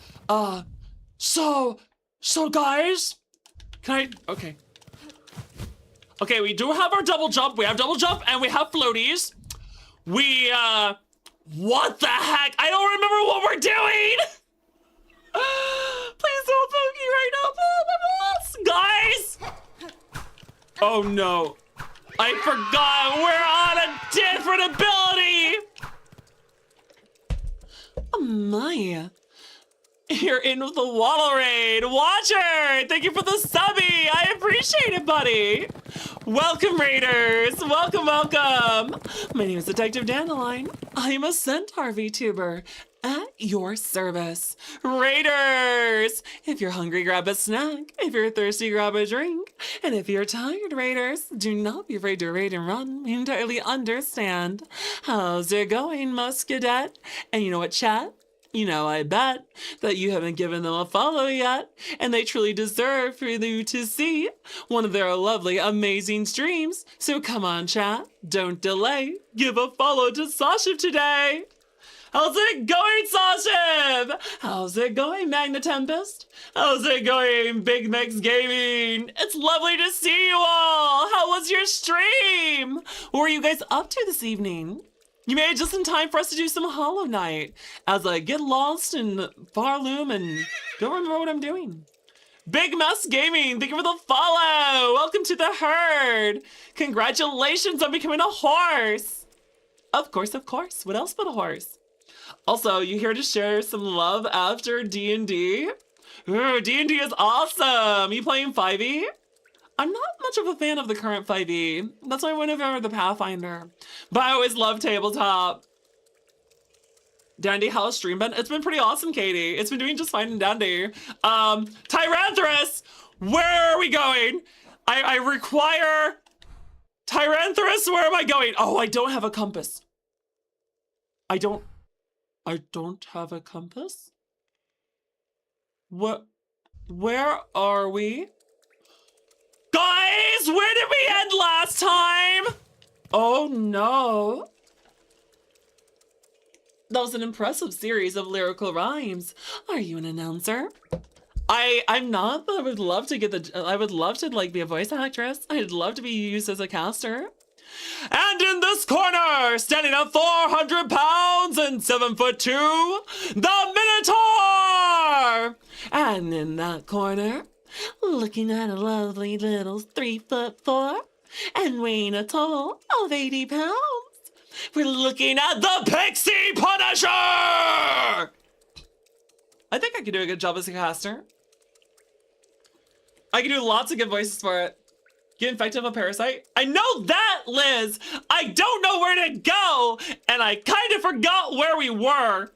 So guys, Okay, we do have our double jump. We have double jump and we have floaties. What the heck? I don't remember what we're doing. Please don't poke me right now, guys. Oh no, I forgot we're on a different ability. Oh my. You're in with the Waddle Raid. Watcher, thank you for the subby. I appreciate it, buddy. Welcome, Raiders. Welcome. My name is Detective Dandelion. I'm a Centaur VTuber at your service. Raiders, if you're hungry, grab a snack. If you're thirsty, grab a drink. And if you're tired, Raiders, do not be afraid to raid and run. We entirely understand. How's it going, Muscadet? And you know what, chat? You know, I bet that you haven't given them a follow yet, and they truly deserve for you to see one of their lovely, amazing streams. So come on, chat, don't delay. Give a follow to Sashiv today. How's it going, Sashiv? How's it going, Magna Tempest? How's it going, Big Mix Gaming? It's lovely to see you all. How was your stream? What were you guys up to this evening? You made it just in time for us to do some Hollow Knight as I get lost in Pharloom and don't remember what I'm doing. Big Mess Gaming, thank you for the follow. Welcome to the herd. Congratulations on becoming a horse. Of course. What else but a horse? Also, you here to share some love after D&D? Ooh, D&D is awesome. You playing 5e? I'm not much of a fan of the current 5e. That's why I went over the Pathfinder. But I always love tabletop. Dandy, how's stream been? It's been pretty awesome, Katie. It's been doing just fine in Dandy. Tyranthus, where are we going? I require... Tyranthus, where am I going? Oh, I don't have a compass. I don't have a compass? Where are we? Guys, where did we end last time? Oh no. That was an impressive series of lyrical rhymes. Are you an announcer? I'm not, but I would love to like be a voice actress. I'd love to be used as a caster. And in this corner, standing at 400 pounds and 7'2", the Minotaur! And in that corner, looking at a lovely little 3'4" and weighing a total of 80 pounds, we're looking at the Pixie Punisher! I think I could do a good job as a caster. I can do lots of good voices for it. Get infected with a parasite? I know that, Liz! I don't know where to go, and I kind of forgot where we were.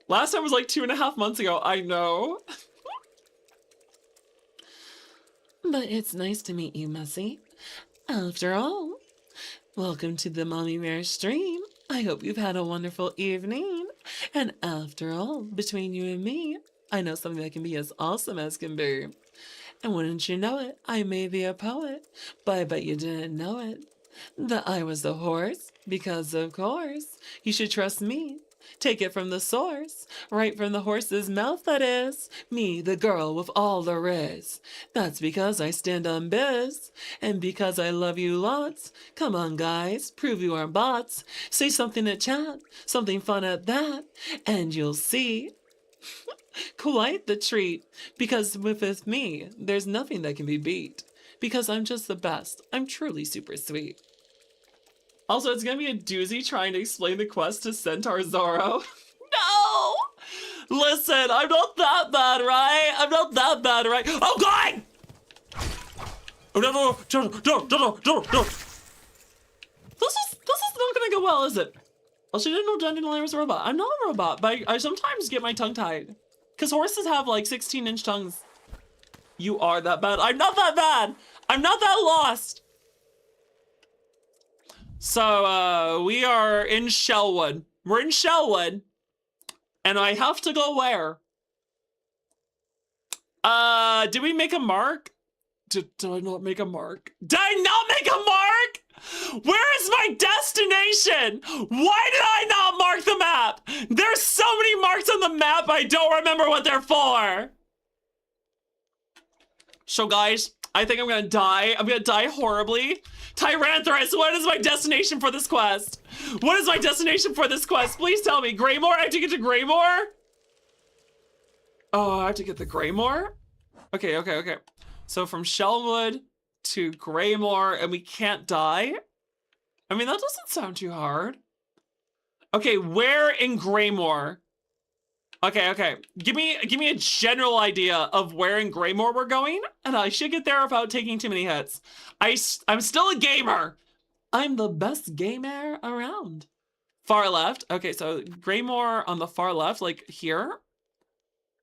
Last time was like 2.5 months ago, I know. But it's nice to meet you, Messy. After all, welcome to the Mommy Bear stream. I hope you've had a wonderful evening. And after all, between you and me, I know something that can be as awesome as can be. And wouldn't you know it, I may be a poet, but I bet you didn't know it. That I was a horse, because of course, you should trust me. Take it from the source, right from the horse's mouth, that is. Me, the girl with all the riz. That's because I stand on biz, and because I love you lots. Come on, guys, prove you aren't bots. Say something at chat, something fun at that, and you'll see. Quite the treat, because with me, there's nothing that can be beat. Because I'm just the best. I'm truly super sweet. Also, it's gonna be a doozy trying to explain the quest to Centaur Zorro. No! Listen, I'm not that bad, right? I'm not that bad, right? Oh, God! Oh, no. This is not gonna go well, is it? Well, she didn't know Dandelion was a robot. I'm not a robot, but I sometimes get my tongue tied. Because horses have like 16-inch tongues. You are that bad. I'm not that bad. I'm not that lost. So, we are in Shellwood. We're in Shellwood. And I have to go where? Did we make a mark? Did I not make a mark? Did I not make a mark? Where is my destination? Why did I not mark the map? There's so many marks on the map, I don't remember what they're for. So guys, I think I'm gonna die. I'm gonna die horribly. Tyranthrus, what is my destination for this quest? What is my destination for this quest? Please tell me. Greymore? I have to get to Greymore? Oh, I have to get the Greymore? Okay. So from Shellwood to Greymore, and we can't die? I mean, that doesn't sound too hard. Okay, where in Greymore? Okay. Give me a general idea of where in Greymore we're going, and I should get there without taking too many hits. I'm still a gamer. I'm the best gamer around. Far left. Okay, so Greymore on the far left, like here?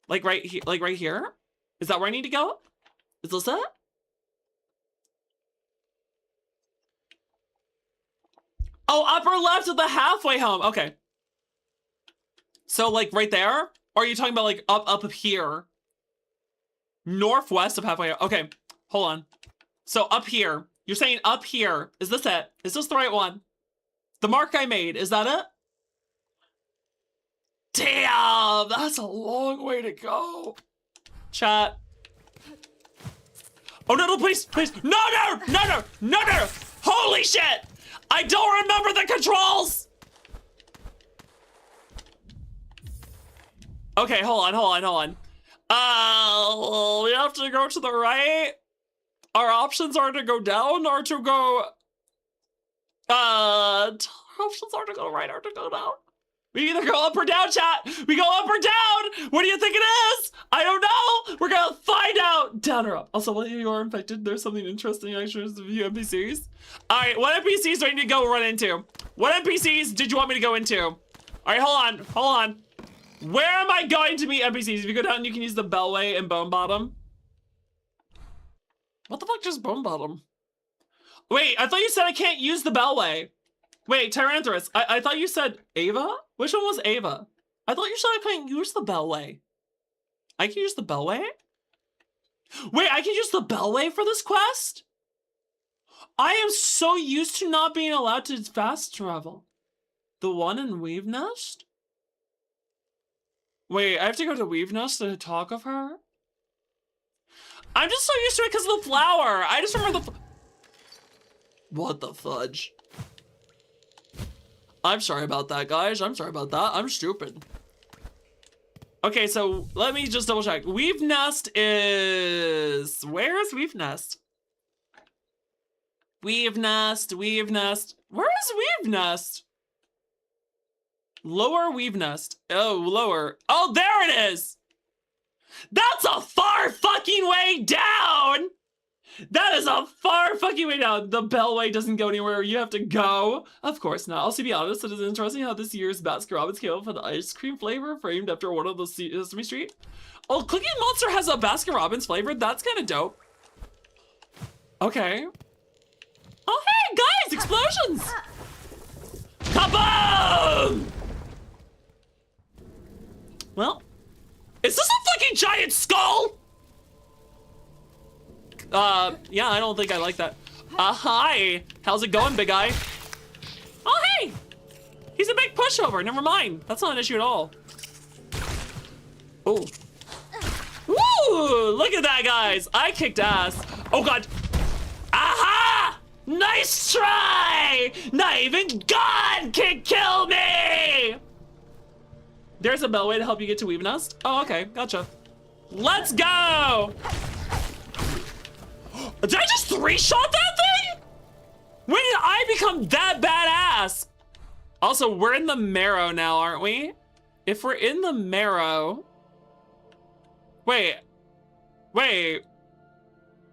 Like right here? Is that where I need to go? Is this it? Oh, upper left of the halfway home. Okay. So like right there? Or are you talking about like up here? Northwest of halfway. Okay, hold on. So up here. You're saying up here. Is this it? Is this the right one? The mark I made, is that it? Damn, that's a long way to go. Chat. Oh no, please. No. Holy shit. I don't remember the controls. Okay, hold on. We have to go to the right. Our options are to go down or to go... options are to go right or to go down. We either go up or down, chat. We go up or down. What do you think it is? I don't know. We're gonna find out. Down or up. Also, while you are infected, there's something interesting actually with you NPCs. All right, what NPCs do I need to go run into? What NPCs did you want me to go into? All right, hold on. Where am I going to meet NPCs? If you go down, you can use the Bellway and Bone Bottom. What the fuck just Bone Bottom? Wait, I thought you said I can't use the Bellway. Wait, Tyranthrus, I thought you said Ava? Which one was Ava? I thought you said I couldn't use the Bellway. I can use the Bellway? Wait, I can use the Bellway for this quest? I am so used to not being allowed to fast travel. The one in Weave Nest? Wait, I have to go to Weave Nest to talk of her? I'm just so used to it because of the flower. I just remember the... What the fudge? I'm sorry about that, guys. I'm sorry about that. I'm stupid. Okay, so let me just double check. Weave Nest is... Where is Weave Nest? Weave Nest. Where is Weave Nest? Lower Weave Nest. Oh, lower. Oh, there it is! That's a far fucking way down! That is a far fucking way down. The Bellway doesn't go anywhere you have to go. Of course not. Also, to be honest, it is interesting how this year's Baskin-Robbins came up with an ice cream flavor framed after one of the Sesame Street. Oh, Cookie Monster has a Baskin-Robbins flavor. That's kind of dope. Okay. Oh, hey, guys! Explosions! Kaboom! Well, Is this a fucking giant skull? Yeah, I don't think I like that. Hi. How's it going, big guy? Oh, hey. He's a big pushover. Never mind. That's not an issue at all. Oh. Woo! Look at that, guys. I kicked ass. Oh, God. Aha! Nice try! Not even God can kill me! There's a bellway to help you get to Weave Nest. Oh, okay. Gotcha. Let's go! Did I just 3-shot that thing? When did I become that badass? Also, we're in the marrow now, aren't we? If we're in the marrow... Wait.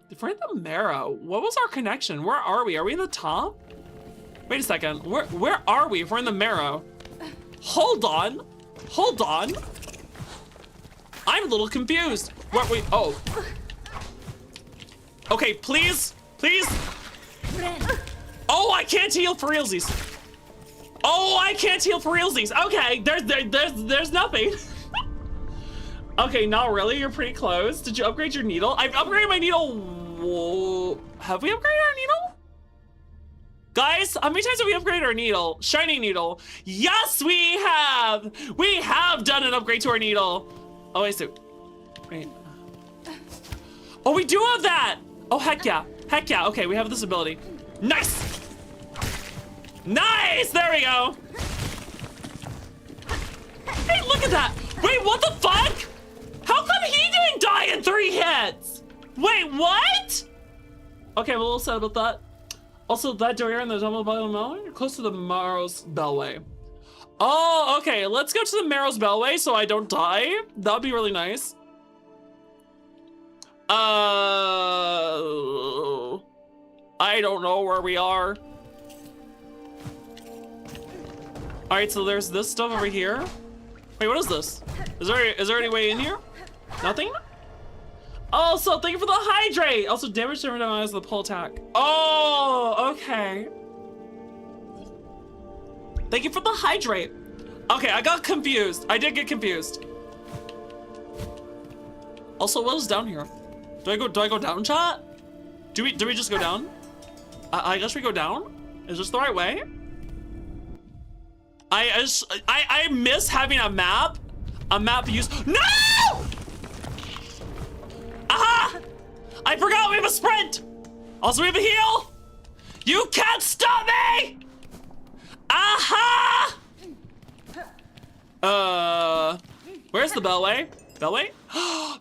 If we're in the marrow, what was our connection? Where are we? Are we in the top? Wait a second. Where are we if we're in the marrow? Hold on. I'm a little confused. What we? Oh. Okay, please. Oh, I can't heal for realsies. Okay, there's nothing. Okay, not really. You're pretty close. Did you upgrade your needle? I've upgraded my needle. Whoa. Have we upgraded our needle? Guys, how many times have we upgraded our needle? Shining needle. Yes, we have. We have done an upgrade to our needle. Oh, wait. Oh, we do have that. Oh, heck yeah. Okay, we have this ability. Nice. There we go. Hey, look at that. Wait, what the fuck? How come he didn't die in 3 hits? Wait, what? Okay, I'm a little sad about that. Also, that door here in the double bottom Bellway, you're close to the Marrow's Bellway. Oh, okay, let's go to the Marrow's Bellway so I don't die. That'd be really nice. I don't know where we are. All right, so there's this stuff over here. Wait, what is this? Is there any way in here? Nothing? Also, thank you for the hydrate. Also, damage to minimize the pull attack. Oh, okay. Thank you for the hydrate. Okay, I got confused. I did get confused. Also, what is down here? Do I go down, chat? Do we just go down? I guess we go down. Is this the right way? I miss having a map. A map use. No! Aha! I forgot we have a sprint. Also, we have a heal. You can't stop me! Aha! Where's the Bellway? Bellway?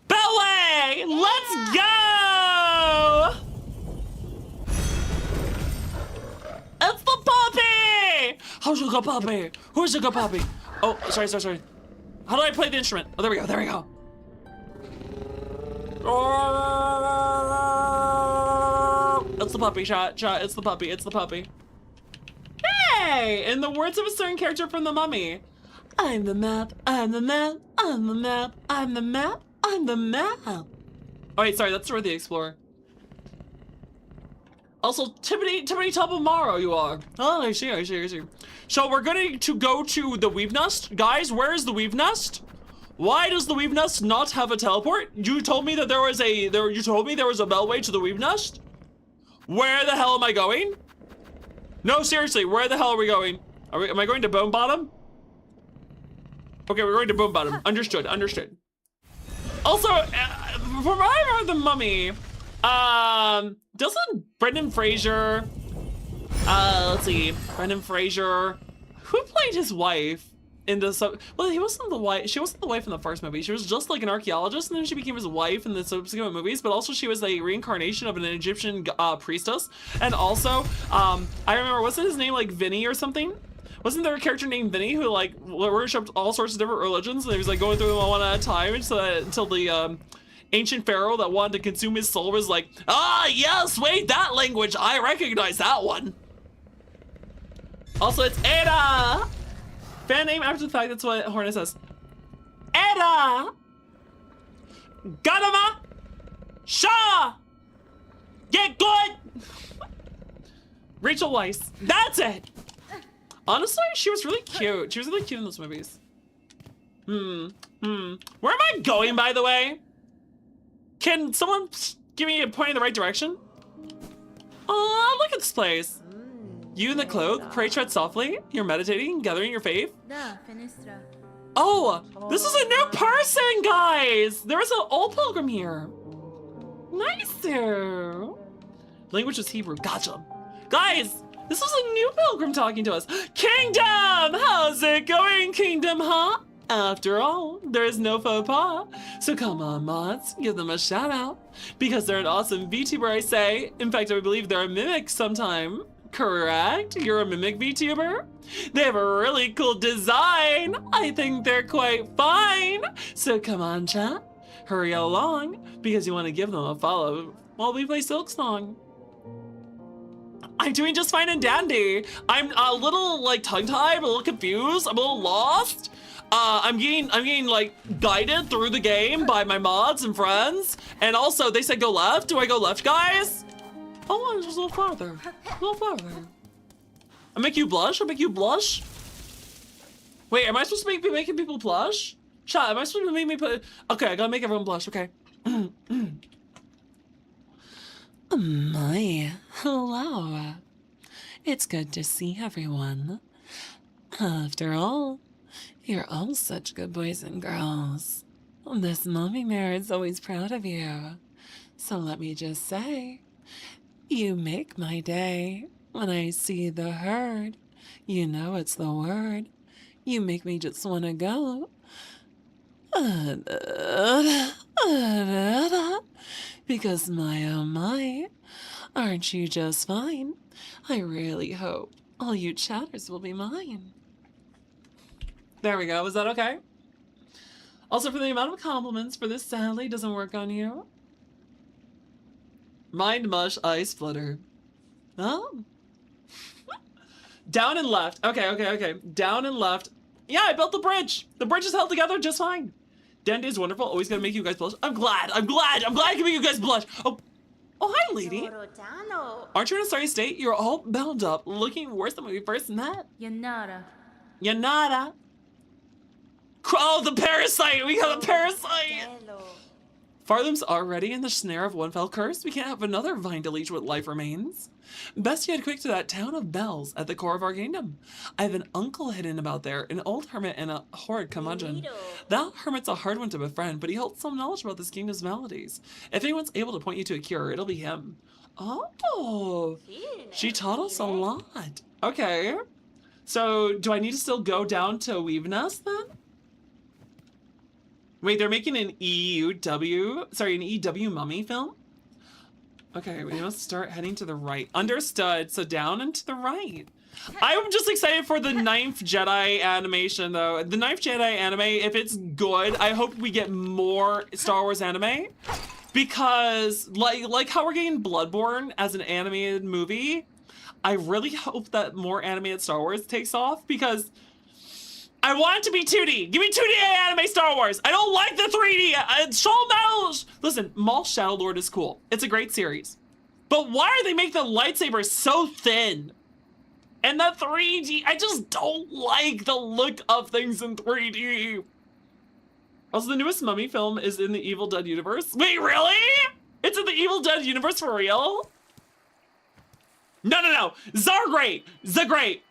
Bellway! Let's go! It's the puppy! How's your good puppy? Who's your good puppy? Oh, sorry. How do I play the instrument? Oh, there we go. It's the puppy, chat. It's the puppy. Hey! In the words of a certain character from The Mummy. I'm the map. Oh wait, sorry, that's Dora the Explorer. Also, Tiffany top of Morrow you are. Oh, I see. So we're going to go to the Weave Nest. Guys, where is the Weave Nest? Why does the Weave Nest not have a teleport? You told me that there was a Bellway to the Weave Nest? Where the hell am I going? No, seriously, where the hell are we going? Am I going to Bone Bottom? Okay, we're going to Bone Bottom. Understood. Also, from what I remember The Mummy, doesn't Brendan Fraser, let's see, who played his wife in the well, she wasn't the wife in the first movie. She was just like an archaeologist, and then she became his wife in the subsequent movies, but also she was a reincarnation of an Egyptian priestess. And also, I remember, wasn't his name like Vinny or something? Wasn't there a character named Vinny who like worshipped all sorts of different religions, and he was like going through them one at a time until the ancient pharaoh that wanted to consume his soul was like, ah, yes, wait, that language, I recognize that one. Also, it's Ada. Fan name after the fact, that's what Hornet says. Ada! Ganama! Shaw! Get good! Rachel Weisz. That's it! Honestly, she was really cute. She was really cute in those movies. Where am I going, by the way? Can someone give me a point in the right direction? Oh, look at this place. You in the cloak, pray tread softly. You're meditating, gathering your faith. Oh, this is a new person, guys. There was an old pilgrim here. Nice. Language is Hebrew. Gotcha. Guys, this is a new pilgrim talking to us. Kingdom! How's it going, Kingdom, huh? After all, there is no faux pas. So come on, mods, give them a shout out. Because they're an awesome VTuber, I say. In fact, I believe they're a mimic sometime. Correct? You're a mimic VTuber? They have a really cool design. I think they're quite fine. So come on, chat. Hurry along, because you want to give them a follow while we play Silk Song. I'm doing just fine and dandy. I'm a little like tongue-tied, a little confused, I'm a little lost. I'm getting like guided through the game by my mods and friends. And also they said go left. Do I go left, guys? Oh, I'm just a little farther. A little farther. I'll make you blush? I'll make you blush? Wait, am I supposed to be making people blush? Chat, am I supposed to make me put... Okay, I gotta make everyone blush, okay. Oh my, hello. It's good to see everyone. After all, you're all such good boys and girls. This mommy mare is always proud of you. So let me just say, you make my day. When I see the herd, you know it's the word. You make me just want to go. Because my oh my, aren't you just fine? I really hope all you chatters will be mine. There we go. Was that okay? Also, for the amount of compliments for this sadly doesn't work on you. Mind mush, ice flutter. Oh. Down and left. Okay. Down and left. Yeah, I built the bridge. The bridge is held together just fine. Dandy is wonderful. Always gonna make you guys blush. I'm glad I can make you guys blush. Oh, hi, lady. Aren't you in a sorry state? You're all bound up, looking worse than when we first met. Yanara. Oh, the parasite. We got a parasite. Pharloom's already in the snare of one fell curse. We can't have another vine to leech what life remains. Best you head quick to that town of bells at the core of our kingdom. I have an uncle hidden about there, an old hermit and a horrid curmudgeon. That hermit's a hard one to befriend, but he holds some knowledge about this kingdom's maladies. If anyone's able to point you to a cure, it'll be him. Oh, she taught us a lot. Okay. So, do I need to still go down to Weaveness then? Wait, they're making an EW mummy film? Okay, we must start heading to the right. Understood, so down and to the right. I'm just excited for the 9th Jedi animation, though. The 9th Jedi anime, if it's good, I hope we get more Star Wars anime. Because, like how we're getting Bloodborne as an animated movie, I really hope that more animated Star Wars takes off, because I want it to be 2D. Give me 2D anime Star Wars. I don't like the 3D. Listen, Maul Shadow Lord is cool. It's a great series. But why are they making the lightsabers so thin? And the 3D, I just don't like the look of things in 3D. Also, the newest Mummy film is in the Evil Dead universe. Wait, really? It's in the Evil Dead universe for real? No. Zagrate,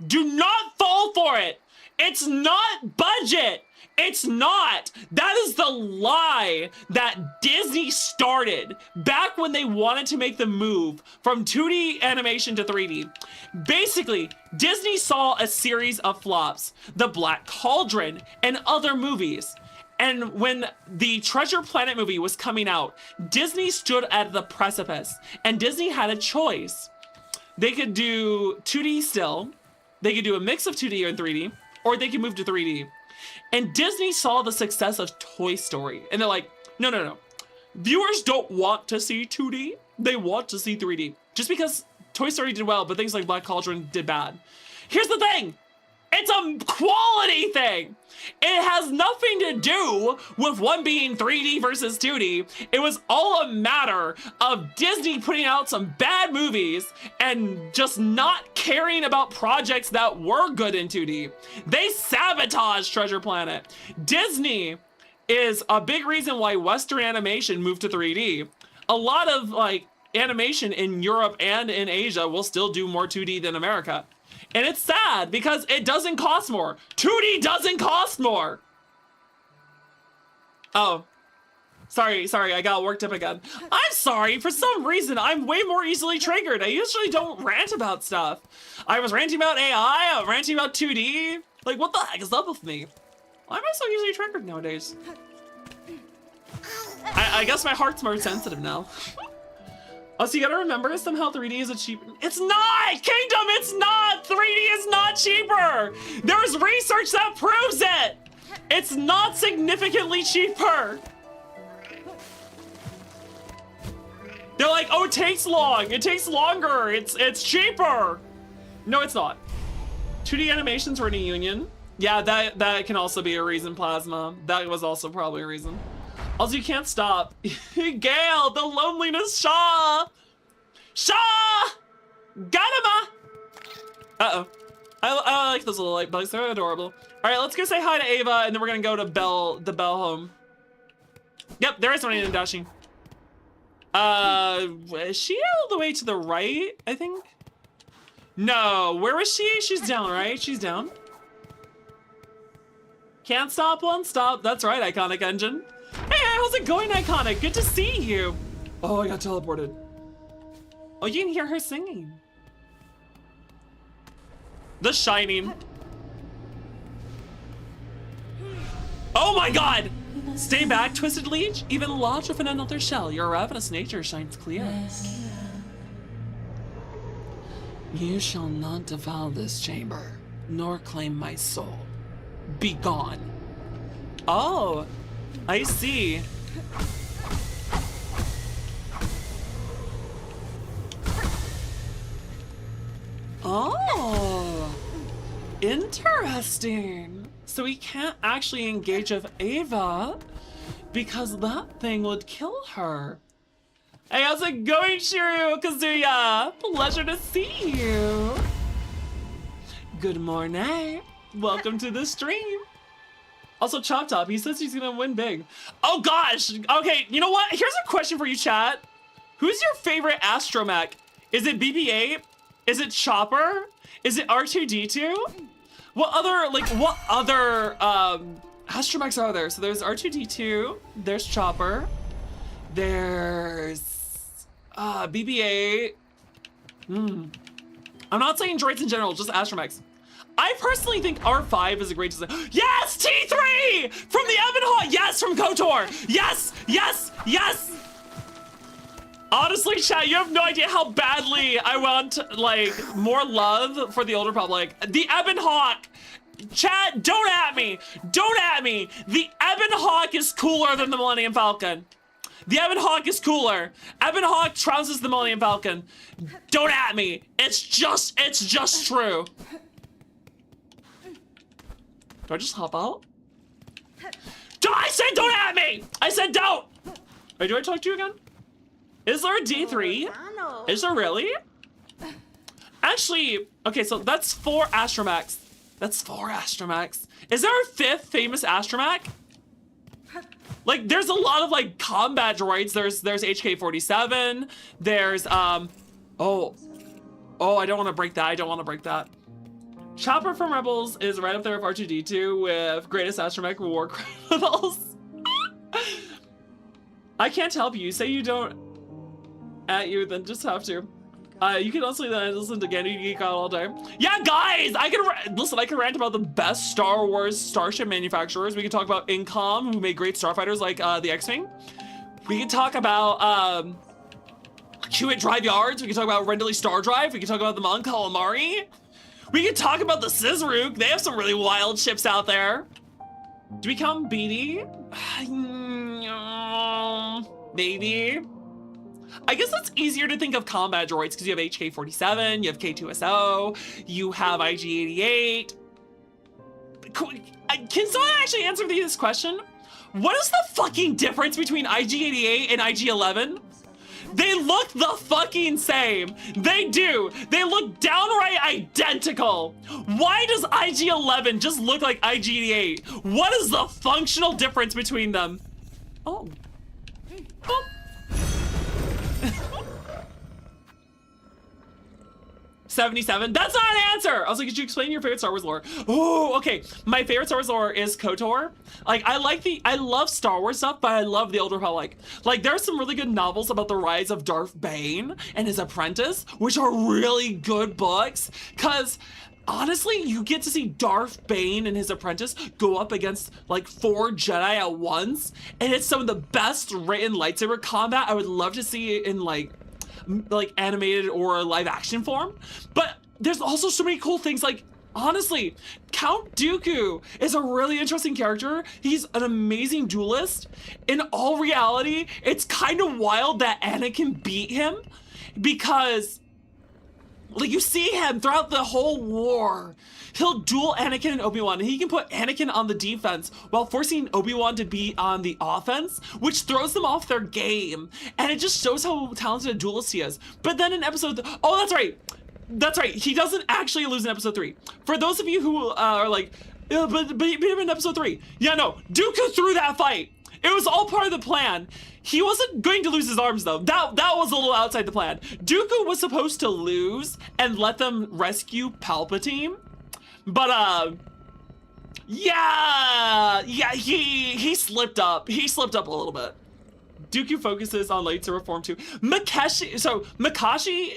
do not fall for it. It's not budget. It's not. That is the lie that Disney started back when they wanted to make the move from 2D animation to 3D. Basically, Disney saw a series of flops, The Black Cauldron and other movies. And when the Treasure Planet movie was coming out, Disney stood at the precipice and Disney had a choice. They could do 2D still, they could do a mix of 2D and 3D, or they could move to 3D. And Disney saw the success of Toy Story, and they're like, no. Viewers don't want to see 2D, they want to see 3D. Just because Toy Story did well, but things like Black Cauldron did bad. Here's the thing, It's a quality thing. It has nothing to do with one being 3D versus 2D. It was all a matter of Disney putting out some bad movies and just not caring about projects that were good in 2D. They sabotaged Treasure Planet. Disney is a big reason why Western animation moved to 3D. A lot of like animation in Europe and in Asia will still do more 2D than America. And it's sad because it doesn't cost more. 2D doesn't cost more. Oh, sorry, I got worked up again. I'm sorry, for some reason, I'm way more easily triggered. I usually don't rant about stuff. I was ranting about AI, I was ranting about 2D. Like, what the heck is up with me? Why am I so easily triggered nowadays? I guess my heart's more sensitive now. Oh, so you gotta remember, somehow 3D is a cheap... It's not! Kingdom, it's not! 3D is not cheaper! There's research that proves it! It's not significantly cheaper! They're like, oh, it takes long, it takes longer, it's cheaper! No, it's not. 2D animations were in a union. Yeah, that can also be a reason, Plasma. That was also probably a reason. Also, you can't stop. Gale, the loneliness, Shaw! Shaw! Got him! Uh-oh. I like those little light bugs, they're adorable. All right, let's go say hi to Ava, and then we're gonna go to the Bell home. Yep, there is one in Dashing. Is she all the way to the right, I think? No, where was she? She's down, right? She's down. Can't stop, won't stop. That's right, Iconic Engine. Hey, how's it going, Iconic? Good to see you. Oh, I got teleported. Oh, you can hear her singing. The Shining. Oh my God! Stay back, Twisted Leech. Even lodged within another shell, your ravenous nature shines clear. You shall not defile this chamber, nor claim my soul. Be gone. Oh, I see. Oh, interesting. So we can't actually engage with Ava because that thing would kill her. Hey, how's it going, Shiryu, Kazuya? Pleasure to see you. Good morning. Welcome to the stream. Also, Chop Top, he says he's gonna win big. Oh gosh, okay, you know what? Here's a question for you, chat. Who's your favorite astromech? Is it BB-8? Is it Chopper? Is it R2-D2? What other astromechs are there? So there's R2-D2, there's Chopper, there's BB-8. I'm not saying droids in general, just astromechs. I personally think R5 is a great design. Yes, T3 from the Ebon Hawk. Yes, from KOTOR. Yes, yes, yes. Honestly, chat, you have no idea how badly I want like more love for the Old Republic. The Ebon Hawk. Chat, don't at me. Don't at me. The Ebon Hawk is cooler than the Millennium Falcon. The Ebon Hawk is cooler. Ebon Hawk trounces the Millennium Falcon. Don't at me. It's just true. Do I just hop out? I said don't at me! I said don't! Wait, do I talk to you again? Is there a D3? Is there really? Actually, okay, so that's 4 astromechs. That's 4 astromechs. Is there a 5th famous astromech? Like, there's a lot of like combat droids. There's HK-47. There's oh, I don't want to break that. I don't want to break that. Chopper from Rebels is right up there with R2-D2 with greatest astromech war criminals. I can't help you. Say you don't at you, then just have to. You can also listen to Gandhi Geek Out all day. Yeah, guys, I can rant about the best Star Wars starship manufacturers. We can talk about Incom, who made great starfighters like the X-Wing. We can talk about Hewitt Drive Yards. We can talk about Rendley Star Drive. We can talk about the Mon Calamari. We can talk about the Sizrook. They have some really wild ships out there. Do we count BD? Maybe. I guess it's easier to think of combat droids because you have HK-47, you have K2SO, you have IG-88. Can someone actually answer this question? What is the fucking difference between IG-88 and IG-11? They look the fucking same. They do. They look downright identical. Why does IG-11 just look like IG-88? What is the functional difference between them? Oh. Oh. 77. That's not an answer. I was like, could you explain your favorite Star Wars lore? Oh, okay. My favorite Star Wars lore is KOTOR. Like, I love Star Wars stuff, but I love the Old Republic. Like, there are some really good novels about the rise of Darth Bane and his apprentice, which are really good books. Cause honestly, you get to see Darth Bane and his apprentice go up against like 4 Jedi at once, and it's some of the best written lightsaber combat. I would love to see it in like animated or live action form. But there's also so many cool things. Like, honestly, Count Dooku is a really interesting character. He's an amazing duelist. In all reality, it's kind of wild that Anakin beat him, because like, you see him throughout the whole war. He'll duel Anakin and Obi-Wan, and he can put Anakin on the defense while forcing Obi-Wan to be on the offense, which throws them off their game. And it just shows how talented a duelist he is. But then in episode, oh, that's right. That's right. He doesn't actually lose in episode 3. For those of you who are like, but in episode 3. Yeah, no, Dooku threw that fight. It was all part of the plan. He wasn't going to lose his arms though. That was a little outside the plan. Dooku was supposed to lose and let them rescue Palpatine. But yeah, he slipped up. He slipped up a little bit. Dooku focuses on lightsaber form too. Makashi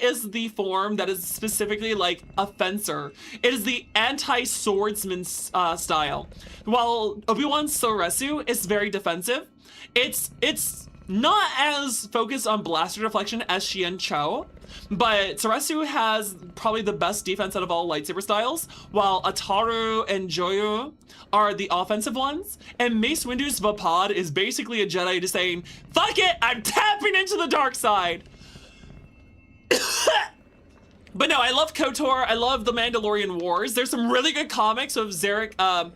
is the form that is specifically like a fencer. It is the anti-swordsman style. While Obi-Wan's Soresu is very defensive. It's not as focused on blaster deflection as Xian Cho, but Soresu has probably the best defense out of all lightsaber styles, while Ataru and Joyu are the offensive ones, and Mace Windu's Vapad is basically a Jedi just saying, fuck it, I'm tapping into the dark side. But no, I love KOTOR, I love the Mandalorian Wars. There's some really good comics of Zarek, oh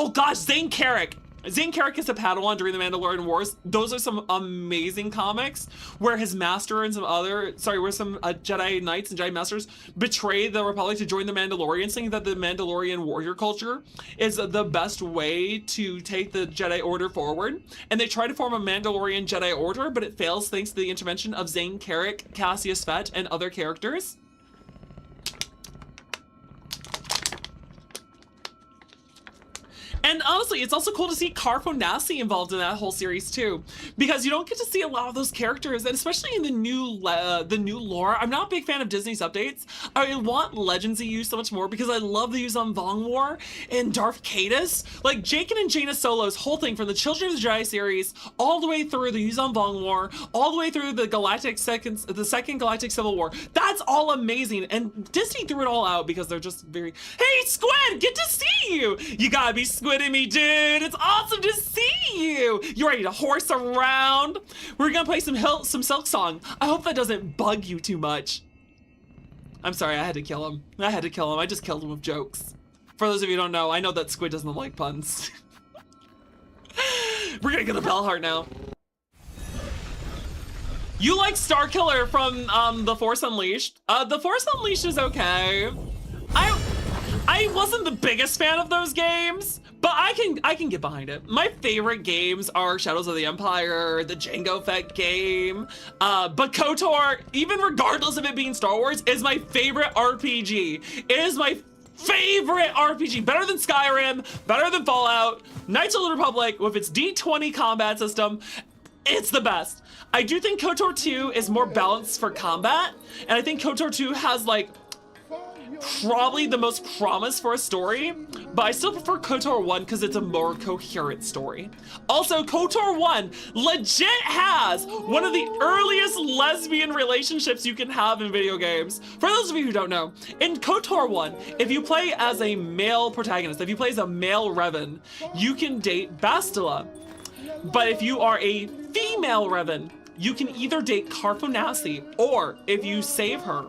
gosh, Zane Carrick. Zane Carrick is a Padawan during the Mandalorian Wars. Those are some amazing comics where his master and some Jedi Knights and Jedi Masters betray the Republic to join the Mandalorians, thinking that the Mandalorian warrior culture is the best way to take the Jedi Order forward. And they try to form a Mandalorian Jedi Order, but it fails thanks to the intervention of Zane Carrick, Cassius Fett, and other characters. And honestly, it's also cool to see Carfo Nassi involved in that whole series too, because you don't get to see a lot of those characters, and especially in the new lore. I'm not a big fan of Disney's updates. I want Legends EU so much more because I love the Yuzan Vong War and Darth Caedus. Like Jaqen and Jaina Solo's whole thing from the Children of the Jedi series all the way through the Yuzan Vong War, all the way through the second Galactic Civil War. That's all amazing, and Disney threw it all out because they're just very, hey Squid, good to see you. You gotta be Squid in me, dude. It's awesome to see you. You ready to horse around? We're gonna play some Silk Song. I hope that doesn't bug you too much. I'm sorry, I had to kill him. I just killed him with jokes. For those of you who don't know, I know that Squid doesn't like puns. We're gonna get a Bellheart now. You like Starkiller from The Force Unleashed? The Force Unleashed is okay. I wasn't the biggest fan of those games, but I can get behind it. My favorite games are Shadows of the Empire, the Jango Fett game, but KOTOR, even regardless of it being Star Wars, is my favorite RPG. It is my favorite RPG, better than Skyrim, better than Fallout, Knights of the Republic with its D20 combat system. It's the best. I do think KOTOR 2 is more balanced for combat, and I think KOTOR 2 has like probably the most promise for a story, but I still prefer KOTOR 1 because it's a more coherent story. Also, KOTOR 1 legit has one of the earliest lesbian relationships you can have in video games. For those of you who don't know, in KOTOR 1, if you play as a male protagonist, if you play as a male Revan, you can date Bastila. But if you are a female Revan, you can either date Carfo Nassi, or if you save her,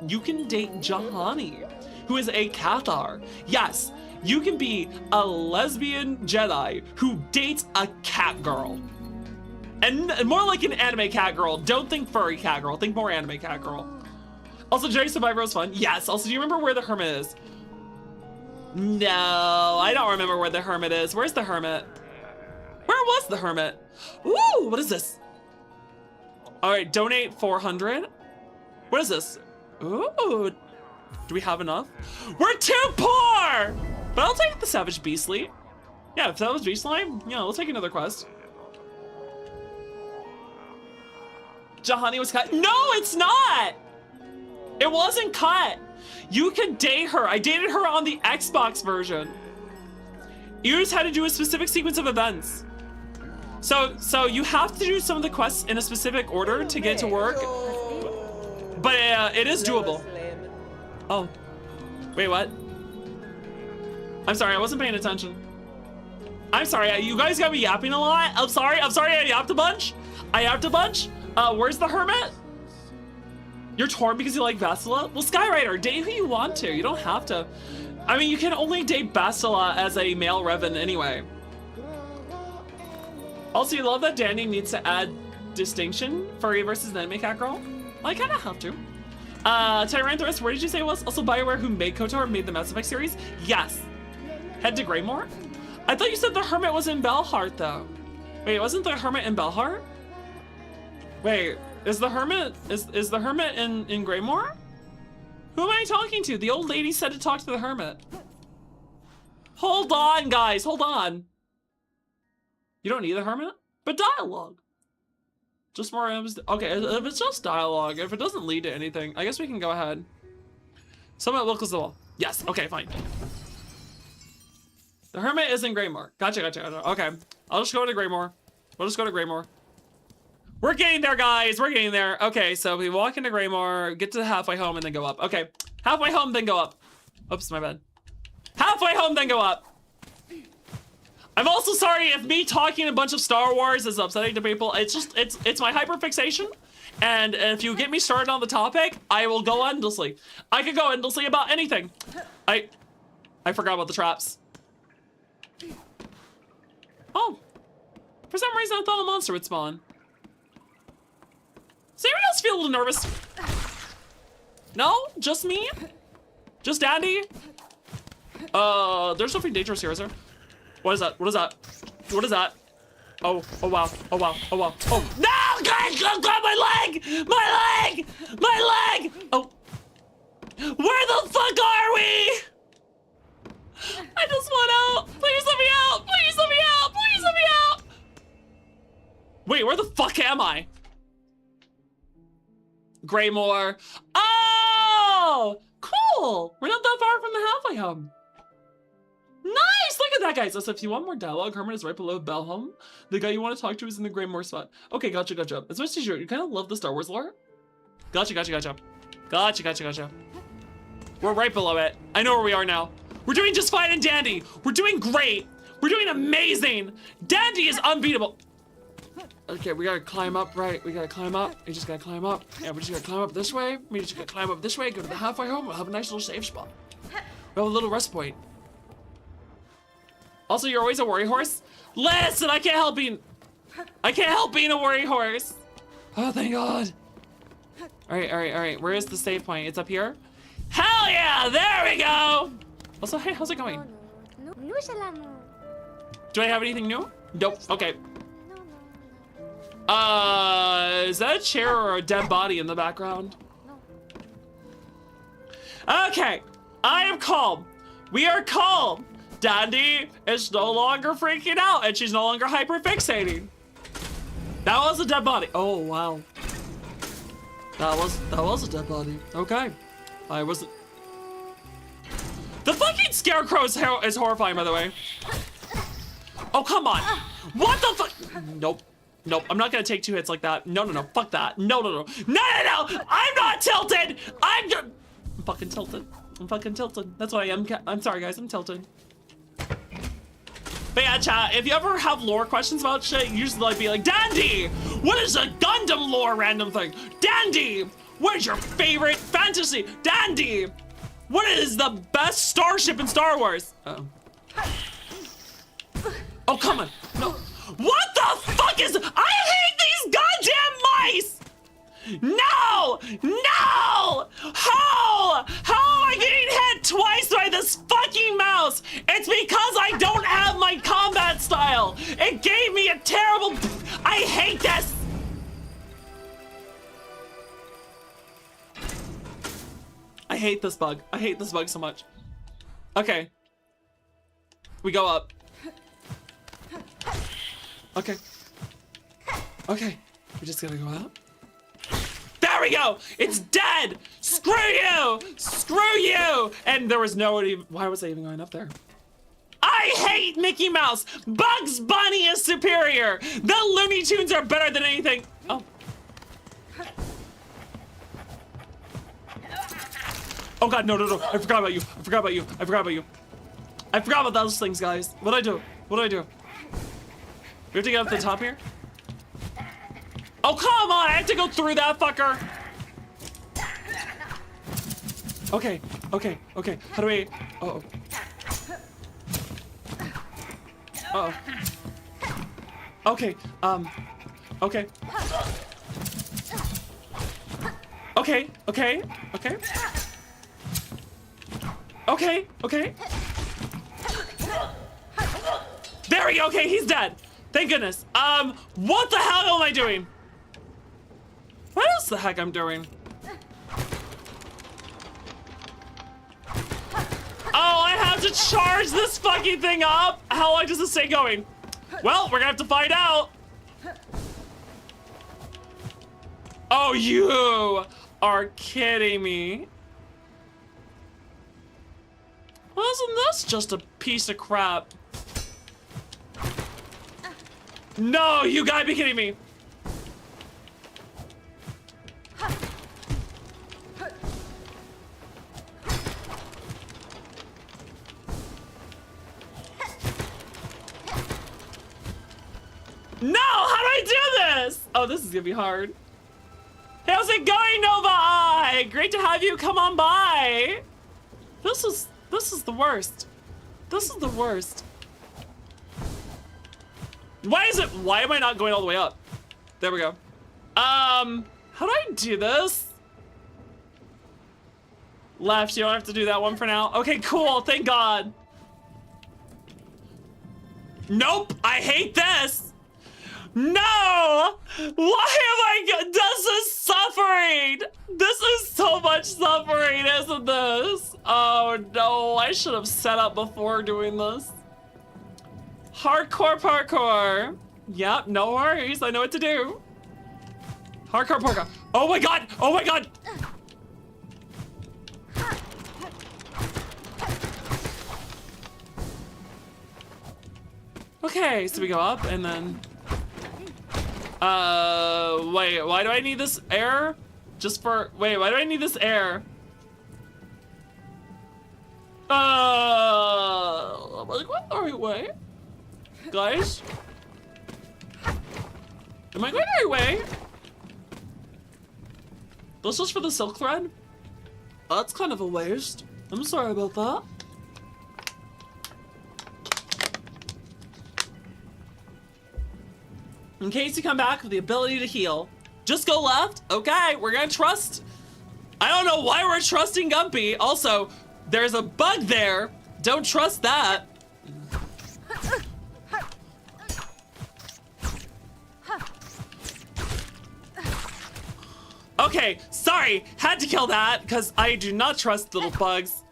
you can date Jahani, who is a Cathar. Yes, You can be a lesbian Jedi who dates a cat girl. And more like an anime cat girl. Don't think furry cat girl. Think more anime cat girl. Also, Jedi Survivor was fun. Yes. Also, do you remember where the hermit is? No, I don't remember where the hermit is. Where's the hermit? Where was the hermit? Ooh, what is this? All right, donate 400. What is this? Ooh, do we have enough? We're too poor! But I'll take the Savage Beastly. Yeah, if that was Beastly, yeah, we'll take another quest. Jahani was cut. No, it's not! It wasn't cut. You could date her. I dated her on the Xbox version. You just had to do a specific sequence of events. So you have to do some of the quests in a specific order to get to work. But it is doable. Oh, wait, what? I'm sorry, I wasn't paying attention. I'm sorry, you guys got me yapping a lot. I'm sorry, I yapped a bunch. Where's the hermit? You're torn because you like Bastila? Well, Skyrider, date who you want to. You don't have to. I mean, you can only date Bastila as a male Revan anyway. Also, you love that Danny needs to add distinction, furry versus anime cat girl. Well, I kind of have to. Tyranthrus, where did you say it was? Also, BioWare, who made KOTOR, made the Mass Effect series? Yes. Head to Greymore? I thought you said the hermit was in Belheart, though. Wait, wasn't the hermit in Belheart? Wait, is the hermit in Greymore? Who am I talking to? The old lady said to talk to the hermit. Hold on, guys, hold on. You don't need the hermit? But dialogue. Just more, okay, if it's just dialogue, if it doesn't lead to anything, I guess we can go ahead. Someone look as well. Yes, okay, fine. The hermit is in Greymore. Gotcha. Okay, I'll just go to Greymore. We'll just go to Greymore. We're getting there, guys, we're getting there. Okay, so we walk into Greymore, get to the halfway home, and then go up. Okay, halfway home, then go up. Oops, my bad. Halfway home, then go up. I'm also sorry if me talking a bunch of Star Wars is upsetting to people. It's just, it's my hyperfixation. And if you get me started on the topic, I will go endlessly. I could go endlessly about anything. I forgot about the traps. Oh, for some reason I thought a monster would spawn. Does anyone else feel a little nervous? No, just me? Just Dandy? There's something dangerous here, is there? What is that? What is that? What is that? Oh wow. Oh wow. Oh, no! Guys, God, my leg! My leg! Oh. Where the fuck are we? I just want out. Please let me out. Please let me out. Please let me out. Wait, where the fuck am I? Greymore. Oh! Cool! We're not that far from the halfway home. Nice! Look at that, guys. So if you want more dialogue, Herman is right below Belham. The guy you want to talk to is in the Greymore spot. Okay, gotcha. As much as you kind of love the Star Wars lore. Gotcha. We're right below it. I know where we are now. We're doing just fine and dandy. We're doing great. We're doing amazing. Dandy is unbeatable. Okay, we gotta climb up, right? We gotta climb up. We just gotta climb up. Yeah, we just gotta climb up this way. We just gotta climb up this way, go to the halfway home. We'll have a nice little safe spot. We'll have a little rest point. Also, you're always a worry horse? Listen, I can't help being a worry horse. Oh, thank God. All right. Where is the save point? It's up here? Hell yeah, there we go. Also, hey, how's it going? Do I have anything new? Nope, okay. Is that a chair or a dead body in the background? Okay, I am calm. We are calm. Dandy is no longer freaking out and she's no longer hyperfixating. That was a dead body. Oh, wow. That was a dead body. Okay. I wasn't. The fucking scarecrow is horrifying, by the way. Oh, come on. What the fuck? Nope. I'm not gonna take 2 hits like that. No. Fuck that. No. I'm not tilted. I'm fucking tilted. That's what I am. I'm sorry, guys. I'm tilted. But yeah, chat, if you ever have lore questions about shit, you usually like be like, Dandy, what is a Gundam lore random thing? Dandy, what is your favorite fantasy? Dandy, what is the best starship in Star Wars? Uh-oh. Oh, come on. No. What the fuck is... I hate these goddamn mice! No! No! How? How am I getting hit twice by this fucking mouse? It's because I don't have my combat style. It gave me a terrible... I hate this! I hate this bug. I hate this bug so much. Okay. We go up. Okay. Okay. We just gotta go out. There we go! It's dead! Screw you! Screw you! And there was nobody. Why was I even going up there? I hate Mickey Mouse! Bugs Bunny is superior! The Looney Tunes are better than anything. Oh. Oh god, no, no, no. I forgot about you. I forgot about you. I forgot about you. I forgot about those things, guys. What'd I do? What'd I do? We have to get up to the top here? Oh, come on! I have to go through that fucker! Okay, okay, okay. How do we... Uh-oh. Uh-oh. Okay, okay. Okay, okay, okay. Okay, okay. There we go, okay, he's dead. Thank goodness. What the hell am I doing? What else the heck I'm doing? Oh, I have to charge this fucking thing up? How long does this stay going? Well, we're gonna have to find out. Oh, you are kidding me. Wasn't this just a piece of crap? No, you gotta be kidding me. No, how do I do this? Oh, this is gonna be hard. How's it going, Nova Eye? Great to have you come on by. This is the worst. This is the worst. Why am I not going all the way up? There we go. How do I do this? Left, you don't have to do that one for now. Okay, cool, thank God. Nope, I hate this. No! Why am I, this is suffering! This is so much suffering, isn't this? Oh no, I should have set up before doing this. Hardcore parkour. Yep, no worries, I know what to do. Hardcore parkour. Oh my God, oh my God! Okay, so we go up and then... wait, why do I need this air? Wait, why do I need this air? Am I going the right way? Guys? Am I going the right way? This is for the silk thread? That's kind of a waste. I'm sorry about that. In case you come back with the ability to heal, just go left. Okay, we're gonna trust. I don't know why we're trusting Gumpy. Also, there's a bug there. Don't trust that. Okay, sorry, had to kill that because I do not trust little bugs.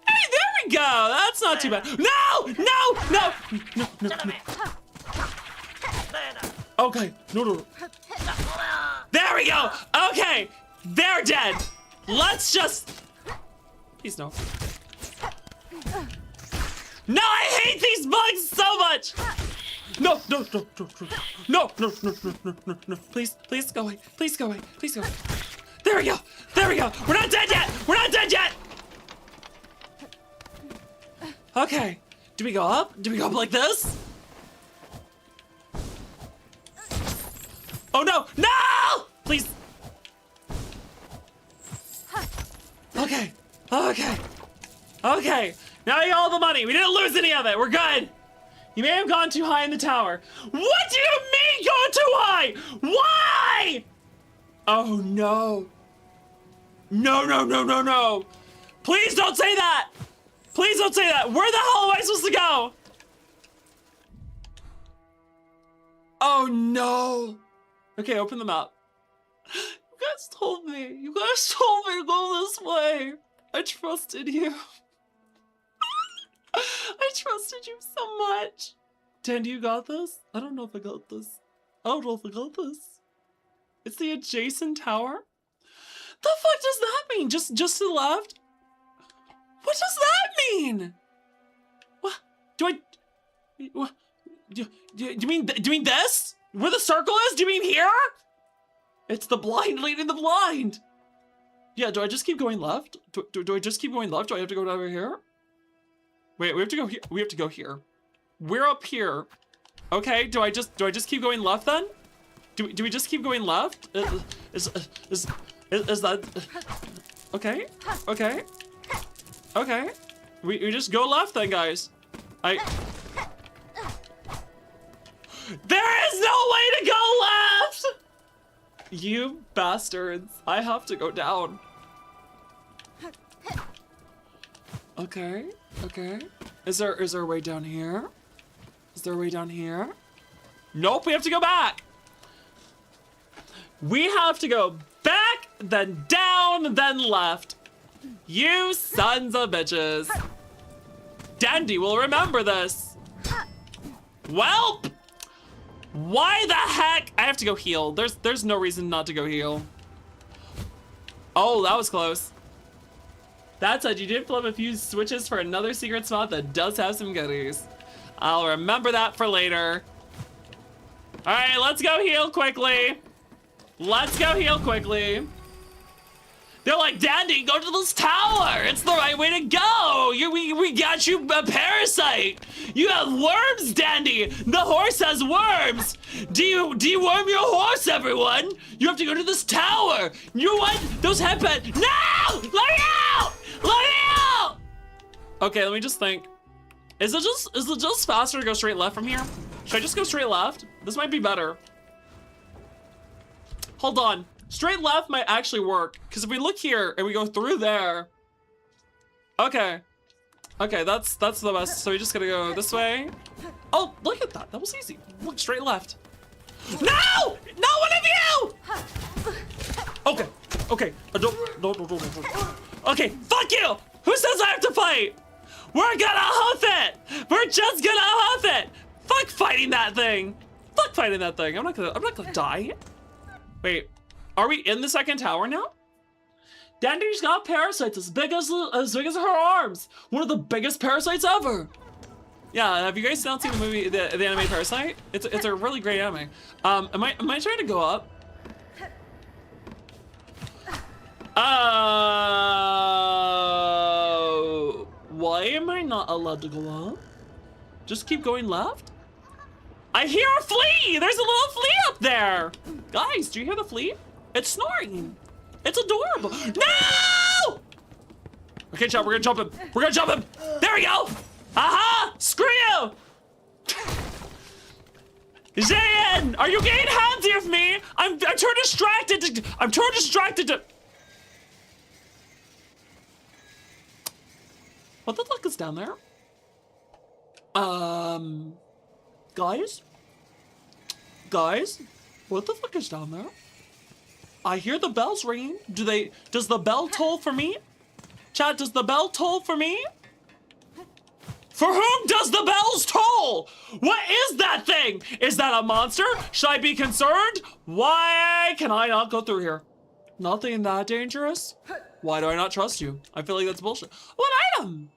Hey, there we go. That's not too bad. No, no, no, no, no, no. Okay, no. There we go. Okay, they're dead. Let's just. Please no. No, I hate these bugs so much. No. Please go away. Please go away. Please go away. There we go. There we go. We're not dead yet. We're not dead yet. Okay. Do we go up? Do we go up like this? Oh no! No! Please. Okay. Now you got all the money. We didn't lose any of it. We're good. You may have gone too high in the tower. What do you mean gone too high? Why? Oh no. No, no, no, no, no. Please don't say that. Please don't say that. Where the hell am I supposed to go? Oh no. Okay, open the map. You guys told me. You guys told me to go this way. I trusted you. I trusted you so much. Dandy, you got this? I don't know if I got this. I don't know if I got this. It's the adjacent tower? The fuck does that mean? Just to the left? What does that mean? What? Do I... What? Do you mean this? Where the circle is? Do you mean here? It's the blind leading the blind. Yeah, do I just keep going left? Do I just keep going left? Do I have to go over here? Wait, we have to go here. We have to go here. We're up here. Okay, do I just keep going left then? Do we just keep going left? Is that okay? Okay. Okay. We just go left then, guys. There is no way to go left! You bastards. I have to go down. Okay. Okay. Is there a way down here? Is there a way down here? Nope, we have to go back. We have to go back, then down, then left. You sons of bitches. Dandy will remember this. Welp! Why the heck? I have to go heal. There's no reason not to go heal. Oh, that was close. That said, you did flip a few switches for another secret spot that does have some goodies. I'll remember that for later. All right, let's go heal quickly. Let's go heal quickly. They're like, Dandy, go to this tower. It's the right way to go. We got you a parasite. You have worms, Dandy. The horse has worms. Deworm your horse, everyone. You have to go to this tower. You know what? Those headbands. No! Let me out! Let me out! Okay, let me just think. Is it just faster to go straight left from here? Should I just go straight left? This might be better. Hold on. Straight left might actually work, because if we look here and we go through there. Okay. Okay, that's the best. So we just gotta go this way. Oh, look at that. That was easy. Look, straight left. No! No one of you! Okay. Okay. No. Okay, fuck you! Who says I have to fight? We're gonna huff it! We're just gonna huff it! Fuck fighting that thing! Fuck fighting that thing. I'm not gonna die. Wait. Are we in the second tower now? Dandy's got parasites as big as her arms. One of the biggest parasites ever. Yeah, have you guys not seen the movie, the anime Parasite? It's a really great anime. Am I trying to go up? Why am I not allowed to go up? Just keep going left? I hear a flea! There's a little flea up there! Guys, do you hear the flea? It's snoring. It's adorable. No! Okay, chat, we're gonna jump him. We're gonna jump him. There we go. Aha! Screw you! Zayn, are you getting handsy with me? I'm too distracted to. What the fuck is down there? Guys, what the fuck is down there? I hear the bells ringing. Does the bell toll for me? Chat, does the bell toll for me? For whom does the bells toll? What is that thing? Is that a monster? Should I be concerned? Why can I not go through here? Nothing that dangerous? Why do I not trust you? I feel like that's bullshit. What item?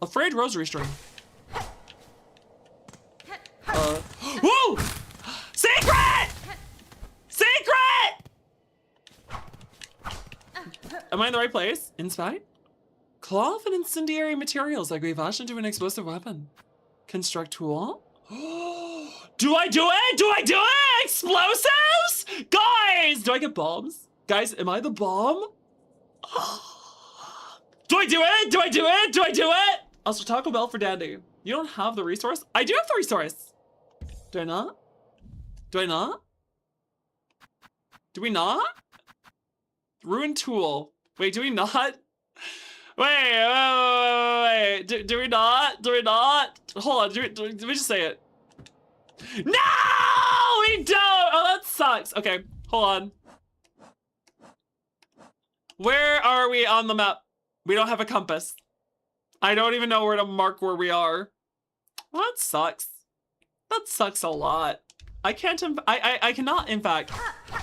Afraid rosary string. Whoa! Secret! Secret! Am I in the right place? Inside? Cloth and incendiary materials that can be fashioned into an explosive weapon. Construct tool? Do I do it? Do I do it? Explosives? Guys, do I get bombs? Guys, am I the bomb? Do I do it? Do I do it? Do I do it? Also, Taco Bell for Dandy. You don't have the resource? I do have the resource. Do I not? Do I not? Do we not? Ruined tool. Wait, do we not? Wait. Do we not? Do we not? Hold on, do we just say it? No, we don't! Oh, that sucks. Okay, hold on. Where are we on the map? We don't have a compass. I don't even know where to mark where we are. Well, that sucks. That sucks a lot. I can't, I cannot, in fact,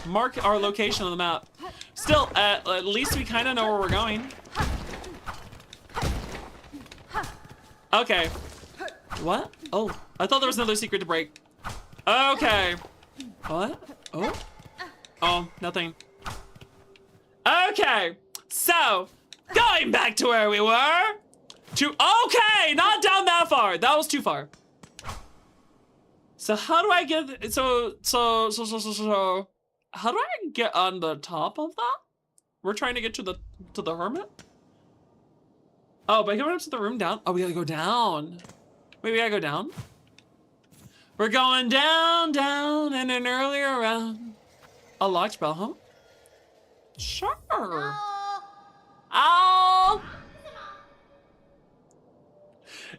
mark our location on the map. Still, at least we kind of know where we're going. Okay. What? Oh, I thought there was another secret to break. Okay. What? Oh? Oh, nothing. Okay. So, going back to where we were. Okay, not down that far. That was too far. So how do I get, so, how do I get on the top of that? We're trying to get to the hermit? Oh, but coming up to the room down? Oh, we gotta go down. Wait, we gotta go down? We're going down, in an earlier round. A locked bell, huh? Sure. Oh!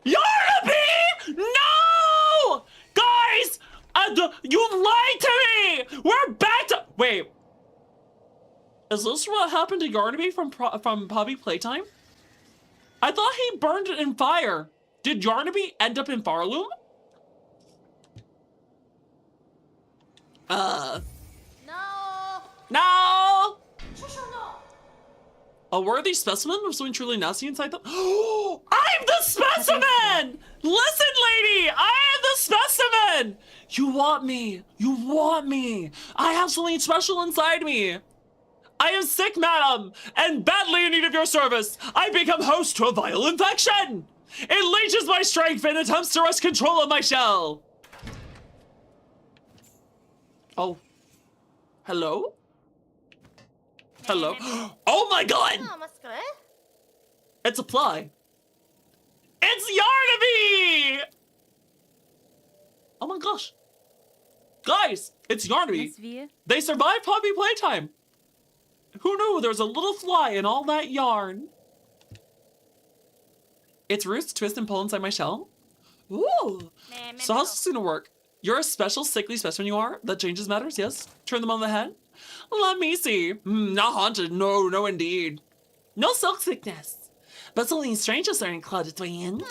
Yarnaby! No! Guys! You lied to me! We're back to... Wait. Is this what happened to Yarnaby from Poppy Playtime? I thought he burned it in fire. Did Yarnaby end up in Pharloom? No. No! A worthy specimen of something truly nasty inside them? I'm the specimen! Listen, lady! I am the specimen! You want me. You want me. I have something special inside me. I am sick, madam, and badly in need of your service. I've become host to a viral infection. It leeches my strength and attempts to wrest control of my shell. Oh. Hello? Hello? Oh my god! It's a fly. It's Yarnaby! Oh my gosh. Guys, it's Yarnaby. They survived Poppy Playtime. Who knew there's a little fly in all that yarn? Its roots twist and pull inside my shell. Ooh. So how's this gonna work? You're a special sickly specimen, you are? That changes matters, yes? Turn them on the head? Let me see. Not haunted. No, indeed. No silk sickness. But something strange is starting to cloud its way in.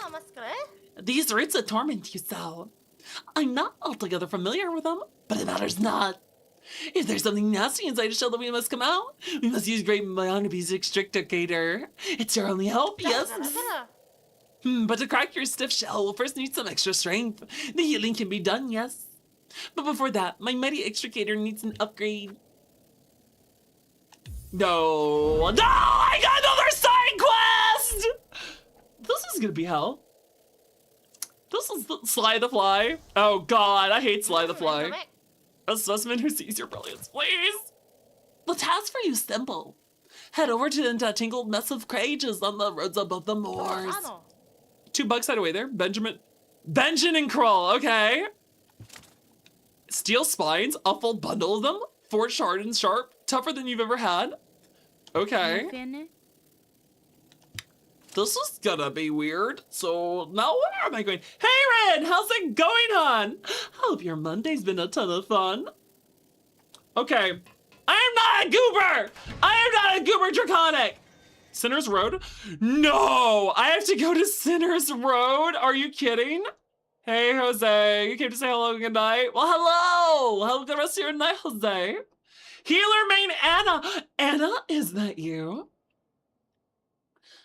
These roots that torment you so. I'm not altogether familiar with them, but it matters not. If there's something nasty inside a shell that we must come out, we must use great Yarnaby's extricator. It's your only hope, yes? But to crack your stiff shell, we'll first need some extra strength. The healing can be done, yes. But before that, my mighty extricator needs an upgrade. No, I got another side quest! This is gonna be hell. This is Sly the Fly. Oh god, I hate Sly the Fly. A specimen who sees your brilliance, please. The task for you is simple. Head over to the tangled mess of cages on the roads above the moors. 2 bugs hide away there. Benjamin and Kroll, okay. Steel spines, a full bundle of them. Forged hard and sharp, tougher than you've ever had. Okay. This is gonna be weird. So now where am I going? Hey Ren, how's it going on? Hope your Monday's been a ton of fun. Okay. I am not a goober! I am not a goober draconic! Sinner's Road? No! I have to go to Sinner's Road? Are you kidding? Hey, Jose. You came to say hello and good night? Well, hello! Have a good rest of your night, Jose. Healer main Anna. Anna, is that you?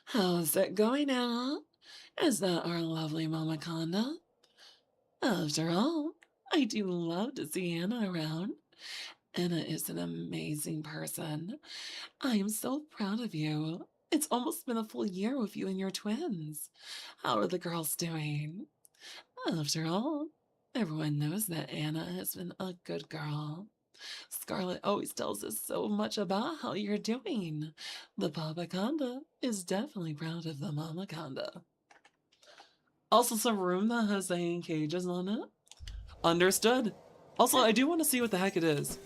How's it going, Anna? Is that our lovely Mama Conda? After all, I do love to see Anna around. Anna is an amazing person. I am so proud of you. It's almost been a full year with you and your twins. How are the girls doing? After all, everyone knows that Anna has been a good girl. Scarlet always tells us so much about how you're doing. The Papaconda is definitely proud of the Mamaconda. Also, some room that has the hanging cages on it. Understood. Also, I do want to see what the heck it is.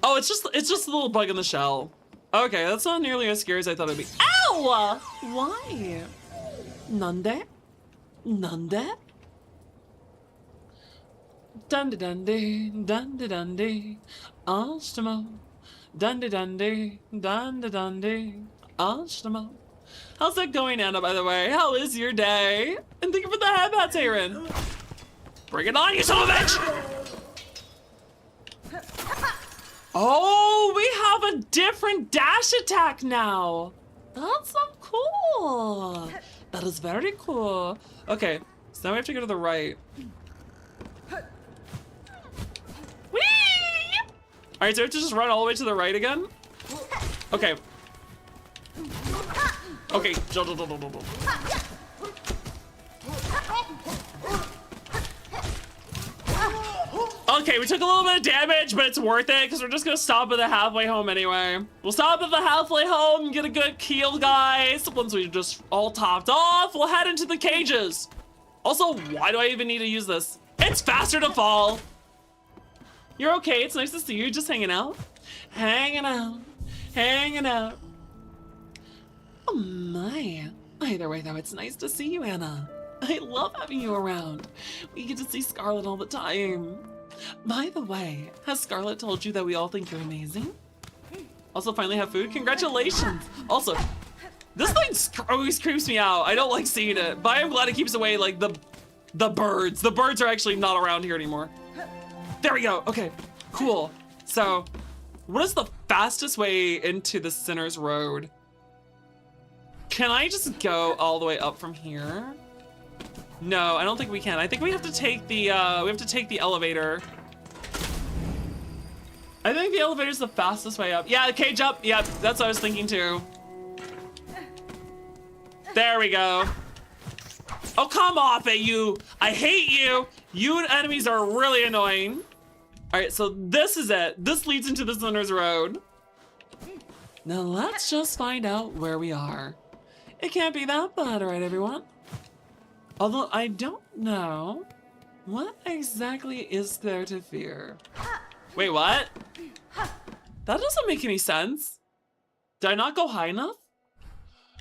Oh, it's just a little bug in the shell. Okay, that's not nearly as scary as I thought it'd be. Ow! Why? Nande? Nande? Dundee dundee, dundee dundee, Ashtamo. Dundee dundee, dundee dundee, Ashtamo. How's that going, Anna, by the way? How is your day? And thank you for the hat, Aaron. Bring it on, you son of a bitch! Oh, we have a different dash attack now. That's so cool. That is very cool. Okay, so now we have to go to the right. Whee! All right, so we have to just run all the way to the right again? Okay. Okay. Okay, we took a little bit of damage, but it's worth it because we're just gonna stop at the halfway home anyway. We'll stop at the halfway home and get a good kill, guys. Once we just all topped off, we'll head into the cages. Also, why do I even need to use this? It's faster to fall. You're okay, it's nice to see you, just hanging out. Hanging out, hanging out. Oh my. Either way though, it's nice to see you, Anna. I love having you around. We get to see Scarlet all the time. By the way, has Scarlet told you that we all think you're amazing? Also finally have food? Congratulations! Also, this thing always creeps me out. I don't like seeing it, but I'm glad it keeps away like the birds. The birds are actually not around here anymore. There we go, okay, cool. So, what is the fastest way into the Sinner's Road? Can I just go all the way up from here? No, I don't think we can. I think we have to take the elevator. I think the elevator's the fastest way up. Yeah, the cage up. Yep, that's what I was thinking too. There we go. Oh, come off it, you. I hate you. You enemies are really annoying. All right, so this is it. This leads into the Sinner's Road. Now let's just find out where we are. It can't be that bad, right, everyone? Although I don't know what exactly is there to fear. Wait, what? That doesn't make any sense. Did I not go high enough?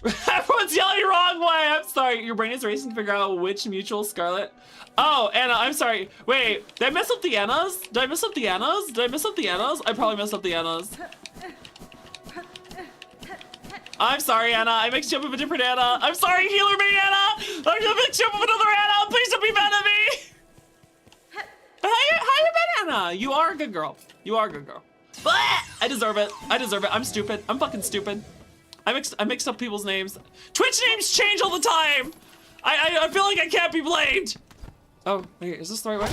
Everyone's yelling wrong way. I'm sorry. Your brain is racing to figure out which mutual Scarlet. Oh, Anna, I'm sorry. Wait, did I mess up the Annas? Did I mess up the Annas? Did I mess up the Annas? I probably messed up the Annas. I'm sorry, Anna. I mixed you up with a different Anna. I'm sorry, healer me, Anna. I'm gonna mix you up with another Anna. Please don't be mad at me. But how you been, Anna? You are a good girl. You are a good girl. But I deserve it. I deserve it. I'm stupid. I'm fucking stupid. I mixed up people's names. Twitch names change all the time. I feel like I can't be blamed. Oh, wait, is this the right way?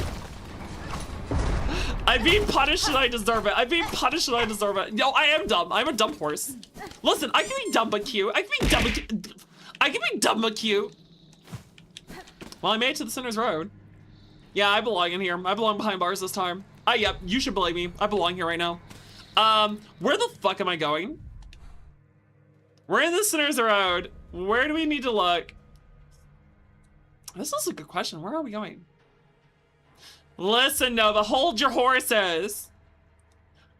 I'm being punished and I deserve it. I'm being punished and I deserve it. No, I am dumb. I'm a dumb horse. Listen, I can be dumb but cute. I can be dumb but cute. I can be dumb but cute. Well, I made it to the Sinner's Road. Yeah, I belong in here. I belong behind bars this time. Yep, you should believe me. I belong here right now. Where the fuck am I going? We're in the Sinner's Road. Where do we need to look? This is a good question. Where are we going? Listen, Nova, hold your horses.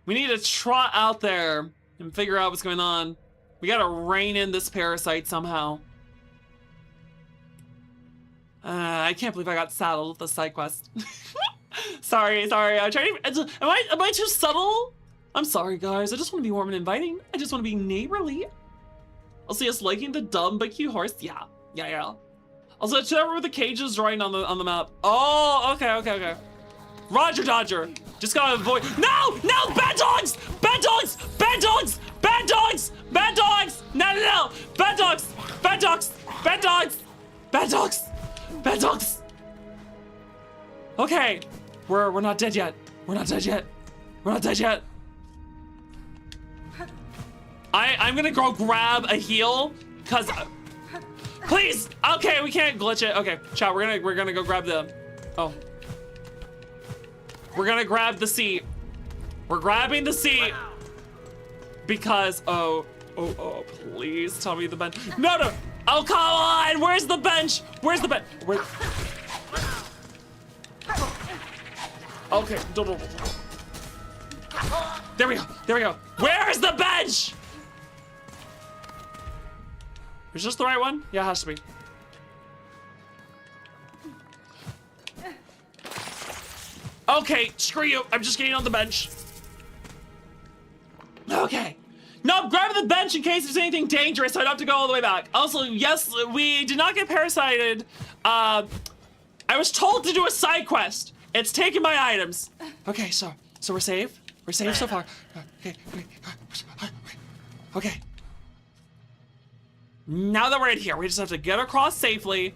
We need to trot out there and figure out what's going on. We gotta rein in this parasite somehow. I can't believe I got saddled with the side quest. sorry. I'm trying to. Am I too subtle? I'm sorry, guys. I just want to be warm and inviting. I just want to be neighborly. I'll see us liking the dumb but cute horse. Yeah. Also, check out where the cage is right on the map. Oh, okay. Roger Dodger. Just gotta avoid. No! Bad dogs! Bad dogs! Bad dogs! Bad dogs! Bad dogs! No! Bad dogs! Bad dogs! Bad dogs! Bad dogs! Bad dogs! Okay, we're not dead yet. We're not dead yet. I'm gonna go grab a heal, cause. Please! Okay, we can't glitch it. Okay, chat, we're gonna go grab the. Oh. We're gonna grab the seat. We're grabbing the seat. Because, oh, please tell me the bench. No, no. Oh, come on. Where's the bench? Where's the bench? Where? Okay. There we go. There we go. Where's the bench? Is this the right one? Yeah, it has to be. Okay, screw you. I'm just getting on the bench. Okay. No, I'm grabbing the bench in case there's anything dangerous so I don't have to go all the way back. Also, yes, we did not get parasited. I was told to do a side quest. It's taking my items. Okay, so we're safe. We're safe so far. Okay. Now that we're in here, we just have to get across safely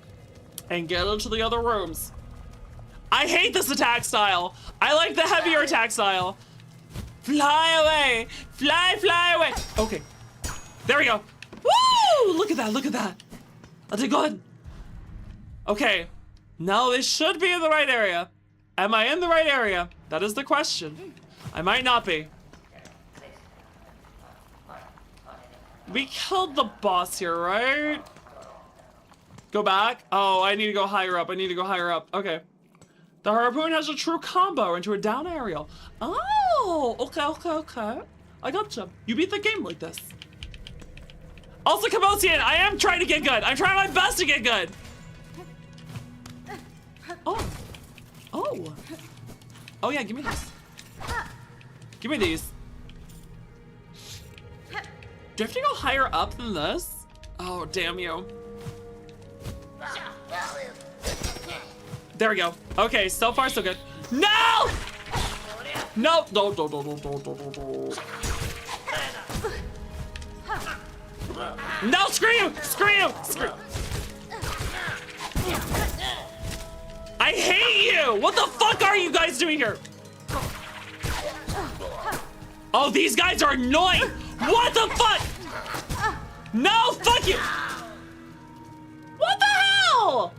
and get into the other rooms. I hate this attack style. I like the heavier attack style. Fly away! Fly away! Okay. There we go. Woo! Look at that, look at that. I did good. Okay. Now this should be in the right area. Am I in the right area? That is the question. I might not be. We killed the boss here, right? Go back? Oh, I need to go higher up. I need to go higher up. Okay. The harpoon has a true combo into a down aerial. Oh, okay. I gotcha. You beat the game like this. Also, Kabosian, I am trying to get good. I'm trying my best to get good. Oh. Oh yeah, give me this. Give me these. Do you have to go higher up than this? Oh, damn you. There we go. Okay, so far so good. No! No! No. No, screw you! Screw you! Screw. I hate you! What the fuck are you guys doing here? Oh, these guys are annoying! What the fuck? No, fuck you! What the hell?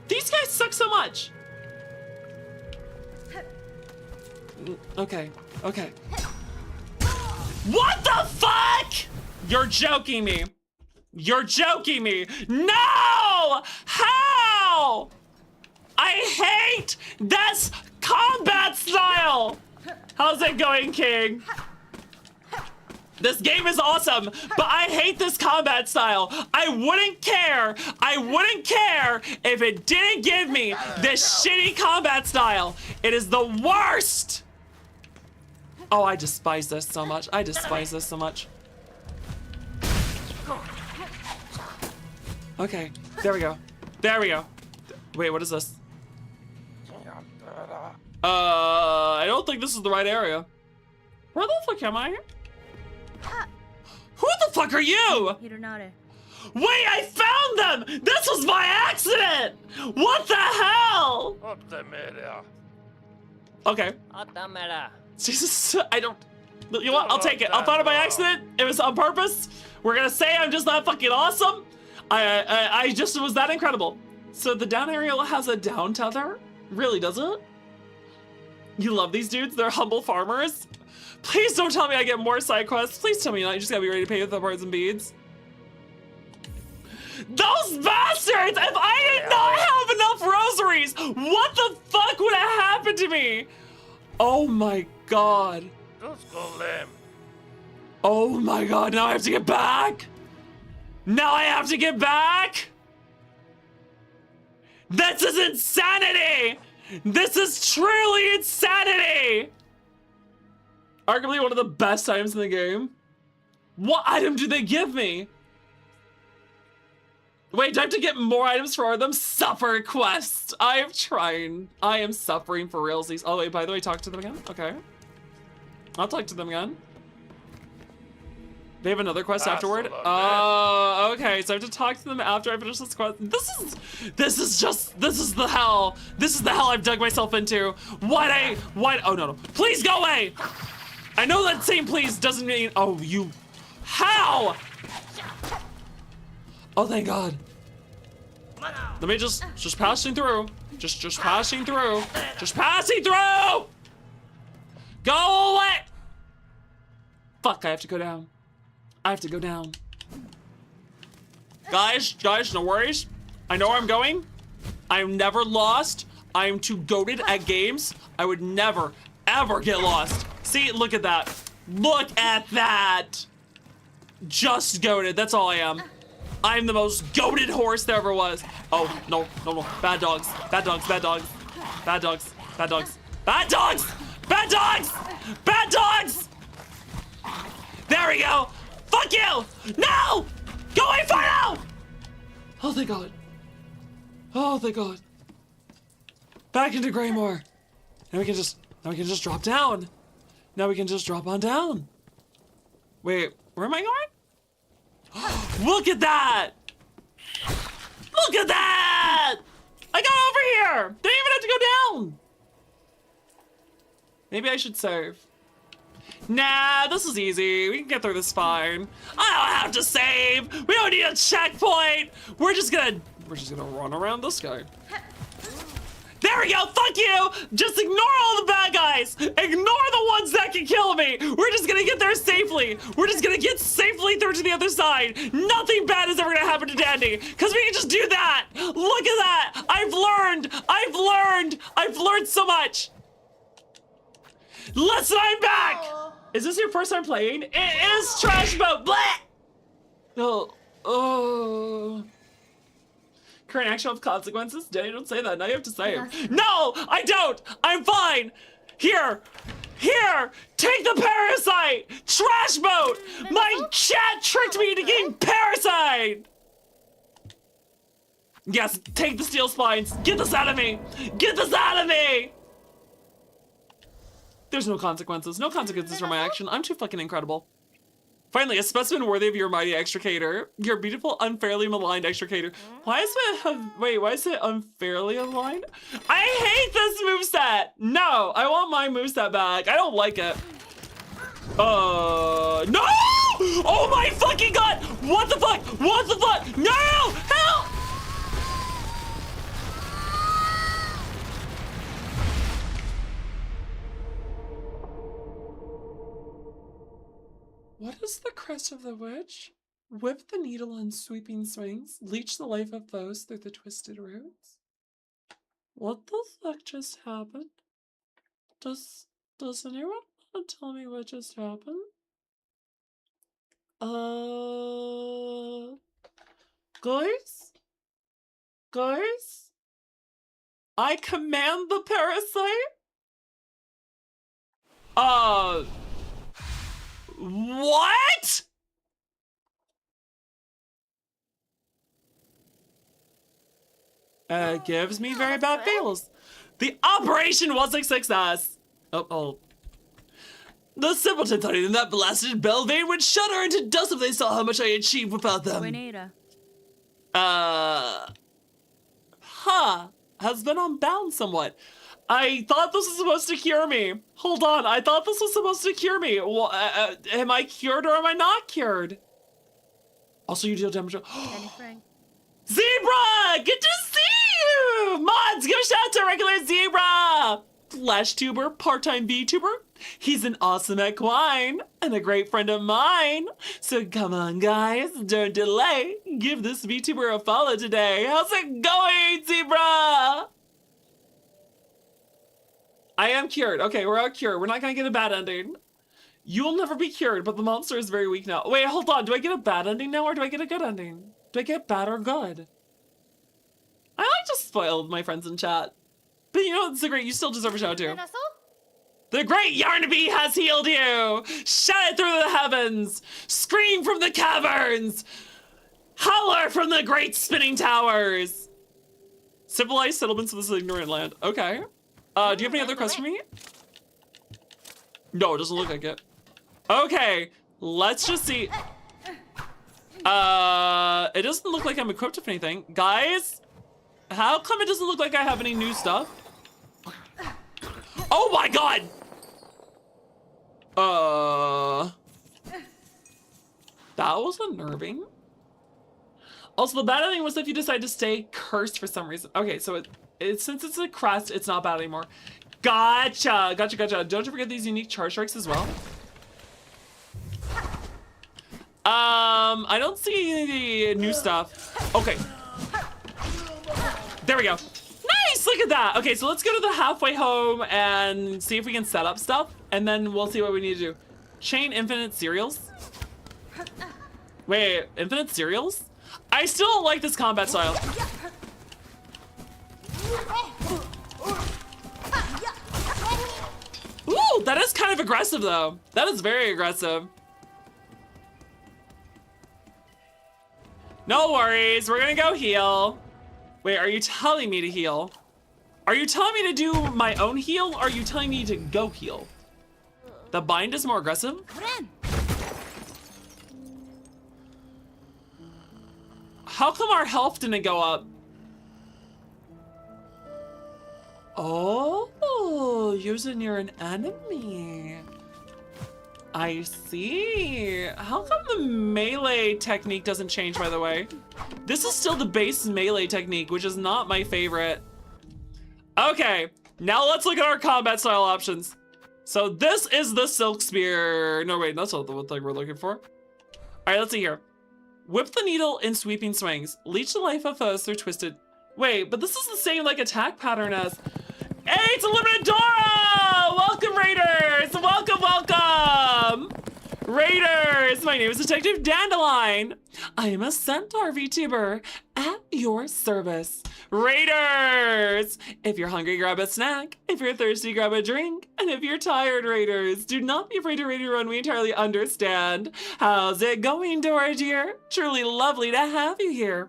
These guys suck so much. Okay. What the fuck? You're joking me. You're joking me. No! How? I hate this combat style. How's it going, King? This game is awesome, but I hate this combat style. I wouldn't care if it didn't give me this shitty combat style. It is the worst. Oh, I despise this so much. Okay, there we go. Wait, what is this? I don't think this is the right area. Where the fuck am I? Who the fuck are you? Wait, I found them! This was by accident! What the hell? Okay. Jesus, I don't... You know what? I'll take it. I found it by accident. It was on purpose. We're gonna say I'm just that fucking awesome. I just was that incredible. So the down aerial has a down tether? Really, does it? You love these dudes? They're humble farmers? Please don't tell me I get more side quests. Please tell me not. You just gotta be ready to pay with the birds and beads. Those bastards! If I did not have enough rosaries, what the fuck would have happened to me? Oh my god. Oh my god, now I have to get back? This is insanity! This is truly insanity! Arguably one of the best items in the game. What item do they give me? Wait, do I have to get more items for them? Suffer quest. I am trying. I am suffering for realsies. Oh wait, by the way, talk to them again? Okay. I'll talk to them again. They have another quest afterward? Oh, okay, so I have to talk to them after I finish this quest. This is the hell. This is the hell I've dug myself into. Oh no. Please go away. I know that saying please doesn't mean, oh, you, how? Oh, thank God. Let me just passing through. Just passing through. Go away! Fuck, I have to go down. I have to go down. Guys, no worries. I know where I'm going. I'm never lost. I'm too goated at games. I would never, ever get lost. See, look at that. Look at that. Just goated, that's all I am. I'm the most goated horse there ever was. Oh, no. Bad dogs, bad dogs, bad dogs. Bad dogs, bad dogs. Bad dogs! Bad dogs! Bad dogs! There we go! Fuck you! No! Go away, Pharloom! Oh, thank God. Oh, thank God. Back into Greymore. Now we can just drop down. Now we can just drop on down. Wait, where am I going? Look at that! Look at that! I got over here! Didn't even have to go down! Maybe I should save. Nah, this is easy. We can get through this fine. I don't have to save. We don't need a checkpoint. We're just gonna run around this guy. There we go. Fuck you. Just ignore all the bad guys. Ignore the ones that can kill me. We're just gonna get there safely. We're just gonna get safely through to the other side. Nothing bad is ever gonna happen to Dandy because we can just do that. Look at that. I've learned so much. Listen, I'm back! Is this your first time playing? It is Trash Boat! Bleh! Oh. Current action with consequences? Danny, don't say that. Now you have to save. No! I don't! I'm fine! Here! Take the parasite! Trash Boat! My chat tricked me into getting parasite! Yes, take the steel spines! Get this out of me! Get this out of me! There's no consequences. No consequences for my action. I'm too fucking incredible. Finally, a specimen worthy of your mighty extricator. Your beautiful, unfairly maligned extricator. Why is it unfairly aligned? I hate this moveset! No! I want my moveset back. I don't like it. No! Oh my fucking God! What the fuck? What the fuck? No! Help! What is the crest of the witch? Whip the needle on sweeping swings, leech the life of foes through the twisted roots. What the fuck just happened? Does anyone want to tell me what just happened? Guys? I command the parasite? What? Gives me very bad feels. The operation was a success. Oh. The simpleton thought even that blasted Belvane would shudder into dust if they saw how much I achieved without them. Has been unbound somewhat. I thought this was supposed to cure me. Hold on, I thought this was supposed to cure me. Well, am I cured or am I not cured? Also, you deal damage. Zebra! Good to see you! Mods, give a shout out to regular Zebra! Flesh tuber, part-time VTuber. He's an awesome equine and a great friend of mine. So come on, guys, don't delay. Give this VTuber a follow today. How's it going, Zebra? I am cured. Okay, we're all cured. We're not gonna get a bad ending. You'll never be cured, but the monster is very weak now. Wait, hold on. Do I get a bad ending now or do I get a good ending? Do I get bad or good? I like to spoil my friends in chat. But you know, it's a great, you still deserve a shout out too. The great Yarnaby has healed you! Shout it through the heavens! Scream from the caverns! Holler from the great spinning towers! Civilized settlements of this ignorant land. Okay. Do you have any other quests for me? No, it doesn't look like it. Okay, let's just see. It doesn't look like I'm equipped with anything. Guys, how come it doesn't look like I have any new stuff? Oh my God! That was unnerving. Also, the bad thing was if you decide to stay cursed for some reason. Okay, so since it's a crest, it's not bad anymore. Gotcha. Don't you forget these unique charge strikes as well? I don't see any new stuff. Okay. There we go. Nice, look at that. Okay, so let's go to the halfway home and see if we can set up stuff, and then we'll see what we need to do. Chain infinite cereals. Wait, infinite cereals? I still don't like this combat style. Ooh, that is kind of aggressive though. That is very aggressive. No worries, we're gonna go heal. Wait, are you telling me to heal? Are you telling me to do my own heal, or are you telling me to go heal? The bind is more aggressive? How come our health didn't go up? Oh, using you're an enemy. I see. How come the melee technique doesn't change, by the way? This is still the base melee technique, which is not my favorite. Okay, now let's look at our combat style options. So this is the silk spear. No, wait, that's not the thing we're looking for. All right, let's see here. Whip the needle in sweeping swings. Leech the life of foes through twisted. Wait, but this is the same like attack pattern as. Hey, it's Illuminate Dora! Welcome, Raiders! Welcome! Raiders, my name is Detective Dandelion. I am a centaur VTuber at your service. Raiders! If you're hungry, grab a snack. If you're thirsty, grab a drink. And if you're tired, Raiders, do not be afraid to raid your run. We entirely understand. How's it going, Dora dear? Truly lovely to have you here.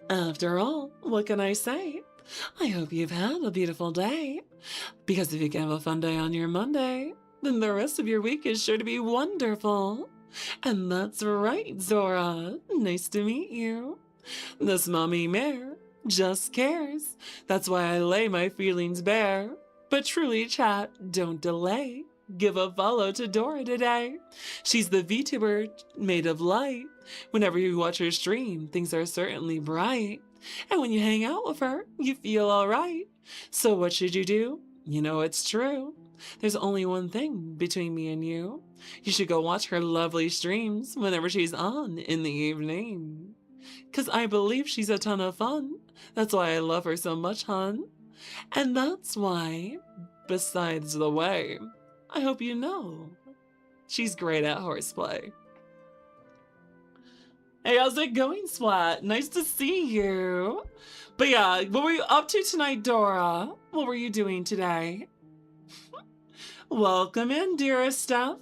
After all, what can I say? I hope you've had a beautiful day. Because if you can have a fun day on your Monday, then the rest of your week is sure to be wonderful. And that's right, Zora. Nice to meet you. This mommy mare just cares. That's why I lay my feelings bare. But truly, chat, don't delay. Give a follow to Dora today. She's the VTuber made of light. Whenever you watch her stream, things are certainly bright. And when you hang out with her, you feel alright. So what should you do? You know it's true. There's only one thing between me and you. You should go watch her lovely streams whenever she's on in the evening. 'Cause I believe she's a ton of fun. That's why I love her so much, hon. And that's why, besides the way, I hope you know, she's great at horseplay. Hey, how's it going, Splat? Nice to see you. But yeah, what were you up to tonight, Dora? What were you doing today? Welcome in, dearest Steph.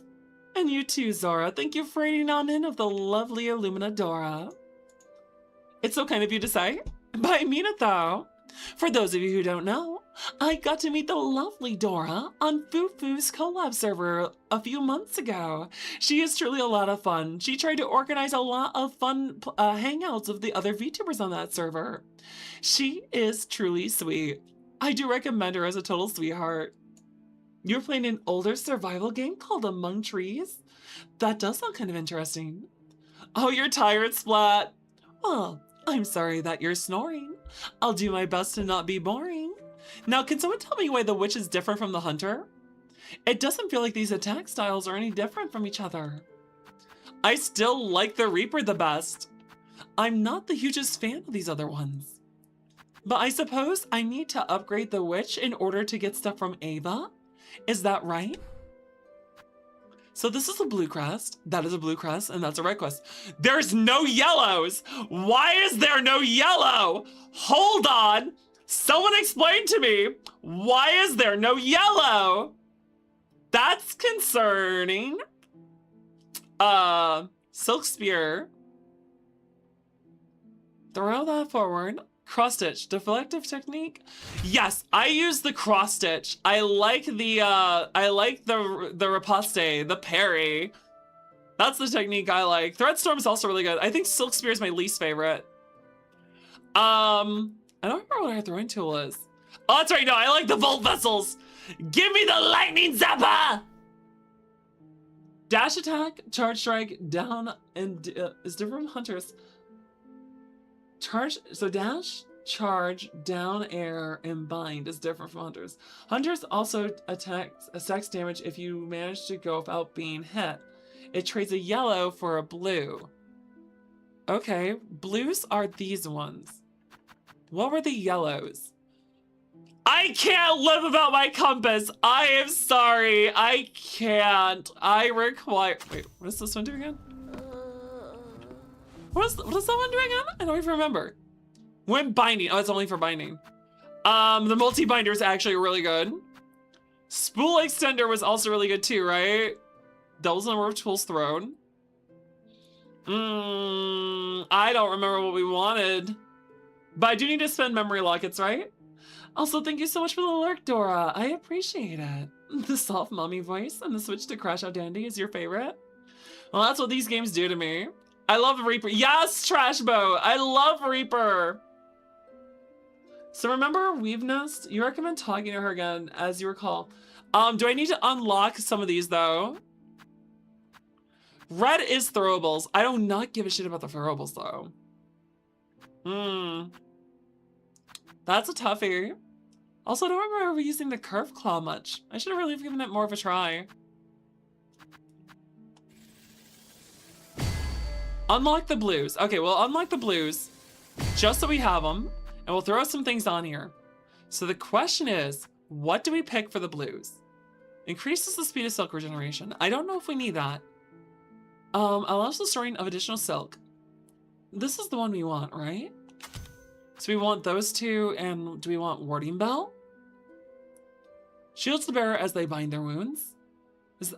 And you too, Zora. Thank you for raiding on in of the lovely Illumina Dora. It's so kind of you to say, but I mean it though. For those of you who don't know, I got to meet the lovely Dora on Fufu's collab server a few months ago. She is truly a lot of fun. She tried to organize a lot of fun hangouts of the other VTubers on that server. She is truly sweet. I do recommend her as a total sweetheart. You're playing an older survival game called Among Trees? That does sound kind of interesting. Oh, you're tired, Splat. Well, I'm sorry that you're snoring. I'll do my best to not be boring. Now, can someone tell me why the witch is different from the hunter? It doesn't feel like these attack styles are any different from each other. I still like the Reaper the best. I'm not the hugest fan of these other ones. But I suppose I need to upgrade the witch in order to get stuff from Ava? Is that right? So this is a blue crest, that is a blue crest, and that's a red crest. There's no yellows! Why is there no yellow? Hold on! Someone explain to me, why is there no yellow? That's concerning. Silk Spear. Throw that forward. Cross stitch, deflective technique. Yes, I use the cross stitch. I like the riposte, the parry. That's the technique I like. Thread storm is also really good. I think Silk Spear is my least favorite. I don't remember what our throwing tool is. Oh, that's right. No, I like the Volt Vessels. Give me the Lightning Zapper. Dash attack, charge strike, down, and is different from hunters. Charge, so dash, charge, down air, and bind is different from hunters. Hunters also attacks damage if you manage to go without being hit. It trades a yellow for a blue. Okay, blues are these ones. What were the yellows? I can't live without my compass. I am sorry. I can't. I require... Wait, what is this one doing again? What is that one doing again? I don't even remember. When binding. Oh, it's only for binding. The multi-binder is actually really good. Spool extender was also really good too, right? Doubles the number of tools thrown. I don't remember what we wanted. But I do need to spend memory lockets, right? Also, thank you so much for the alert, Dora. I appreciate it. The soft mommy voice and the switch to Crash Out Dandy is your favorite? Well, that's what these games do to me. I love Reaper. Yes, Trash Boat. I love Reaper. So remember Weave Nest? You recommend talking to her again, as you recall. Do I need to unlock some of these, though? Red is throwables. I do not give a shit about the throwables, though. That's a toughie. Also, I don't remember using the curve claw much. I should have really given it more of a try. Unlock the blues. Okay, we'll unlock the blues just so we have them, and we'll throw some things on here. So the question is, what do we pick for the blues? Increases the speed of silk regeneration. I don't know if we need that. Allows the storing of additional silk. This is the one we want, right? So we want those two, and do we want Warding Bell? Shields the bearer as they bind their wounds.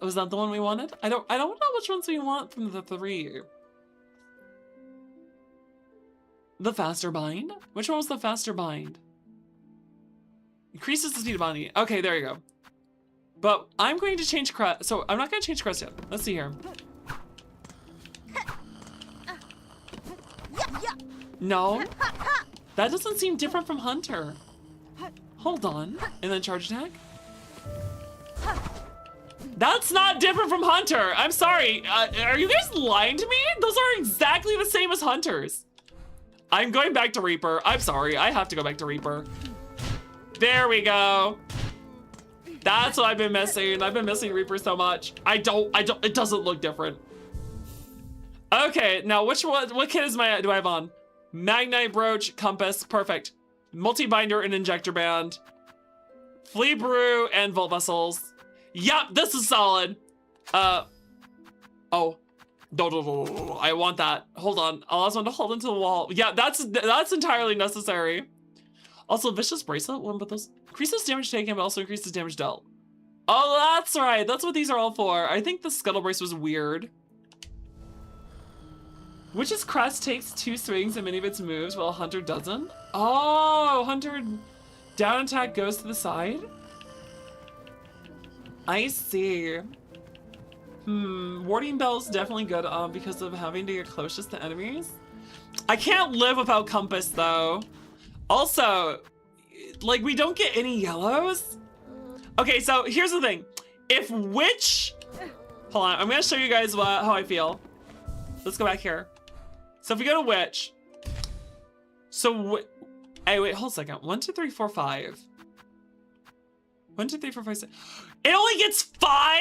Was that the one we wanted? I don't know which ones we want from the three. The faster bind? Which one was the faster bind? Increases the speed of binding. Okay, there you go. But I'm going to change crest. So I'm not going to change crest yet. Let's see here. No. That doesn't seem different from Hunter. Hold on. And then charge attack. That's not different from Hunter. I'm sorry. Are you guys lying to me? Those are exactly the same as Hunter's. I'm going back to Reaper. I'm sorry. I have to go back to Reaper. There we go. That's what I've been missing. I've been missing Reaper so much. It doesn't look different. Okay, now what kit do I have on? Magnite Brooch, Compass, perfect. Multi-binder and Injector Band. Flea Brew and Volt Vessels. Yup, this is solid. Oh. No, I want that. Hold on. I'll ask one to hold into the wall. Yeah, that's entirely necessary. Also, Vicious Bracelet, one but those increases damage taken, but also increases damage dealt. Oh, that's right. That's what these are all for. I think the Scuttle Brace was weird. Witch's Crest takes 2 swings and many of its moves, while Hunter doesn't. Oh, Hunter down attack goes to the side. I see. Warding Bell's definitely good because of having to get closest to enemies. I can't live without Compass though. Also, like we don't get any yellows. Okay, so here's the thing. If Witch, hold on, I'm gonna show you guys how I feel. Let's go back here. So if we go to Witch, so hey, wait, hold a second. 1, 2, 3, 4, 5. 1, 2, 3, 4, 5, 6. It only gets 5?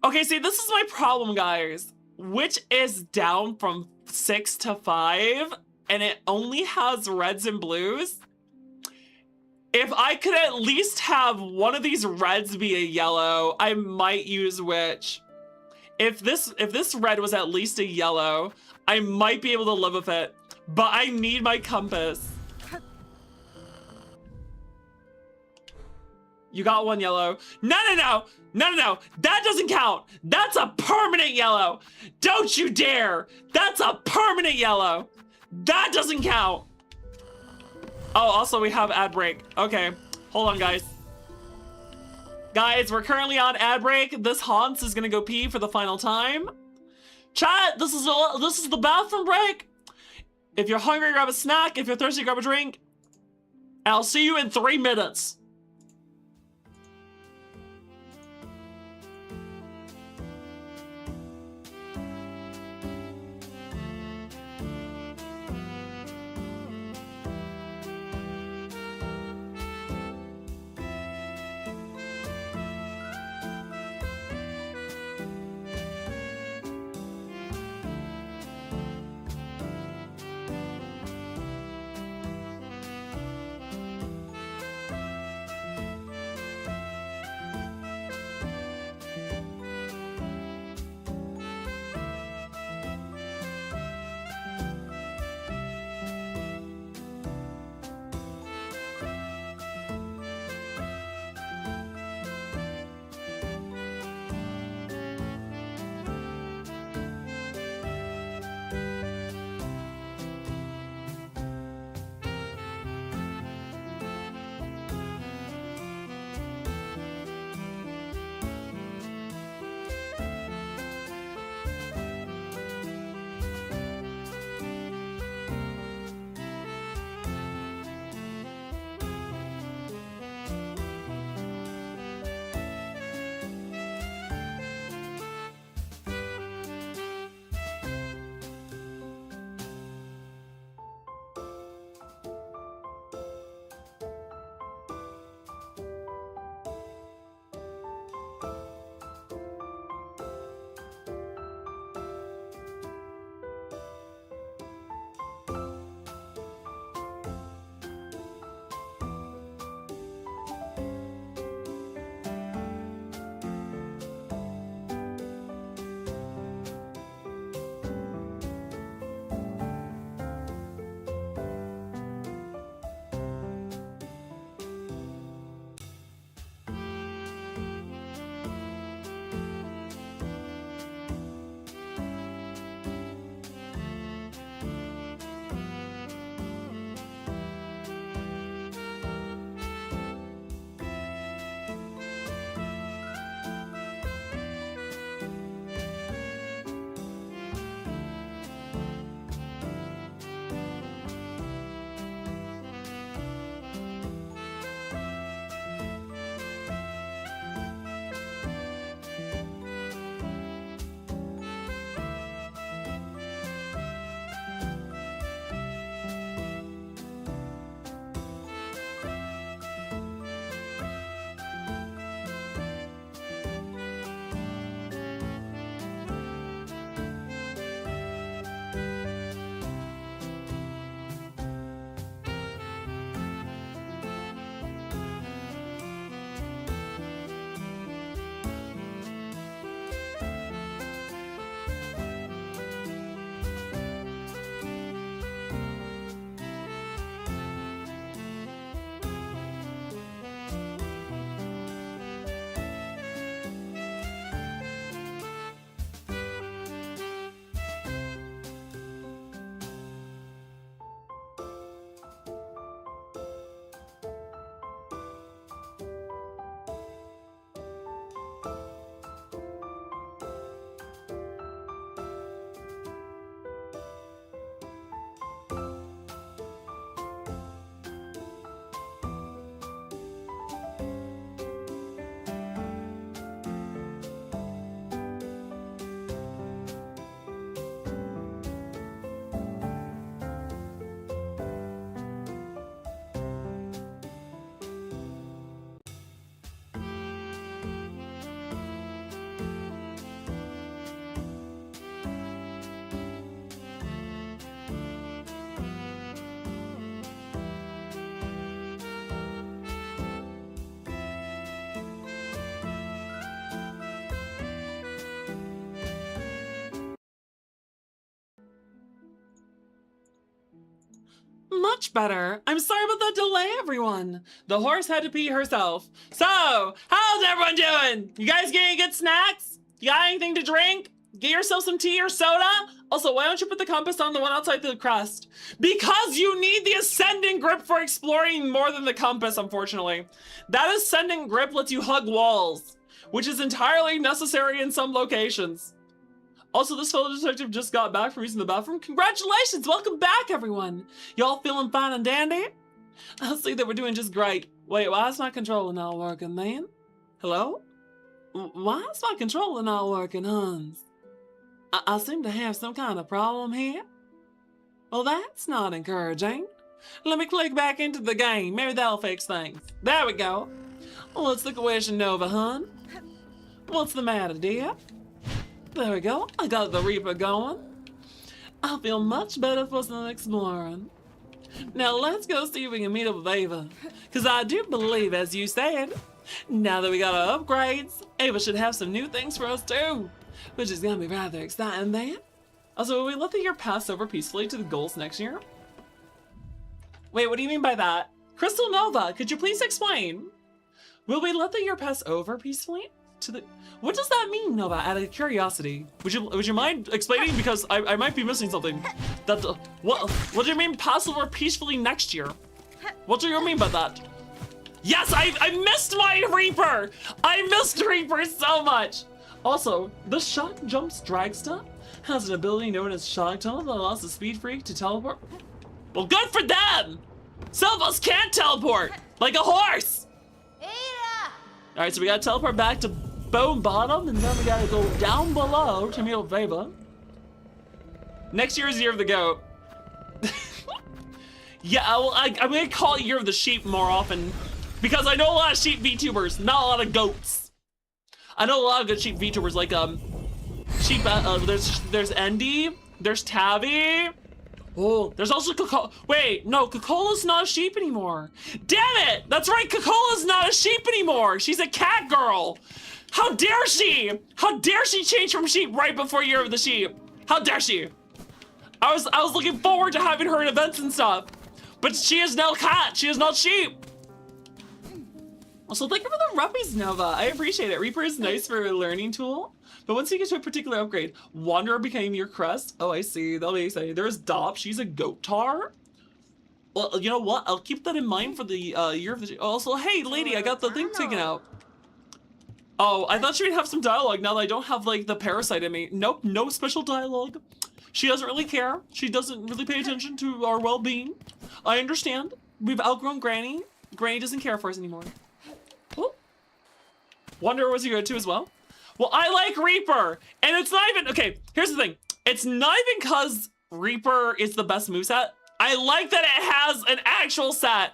Okay, see, this is my problem, guys. Witch is down from 6 to 5, and it only has reds and blues. If I could at least have one of these reds be a yellow, I might use Witch. If this red was at least a yellow, I might be able to live with it, but I need my Compass. You got 1 yellow. No. That doesn't count. That's a permanent yellow. Don't you dare. That's a permanent yellow. That doesn't count. Oh, also we have ad break. Okay, hold on, guys. Guys, we're currently on ad break. This Hans is gonna go pee for the final time. Chat, this is the bathroom break. If you're hungry, grab a snack. If you're thirsty, grab a drink. And I'll see you in 3 minutes. Much better. I'm sorry about the delay, everyone. The horse had to pee herself. So, how's everyone doing? You guys getting good snacks? You got anything to drink? Get yourself some tea or soda? Also, why don't you put the compass on the one outside the crest? Because you need the ascending grip for exploring more than the compass, unfortunately. That ascending grip lets you hug walls, which is entirely necessary in some locations. Also, this fellow detective just got back from using the bathroom. Congratulations! Welcome back, everyone! Y'all feeling fine and dandy? I'll see that we're doing just great. Wait, why is my controller not working, man? Hello? Why is my controller not working, Hans? I seem to have some kind of problem here. Well, that's not encouraging. Let me click back into the game. Maybe that'll fix things. There we go. What's the question, Nova, hun? What's the matter, dear? There we go. I got the Reaper going. I feel much better for some exploring. Now let's go see if we can meet up with Ava. Because I do believe, as you said, now that we got our upgrades, Ava should have some new things for us too. Which is going to be rather exciting then. Also, will we let the year pass over peacefully to the goals next year? Wait, what do you mean by that? Crystal Nova, could you please explain? Will we let the year pass over peacefully to the... What does that mean, Nova? Out of curiosity. Would you mind explaining? Because I might be missing something. That what do you mean pass over peacefully next year? What do you mean by that? Yes, I missed my Reaper! I missed Reaper so much! Also, the Shock Jumps Dragster has an ability known as Shock Tunnel that allows the Speed Freak to teleport. Well, good for them! Some of us can't teleport! Like a horse! Alright, so we gotta teleport back to Bone Bottom, and then we gotta go down below to meet with Veva. Next year is Year of the Goat. Yeah, well, I'm gonna call it Year of the Sheep more often, because I know a lot of sheep VTubers, not a lot of goats. I know a lot of good sheep VTubers, like, sheep, there's Endy, there's Tabby. Oh, there's also Coca. Wait, no, Cocola's not a sheep anymore. Damn it! That's right, Cocola's not a sheep anymore. She's a cat girl. How dare she? How dare she change from sheep right before Year of the Sheep? How dare she? I was looking forward to having her in events and stuff, but she is now cat. She is not sheep. Also, thank you for the ruppies, Nova. I appreciate it. Reaper is nice for a learning tool, but once you get to a particular upgrade, Wanderer became your crest. Oh, I see. That'll be exciting. There's Dop. She's a goat tar. Well, you know what? I'll keep that in mind for the Year of the... Also, hey, lady, I got the thing taken out. Oh, I thought she would have some dialogue now that I don't have, like, the parasite in me. Nope, no special dialogue. She doesn't really care. She doesn't really pay attention to our well-being. I understand. We've outgrown Granny. Granny doesn't care for us anymore. Oh. Wanderer was you good too as well? Well, I like Reaper, and it's not even, okay, here's the thing. It's not even because Reaper is the best moveset. I like that it has an actual set.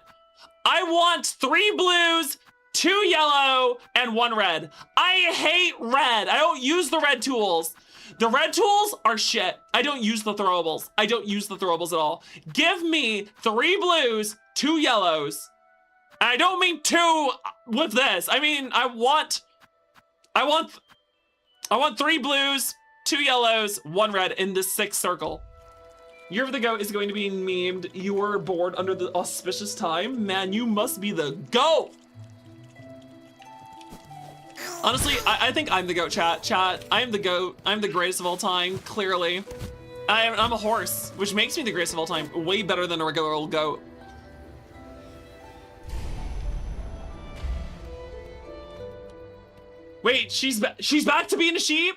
I want 3 blues, 2 yellow, and 1 red. I hate red. I don't use the red tools. The red tools are shit. I don't use the throwables. I don't use the throwables at all. Give me 3 blues, 2 yellows. And I don't mean 2 with this. I mean, I want 3 blues, 2 yellows, 1 red in this 6th circle. Year of the Goat is going to be memed. You were bored under the auspicious time. Man, you must be the GOAT. Honestly, I think I'm the GOAT, chat. I am the GOAT. I'm the greatest of all time, clearly. I'm a horse, which makes me the greatest of all time. Way better than a regular old goat. Wait, she's back to being a sheep?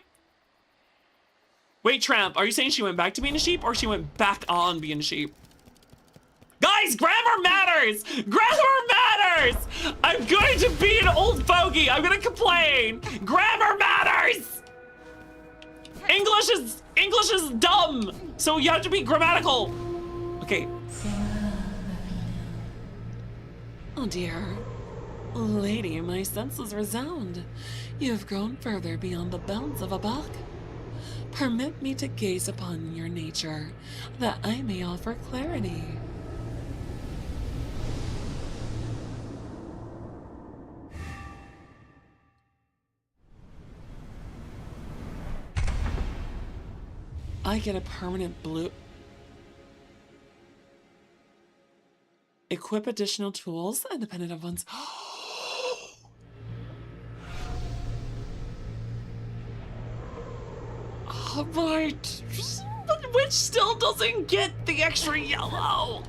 Wait, Tramp, are you saying she went back to being a sheep or she went back on being a sheep? Guys, grammar matters! Grammar matters! I'm going to be an old fogey. I'm gonna complain. Grammar matters! English is dumb, so you have to be grammatical. Okay. Oh dear. Lady, my senses resound. You have grown further beyond the bounds of a buck. Permit me to gaze upon your nature, that I may offer clarity. I get a permanent blue... Equip additional tools independent of one's. Oh, but Witch still doesn't get the extra yellow.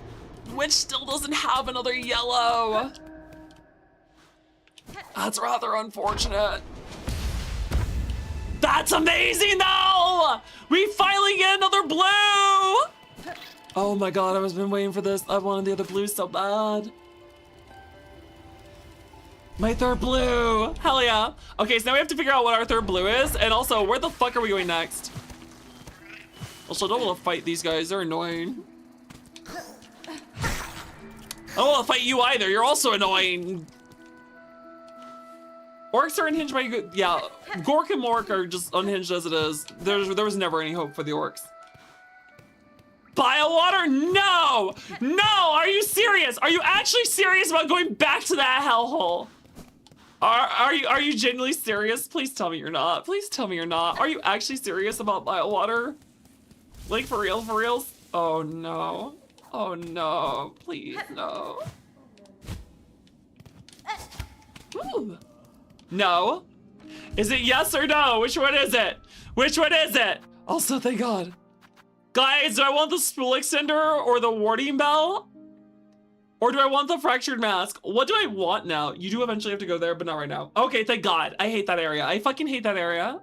Witch still doesn't have another yellow. That's rather unfortunate. That's amazing though! We finally get another blue! Oh my god, I've been waiting for this. I wanted the other blue so bad. My third blue! Hell yeah. Okay, so now we have to figure out what our third blue is, and also, where the fuck are we going next? Also, I don't want to fight these guys, they're annoying. I don't want to fight you either, you're also annoying. Orcs are unhinged by, yeah, Gork and Mork are just unhinged as it is. There was never any hope for the orcs. Biowater? No! No! Are you serious? Are you actually serious about going back to that hellhole? Are you genuinely serious? Please tell me you're not. Please tell me you're not. Are you actually serious about biowater? Like for real, for reals? Oh no. Oh no. Please, no. Ooh. No. Is it yes or no? Which one is it? Which one is it? Also, thank God. Guys, do I want the spool extender or the warding bell? Or do I want the fractured mask? What do I want now? You do eventually have to go there, but not right now. Okay, thank God. I hate that area. I fucking hate that area.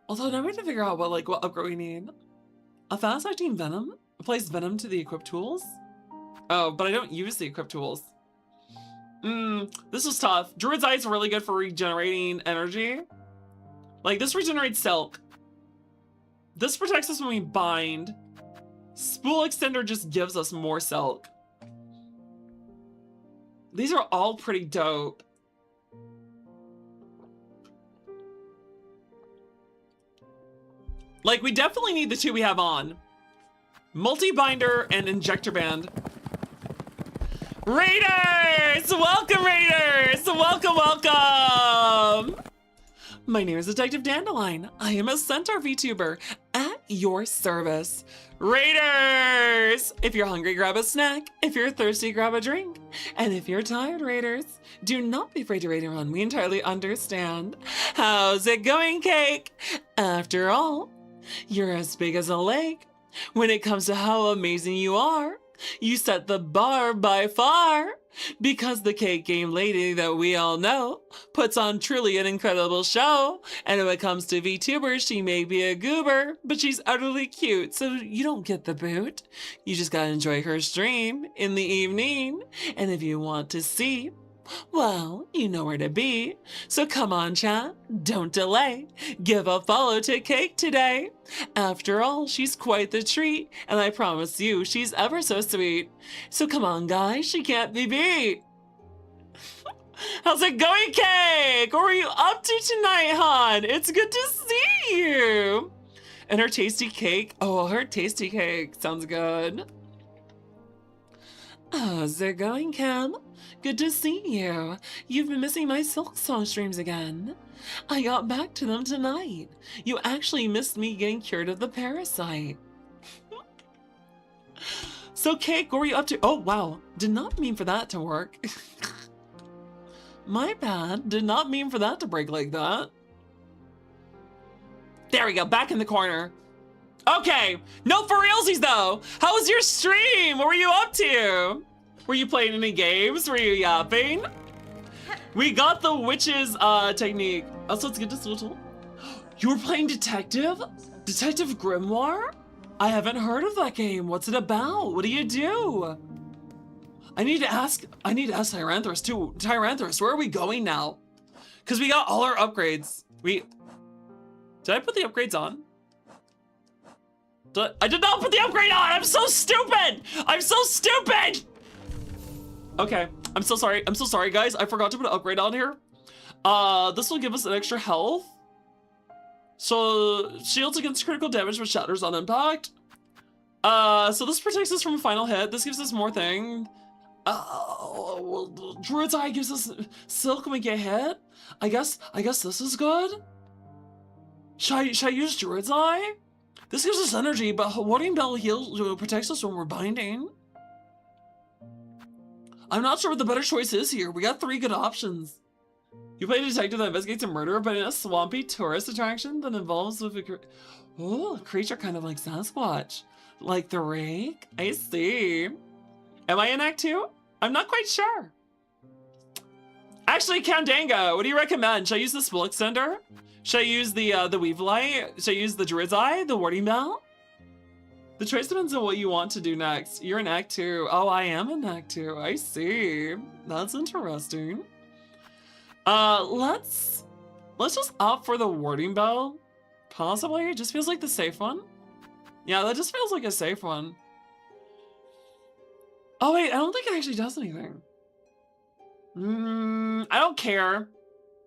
Although now we have to figure out what upgrade we need. A fast-acting venom? Applies venom to the equipped tools? Oh, but I don't use the equipped tools. This was tough. Druid's Eye is really good for regenerating energy. Like, this regenerates silk. This protects us when we bind. Spool Extender just gives us more silk. These are all pretty dope. Like, we definitely need the two we have on. Multi-binder and injector band. Raiders! Welcome, Raiders! Welcome, welcome! My name is Detective Dandelion. I am a Centaur VTuber at your service. Raiders! If you're hungry, grab a snack. If you're thirsty, grab a drink. And if you're tired, Raiders, do not be afraid to raid and run. We entirely understand. How's it going, Cake? After all, you're as big as a lake. When it comes to how amazing you are, you set the bar by far. Because the cake game lady that we all know puts on truly an incredible show. And when it comes to VTubers, she may be a goober, but she's utterly cute, so you don't get the boot. You just gotta enjoy her stream in the evening. And if you want to see, well, you know where to be. So come on, chat, don't delay. Give a follow to Cake today. After all, she's quite the treat, and I promise you, she's ever so sweet. So come on, guys, she can't be beat. How's it going, Cake? What are you up to tonight, hon? It's good to see you. And her tasty cake. Oh, her tasty cake sounds good. How's it going, Cam? Good to see you. You've been missing my Silk Song streams again. I got back to them tonight. You actually missed me getting cured of the parasite. So, Cake, what were you up to? Oh, wow. Did not mean for that to work. My bad. Did not mean for that to break like that. There we go. Back in the corner. Okay. No for realsies, though. How was your stream? What were you up to? Were you playing any games? Were you yapping? We got the witch's technique. Also, it's good to see you. You were playing Detective? Detective Grimoire? I haven't heard of that game. What's it about? What do you do? I need to ask Tyranthus too. Tyranthus, where are we going now? Because we got all our upgrades. Did I put the upgrades on? I did not put the upgrade on! I'm so stupid! I'm so stupid! Okay, I'm so sorry. I'm so sorry, guys. I forgot to put an upgrade on here. This will give us an extra health. So, shields against critical damage but shatters on impact. So this protects us from a final hit. This gives us more thing. Well, Druid's Eye gives us silk when we get hit. I guess this is good. Should I use Druid's Eye? This gives us energy, but Warding Bell heals, protects us when we're binding. I'm not sure what the better choice is here. We got 3 good options. You play a detective that investigates a murder, but in a swampy tourist attraction that involves with a creature kind of like Sasquatch. Like the rake? I see. Am I in Act 2? I'm not quite sure. Actually, Kandanga, what do you recommend? Should I use the Spool Extender? Should I use the Weavelite? Should I use the Druid's Eye? The Warding Bell? The choice depends on what you want to do next. You're in Act 2. Oh, I am in Act 2. I see. That's interesting. Let's just opt for the Warding Bell. Possibly. It just feels like the safe one. Yeah, that just feels like a safe one. Oh wait, I don't think it actually does anything. I don't care.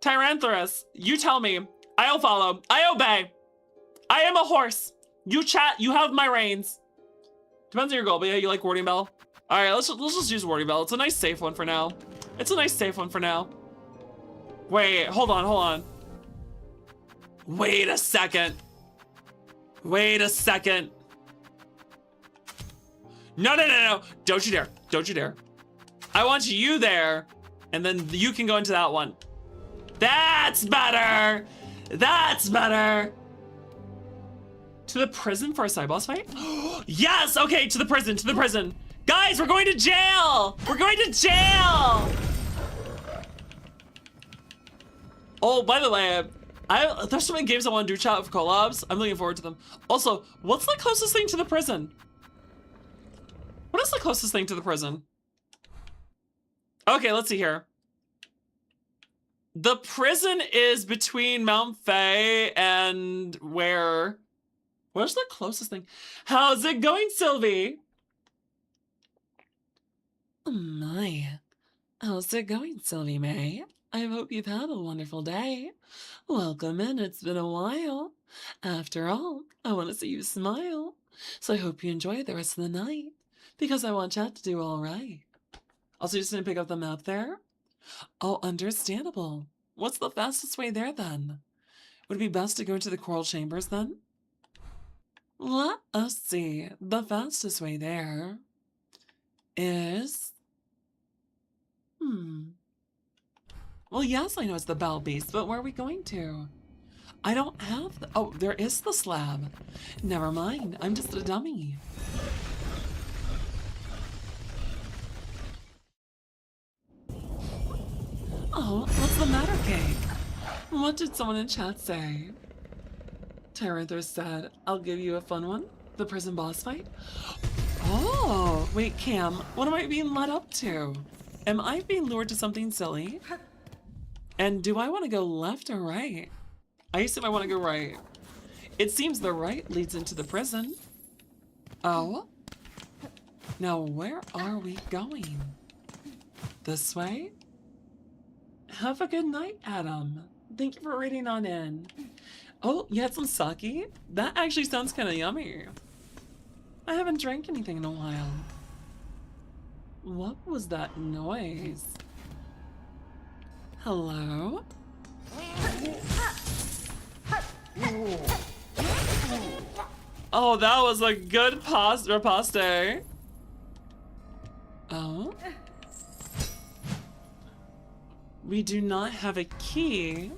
Tyranthrus, you tell me. I'll follow. I obey. I am a horse. You chat. You have my reins. Depends on your goal, but yeah, you like Warding Bell. All right, let's just use Warding Bell. It's a nice safe one for now. It's a nice safe one for now. Wait, hold on. Wait a second. No. Don't you dare. I want you there, and then you can go into that one. That's better. To the prison for a side boss fight? Yes, okay, to the prison. Guys, we're going to jail. Oh, by the way, there's so many games I want to do chat for collabs. I'm looking forward to them. Also, what's the closest thing to the prison? What is the closest thing to the prison? Okay, let's see here. The prison is between Mount Faye and where? Where's the closest thing? How's it going, Sylvie? Oh my. How's it going, Sylvie May? I hope you've had a wonderful day. Welcome in, it's been a while. After all, I want to see you smile. So I hope you enjoy the rest of the night, because I want chat to do all right. Also, you just didn't pick up the map there? Oh, understandable. What's the fastest way there, then? Would it be best to go into the Coral Chambers, then? Let us see. The fastest way there is... Well, yes, I know it's the Bell Beast, but where are we going to? I don't have the... Oh, there is the slab. Never mind. I'm just a dummy. Oh, what's the matter, Cake? What did someone in chat say? Tyranthrus said, I'll give you a fun one. The prison boss fight? Oh, wait, Cam, what am I being led up to? Am I being lured to something silly? And do I want to go left or right? I assume I want to go right. It seems the right leads into the prison. Oh? Now where are we going? This way? Have a good night, Adam. Thank you for reading on in. Oh, you had some sake? That actually sounds kind of yummy. I haven't drank anything in a while. What was that noise? Hello? Oh, that was a good riposte. Oh? We do not have a key.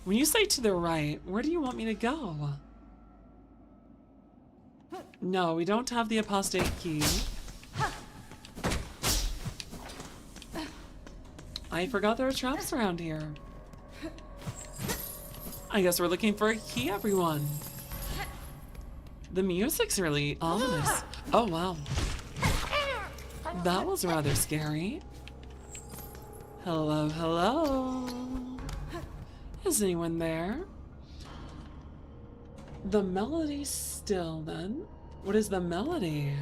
When you say to the right, where do you want me to go? No, we don't have the apostate key. I forgot there were traps around here. I guess we're looking for a key, everyone. The music's really ominous. Oh, wow. That was rather scary. Hello, hello. Is anyone there? The melody's still, then. What is the melody?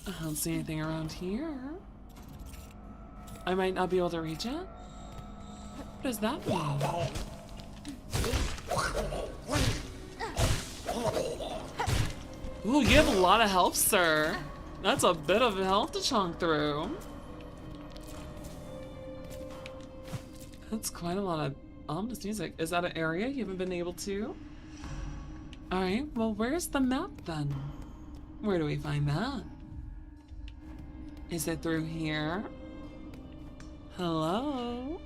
I don't see anything around here. I might not be able to reach it. What does that mean? Ooh, you have a lot of health, sir. That's a bit of health to chunk through. That's quite a lot of ominous music. Is that an area you haven't been able to? Alright, well, where's the map then? Where do we find that? Is it through here? Hello?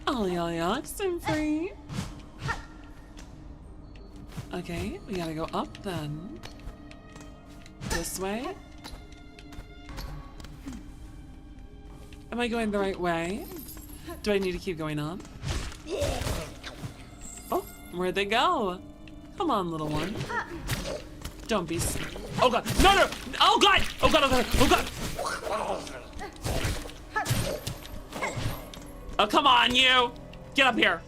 Ollie oxen free. Okay, we gotta go up then. This way? Am I going the right way? Do I need to keep going up? Oh, where'd they go? Come on, little one. Don't be... Oh god! No, no! Oh god! Oh god, oh god, oh god! Oh, come on, you! Get up here!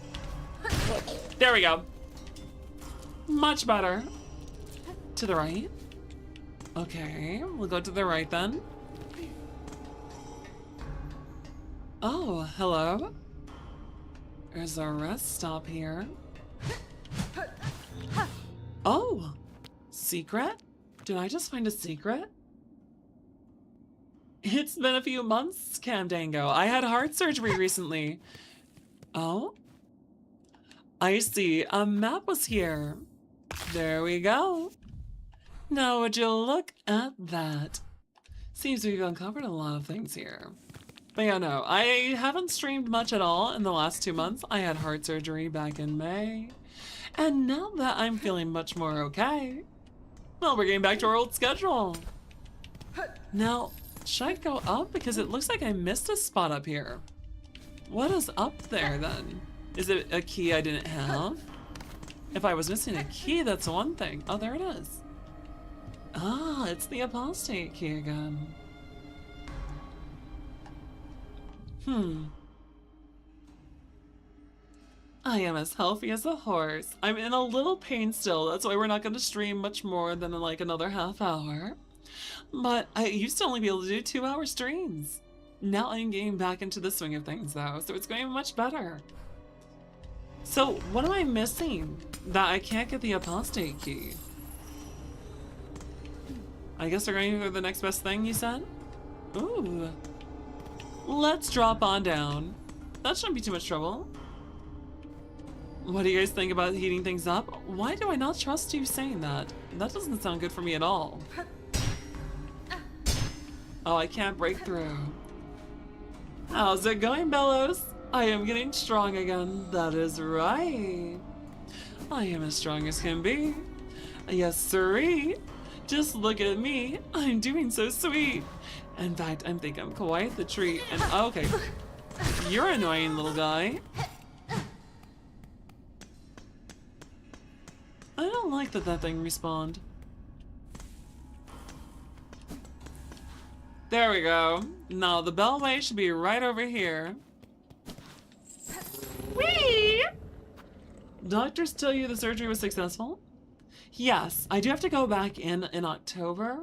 There we go. Much better. To the right. Okay, we'll go to the right then. Oh, hello. There's a rest stop here. Oh! Secret? Did I just find a secret? It's been a few months, Camdango. I had heart surgery recently. Oh? I see. A map was here. There we go. Now would you look at that? Seems we've uncovered a lot of things here. But yeah, no, I haven't streamed much at all in the last 2 months. I had heart surgery back in May. And now that I'm feeling much more okay, well, we're getting back to our old schedule. Now, should I go up? Because it looks like I missed a spot up here. What is up there then? Is it a key I didn't have? If I was missing a key, that's one thing. Oh, there it is. Ah, it's the apostate key again. I am as healthy as a horse. I'm in a little pain still. That's why we're not going to stream much more than like another half hour. But I used to only be able to do 2-hour streams. Now I'm getting back into the swing of things though, so it's going much better. So what am I missing that I can't get the apostate key? I guess we're going for the next best thing, you said? Ooh. Let's drop on down. That shouldn't be too much trouble. What do you guys think about heating things up? Why do I not trust you saying that? That doesn't sound good for me at all. Oh, I can't break through. How's it going, Bellows? I am getting strong again. That is right. I am as strong as can be. Yes, sirree. Just look at me. I'm doing so sweet. In fact, I think I'm quite the treat. And okay, you're an annoying little guy. I don't like that thing respawned. There we go. Now the bellway should be right over here. Whee! Doctors tell you the surgery was successful? Yes, I do have to go back in October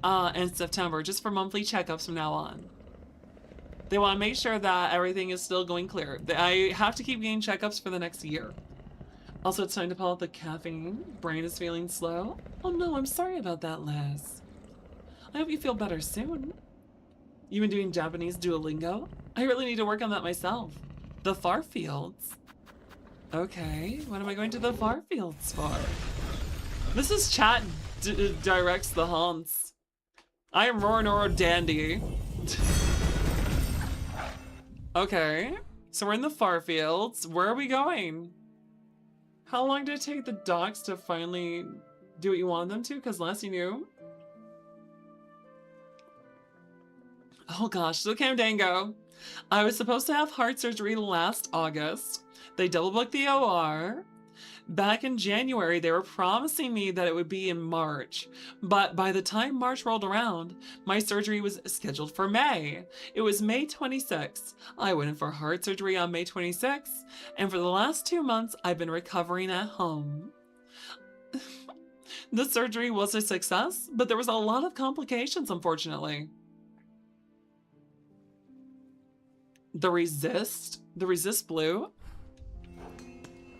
and September just for monthly checkups from now on. They want to make sure that everything is still going clear. I have to keep getting checkups for the next year. Also, it's time to pull out the caffeine. Brain is feeling slow. Oh no, I'm sorry about that, Liz. I hope you feel better soon. You've been doing Japanese Duolingo? I really need to work on that myself. The far fields? Okay, what am I going to the far fields for? Mrs. Chat directs the haunts. I am Roranoro Dandy. Okay, so we're in the far fields. Where are we going? How long did it take the dogs to finally do what you wanted them to? Because last you knew. Oh gosh, so Camdango. I was supposed to have heart surgery last August. They double booked the OR. Back in January, they were promising me that it would be in March. But by the time March rolled around, my surgery was scheduled for May. It was May 26th. I went in for heart surgery on May 26th. And for the last 2 months, I've been recovering at home. The surgery was a success, but there was a lot of complications, unfortunately. The resist blue.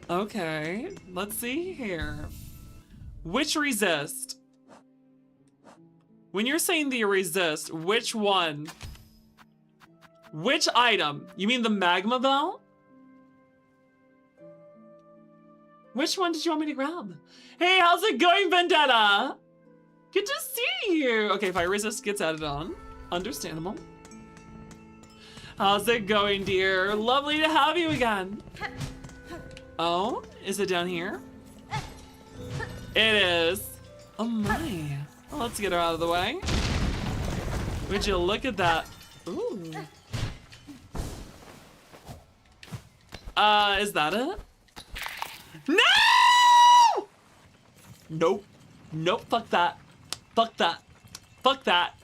Okay, let's see here. Which resist? When you're saying the resist, which one? Which item? You mean the magma bell? Which one did you want me to grab? Hey, how's it going, Vendetta? Good to see you. Okay, fire resist gets added on. Understandable. How's it going, dear? Lovely to have you again. Oh, is it down here? It is. Oh my. Well, let's get her out of the way. Would you look at that? Ooh. Is that it? No! Nope. Nope, fuck that. Fuck that. Fuck that.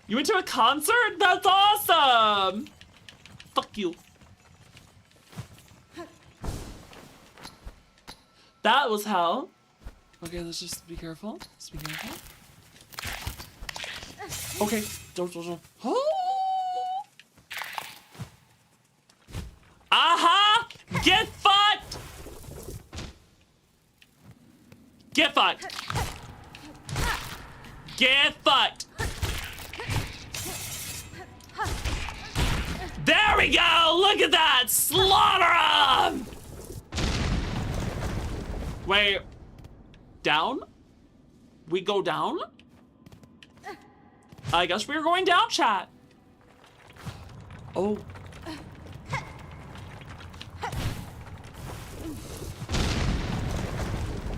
You went to a concert? That's awesome! Fuck you. That was hell. Okay, let's just be careful. Let's be careful. Okay, don't. Oh! Aha! Get fucked! Get fucked! Get fucked! There we go! Look at that! Slaughter 'em! Wait. Down? We go down? I guess we're going down, chat. Oh.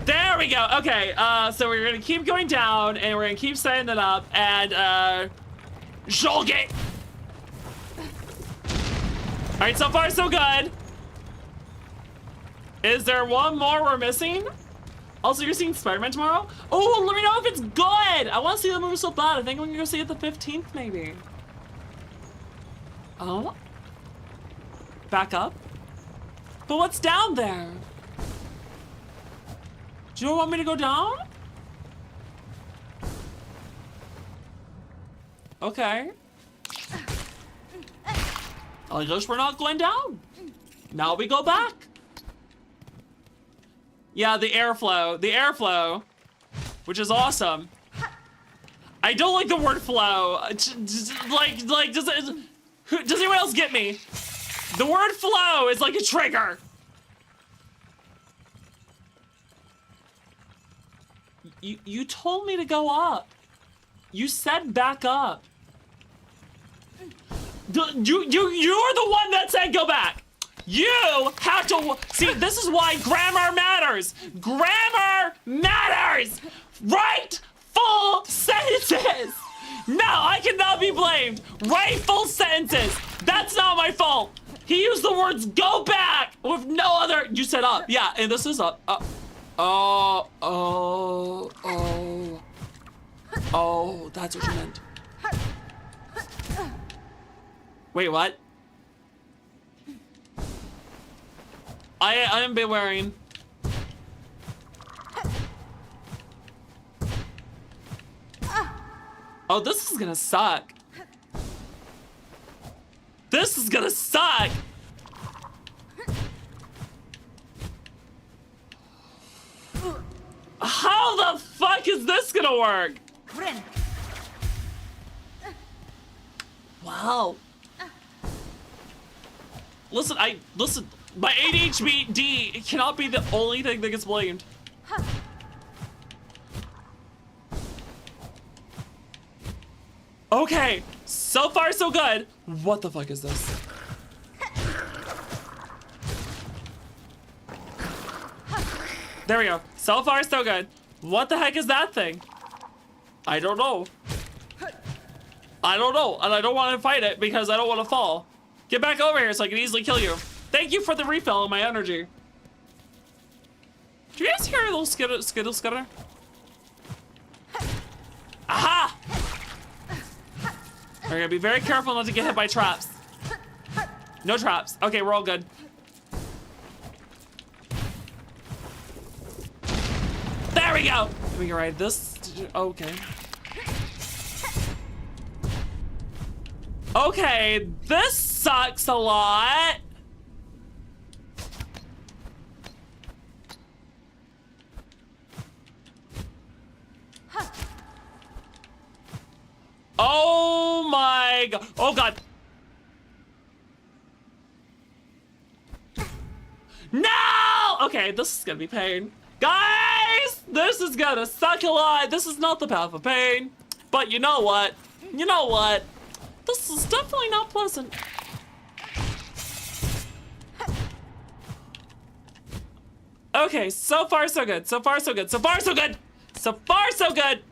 There we go. Okay, so we're gonna keep going down and we're gonna keep setting it up and Jolgate. Alright, so far so good. Is there one more we're missing? Also, you're seeing Spider-Man tomorrow? Oh, let me know if it's good! I want to see the movie so bad. I think I'm gonna go see it the 15th, maybe. Oh? Back up? But what's down there? Do you want me to go down? Okay. I guess we're not going down. Now we go back. Yeah, the airflow, which is awesome. I don't like the word flow. Does anyone else get me? The word flow is like a trigger. You told me to go up. You said back up. You're the one that said go back. You have to see. This is why grammar matters. Grammar matters. Write full sentences. No, I cannot be blamed. Write full sentences. That's not my fault. He used the words "go back" with no other. You said up. Yeah, and this is up. Oh, that's what you meant. Wait, what? I am wearing. Oh, this is gonna suck. This is gonna suck. How the fuck is this gonna work? Wow. Listen, my ADHD cannot be the only thing that gets blamed. Okay, so far so good. What the fuck is this? There we go. So far so good. What the heck is that thing? I don't know. I don't know, and I don't want to fight it because I don't want to fall. Get back over here so I can easily kill you. Thank you for the refill of my energy. Do you guys hear a little skittle skitter? Aha! We're gonna be very careful not to get hit by traps. No traps. Okay, we're all good. There we go! We can ride this. Okay. Okay, this sucks a lot. Oh my god. Oh god. No! Okay, this is gonna be pain. Guys, this is gonna suck a lot. This is not the path of pain. But you know what? You know what? This is definitely not pleasant. Okay, so far so good. So far so good. So far so good. So far so good.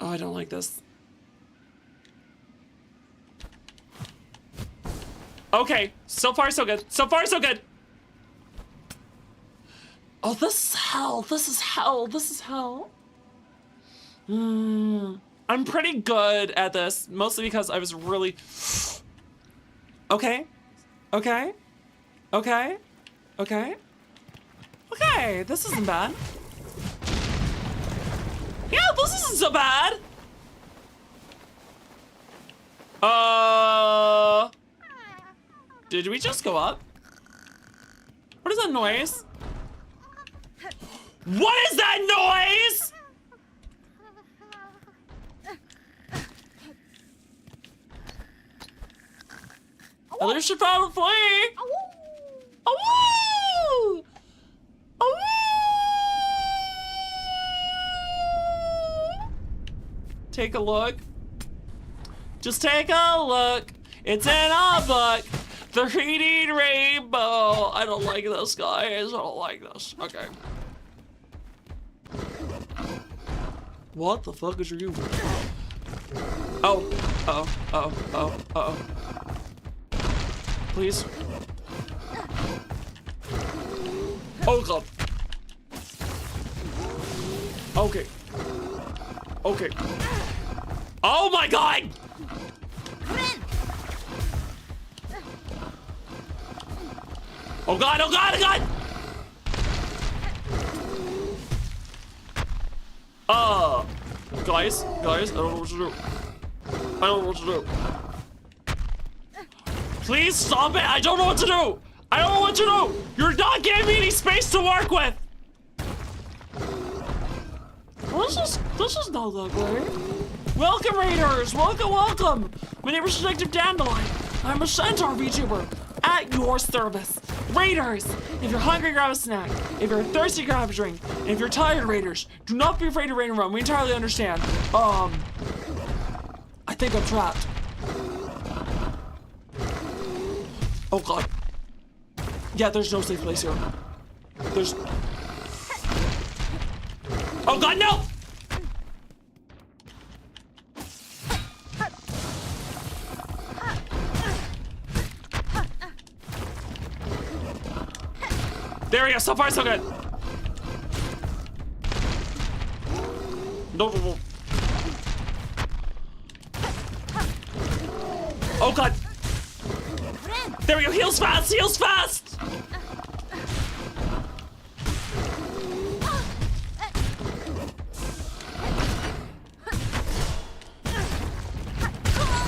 Oh, I don't like this. Okay, so far so good. So far so good. Oh, this is hell. This is hell. This is hell. I'm pretty good at this, mostly because I was really... Okay. Okay. Okay. Okay. Okay, this isn't bad. Yeah, this isn't so bad. Did we just go up? What is that noise? What is that noise? At least you found a flea. Oh, take a look. Just take a look. It's in a book. The reading rainbow. I don't like this, guys. I don't like this. Okay. What the fuck is you? Oh. Uh-oh. Please. Oh god. Okay. Okay. Oh my god! Oh god, oh god, oh god! Guys, I don't know what to do. I don't know what to do. Please stop it, I don't know what to do! I don't know what to do! You're not giving me any space to work with! Well, this is not that great. Welcome, Raiders! Welcome! My name is Detective Dandelion. I'm a centaur VTuber at your service. Raiders, if you're hungry, grab a snack. If you're thirsty, grab a drink. And if you're tired, Raiders, do not be afraid to raid and run. We entirely understand. I think I'm trapped. Oh god. Yeah, there's no safe place here. There's... Oh god, no! There we go, so far so good. No. Oh god. There we go, heals fast!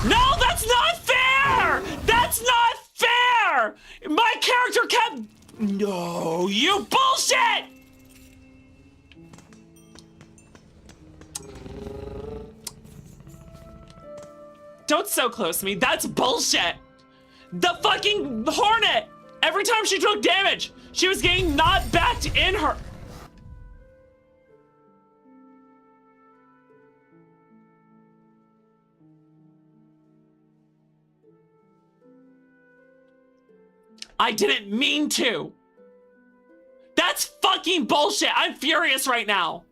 No, that's not fair! That's not fair! My character kept... No, you bullshit! Don't so close to me, that's bullshit! The fucking Hornet! Every time she took damage, she was getting knocked back in her. I didn't mean to. That's fucking bullshit. I'm furious right now.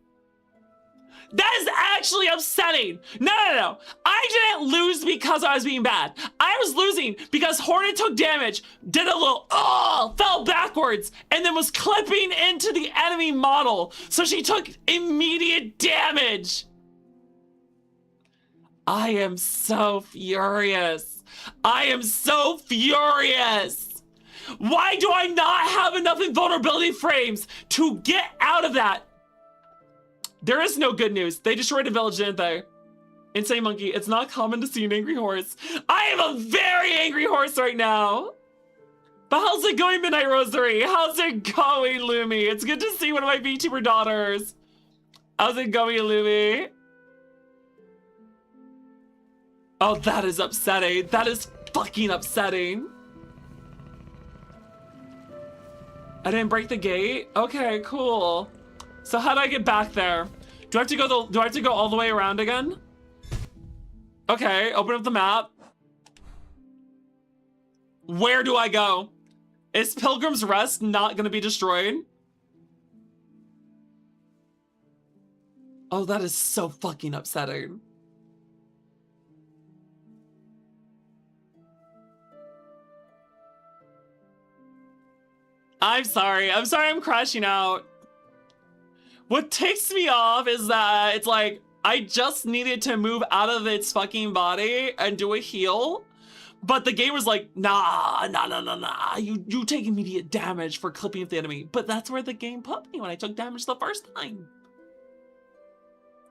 That is actually upsetting. No. I didn't lose because I was being bad. I was losing because Hornet took damage, did a little, fell backwards, and then was clipping into the enemy model. So she took immediate damage. I am so furious. Why do I not have enough invulnerability frames to get out of that? There is no good news. They destroyed a village, didn't they? Insane Monkey, it's not common to see an angry horse. I am a very angry horse right now. But how's it going, Midnight Rosary? How's it going, Lumi? It's good to see one of my VTuber daughters. How's it going, Lumi? Oh, that is upsetting. That is fucking upsetting. I didn't break the gate? Okay, cool. So how do I get back there? Do I have to go all the way around again? Okay, open up the map. Where do I go? Is Pilgrim's Rest not gonna be destroyed? Oh, that is so fucking upsetting. I'm sorry I'm crashing out. What ticks me off is that it's like, I just needed to move out of its fucking body and do a heal. But the game was like, nah, you take immediate damage for clipping with the enemy. But that's where the game put me when I took damage the first time.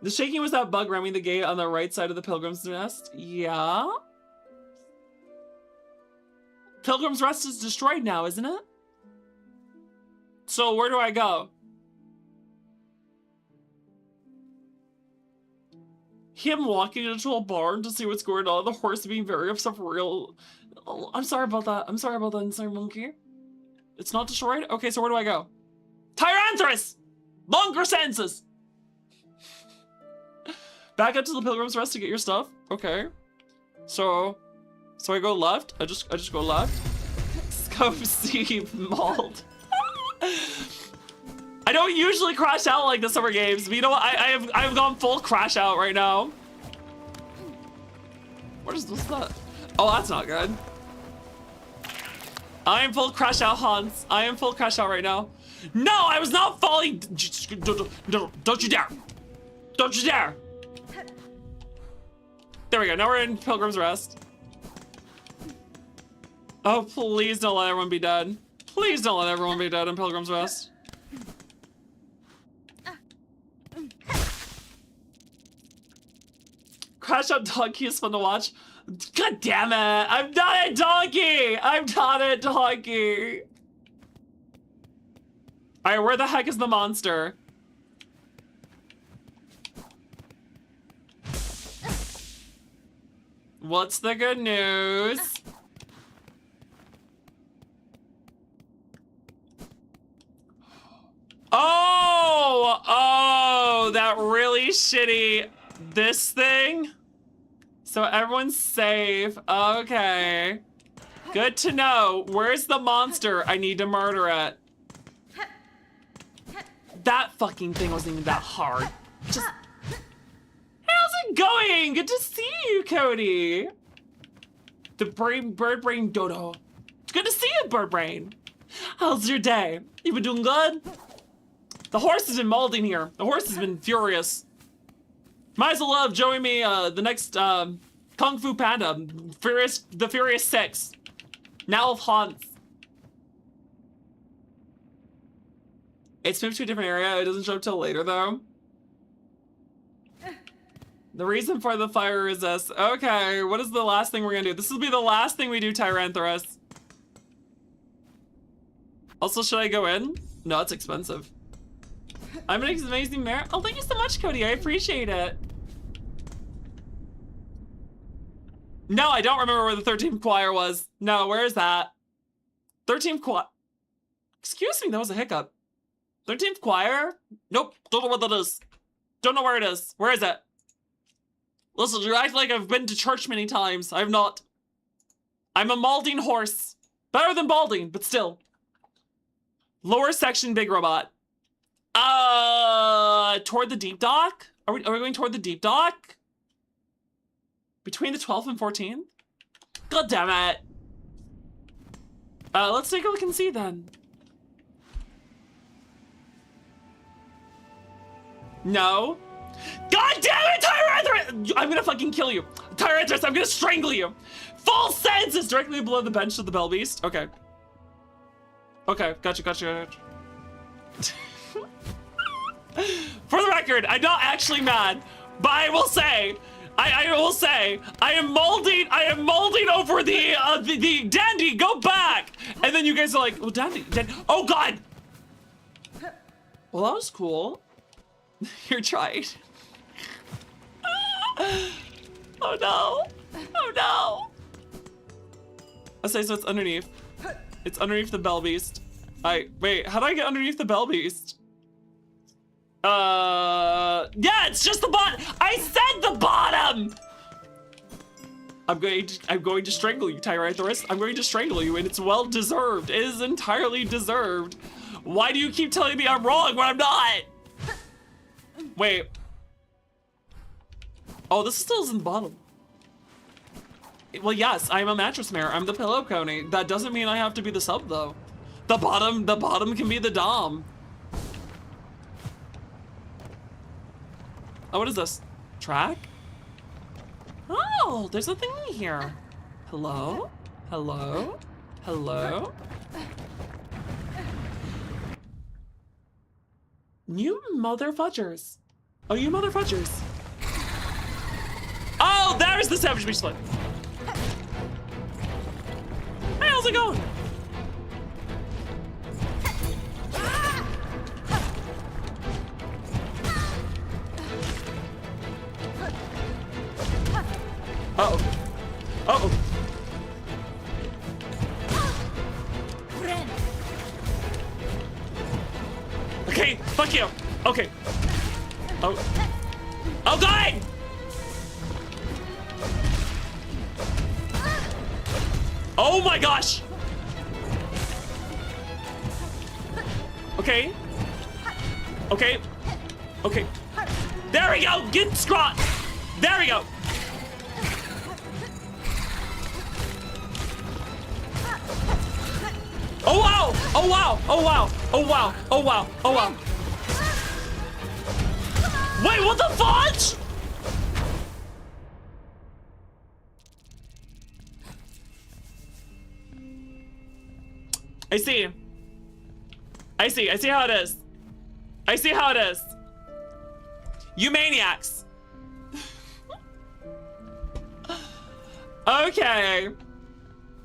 The shaking was that bug ramming the gate on the right side of the Pilgrim's Nest. Yeah. Pilgrim's Rest is destroyed now, isn't it? So where do I go? Him walking into a barn to see what's going on, the horse being very upset for real. Oh, I'm sorry about that. I'm sorry about that, insane monkey. It's not destroyed? Okay, so where do I go? Tyranthrus! Longer senses! Back up to the Pilgrim's Rest to get your stuff. Okay. So I go left. I just go left. Scope C mold. I don't usually crash out like the summer games, but you know what? I've gone full crash out right now. What is this? Oh, that's not good. I am full crash out, Hans. I am full crash out right now. No, I was not falling. Don't you dare. Don't you dare. There we go. Now we're in Pilgrim's Rest. Oh, please don't let everyone be dead. Please don't let everyone be dead in Pilgrim's Rest. Crash Out Donkey is fun to watch. God damn it! I'm not a donkey! I'm not a donkey! Alright, where the heck is the monster? What's the good news? Oh, that really shitty this thing? So everyone's safe. Okay. Good to know. Where's the monster? I need to murder it. That fucking thing wasn't even that hard. Just... How's it going? Good to see you, Cody. The bird brain dodo. It's good to see you, bird brain. How's your day? You been doing good? The horse has been molding here. The horse has been furious. Might as well love join me the next Kung Fu Panda, the Furious 6. Now of Hans. It's moved to a different area. It doesn't show up till later though. The reason for the fire resist. Okay, what is the last thing we're gonna do? This will be the last thing we do, Tyranthrus. Also, should I go in? No, it's expensive. I'm an amazing mayor. Oh, thank you so much, Cody. I appreciate it. No, I don't remember where the 13th choir was. No, where is that? 13th choir. Excuse me, that was a hiccup. 13th choir? Nope, don't know what that is. Don't know where it is. Where is it? Listen, you act like I've been to church many times. I have not. I'm a malding horse. Better than balding, but still. Lower section, big robot. Toward the deep dock? Are we going toward the deep dock? Between the 12th and 14th? God damn it. Let's take a look and see then. No. God damn it, Tyranthrus! I'm gonna fucking kill you. Tyranthrus, I'm gonna strangle you. Full senses directly below the bench of the Bell Beast. Okay. Okay, gotcha. For the record, I'm not actually mad, but I will say, I will say, I am molding over the Dandy, go back! And then you guys are like, well, Dandy, oh God! Well, that was cool. You're trying. Oh no. Oh no! Okay, so it's underneath. It's underneath the bell beast. Wait, how do I get underneath the bell beast? Yeah, it's just the bottom. I said the bottom! I'm going to strangle you, Tyrannosaurus. I'm going to strangle you, and it's well deserved. It is entirely deserved. Why do you keep telling me I'm wrong when I'm not? Wait. Oh, this still is in the bottom. Well, yes, I'm a mattress mare. I'm the pillow coney. That doesn't mean I have to be the sub, though. The bottom can be the dom. Oh, what is this? Track? Oh, there's a thingy here. Hello? Hello? Hello? You mother fudgers. Oh, you mother fudgers. Oh, there's the Savage Beach Sled. Hey, how's it going? Uh-oh. Uh-oh. Okay, fuck you. Okay. Oh. Oh, God! Oh my gosh! Okay. Okay. Okay. There we go! Get scrot! There we go! Oh wow! Oh wow! Oh wow! Oh wow! Oh wow! Oh wow! Wait, what the fudge? I see. I see. I see how it is. I see how it is. You maniacs. Okay.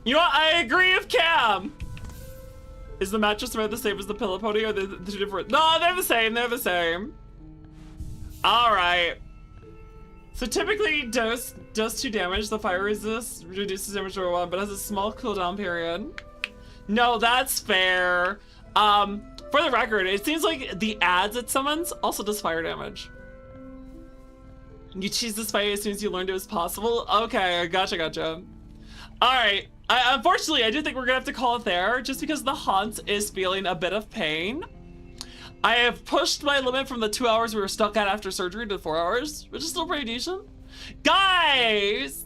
You know what? I agree with Cam. Is the mattress mare the same as the pillow pony, or are they the two different? No, they're the same. They're the same. All right. So typically, does 2 damage. The fire resist reduces damage for 1, but has a small cooldown period. No, that's fair. For the record, it seems like the ads it summons also does fire damage. You choose this fight as soon as you learned it was possible. Okay, gotcha. All right. Unfortunately, I do think we're gonna have to call it there, just because the haunt is feeling a bit of pain. I have pushed my limit from the 2 hours we were stuck at after surgery to 4 hours, which is still pretty decent. Guys,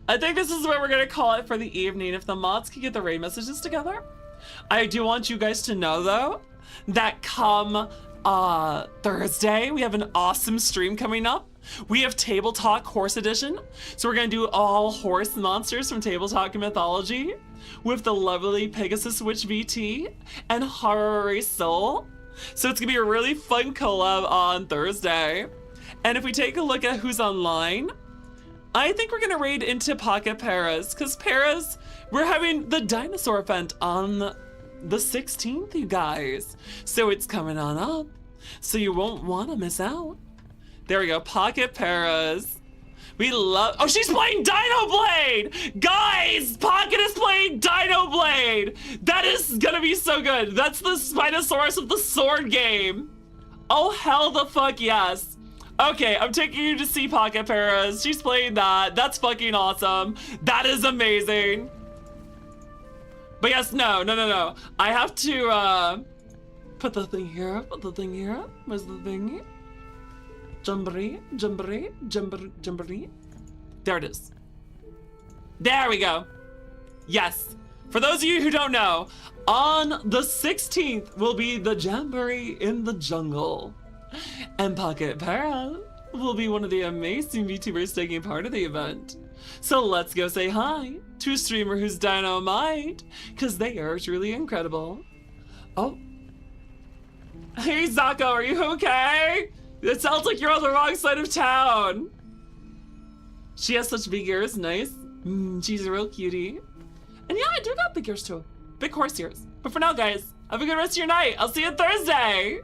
I think this is where we're gonna call it for the evening. If the mods can get the raid messages together. I do want you guys to know, though, that come Thursday, we have an awesome stream coming up. We have Table Talk Horse Edition. So we're gonna do all horse monsters from Table Talk Mythology with the lovely Pegasus Witch VT and Horror Race Soul. So it's gonna be a really fun collab on Thursday. And if we take a look at who's online, I think we're gonna raid into Pocket Paras, because Paras, we're having the dinosaur event on the 16th, you guys. So it's coming on up, so you won't wanna miss out. There we go, Pocket Paras. We love, oh, she's playing Dino Blade! Guys, Pocket is playing Dino Blade! That is gonna be so good. That's the Spinosaurus of the sword game. Oh, hell the fuck yes. Okay, I'm taking you to see Pocket Paras. She's playing that. That's fucking awesome. That is amazing. But yes, no. I have to, put the thing here, Where's the thingy? Jamboree. There it is. There we go. Yes. For those of you who don't know, on the 16th will be the Jamboree in the jungle. And Pocket Para will be one of the amazing VTubers taking part of the event. So let's go say hi to a streamer who's dynamite, because they are truly incredible. Oh. Hey, Zako, are you okay? It sounds like you're on the wrong side of town. She has such big ears, nice. She's a real cutie. And yeah, I do got big ears too. Big horse ears. But for now, guys, have a good rest of your night. I'll see you Thursday.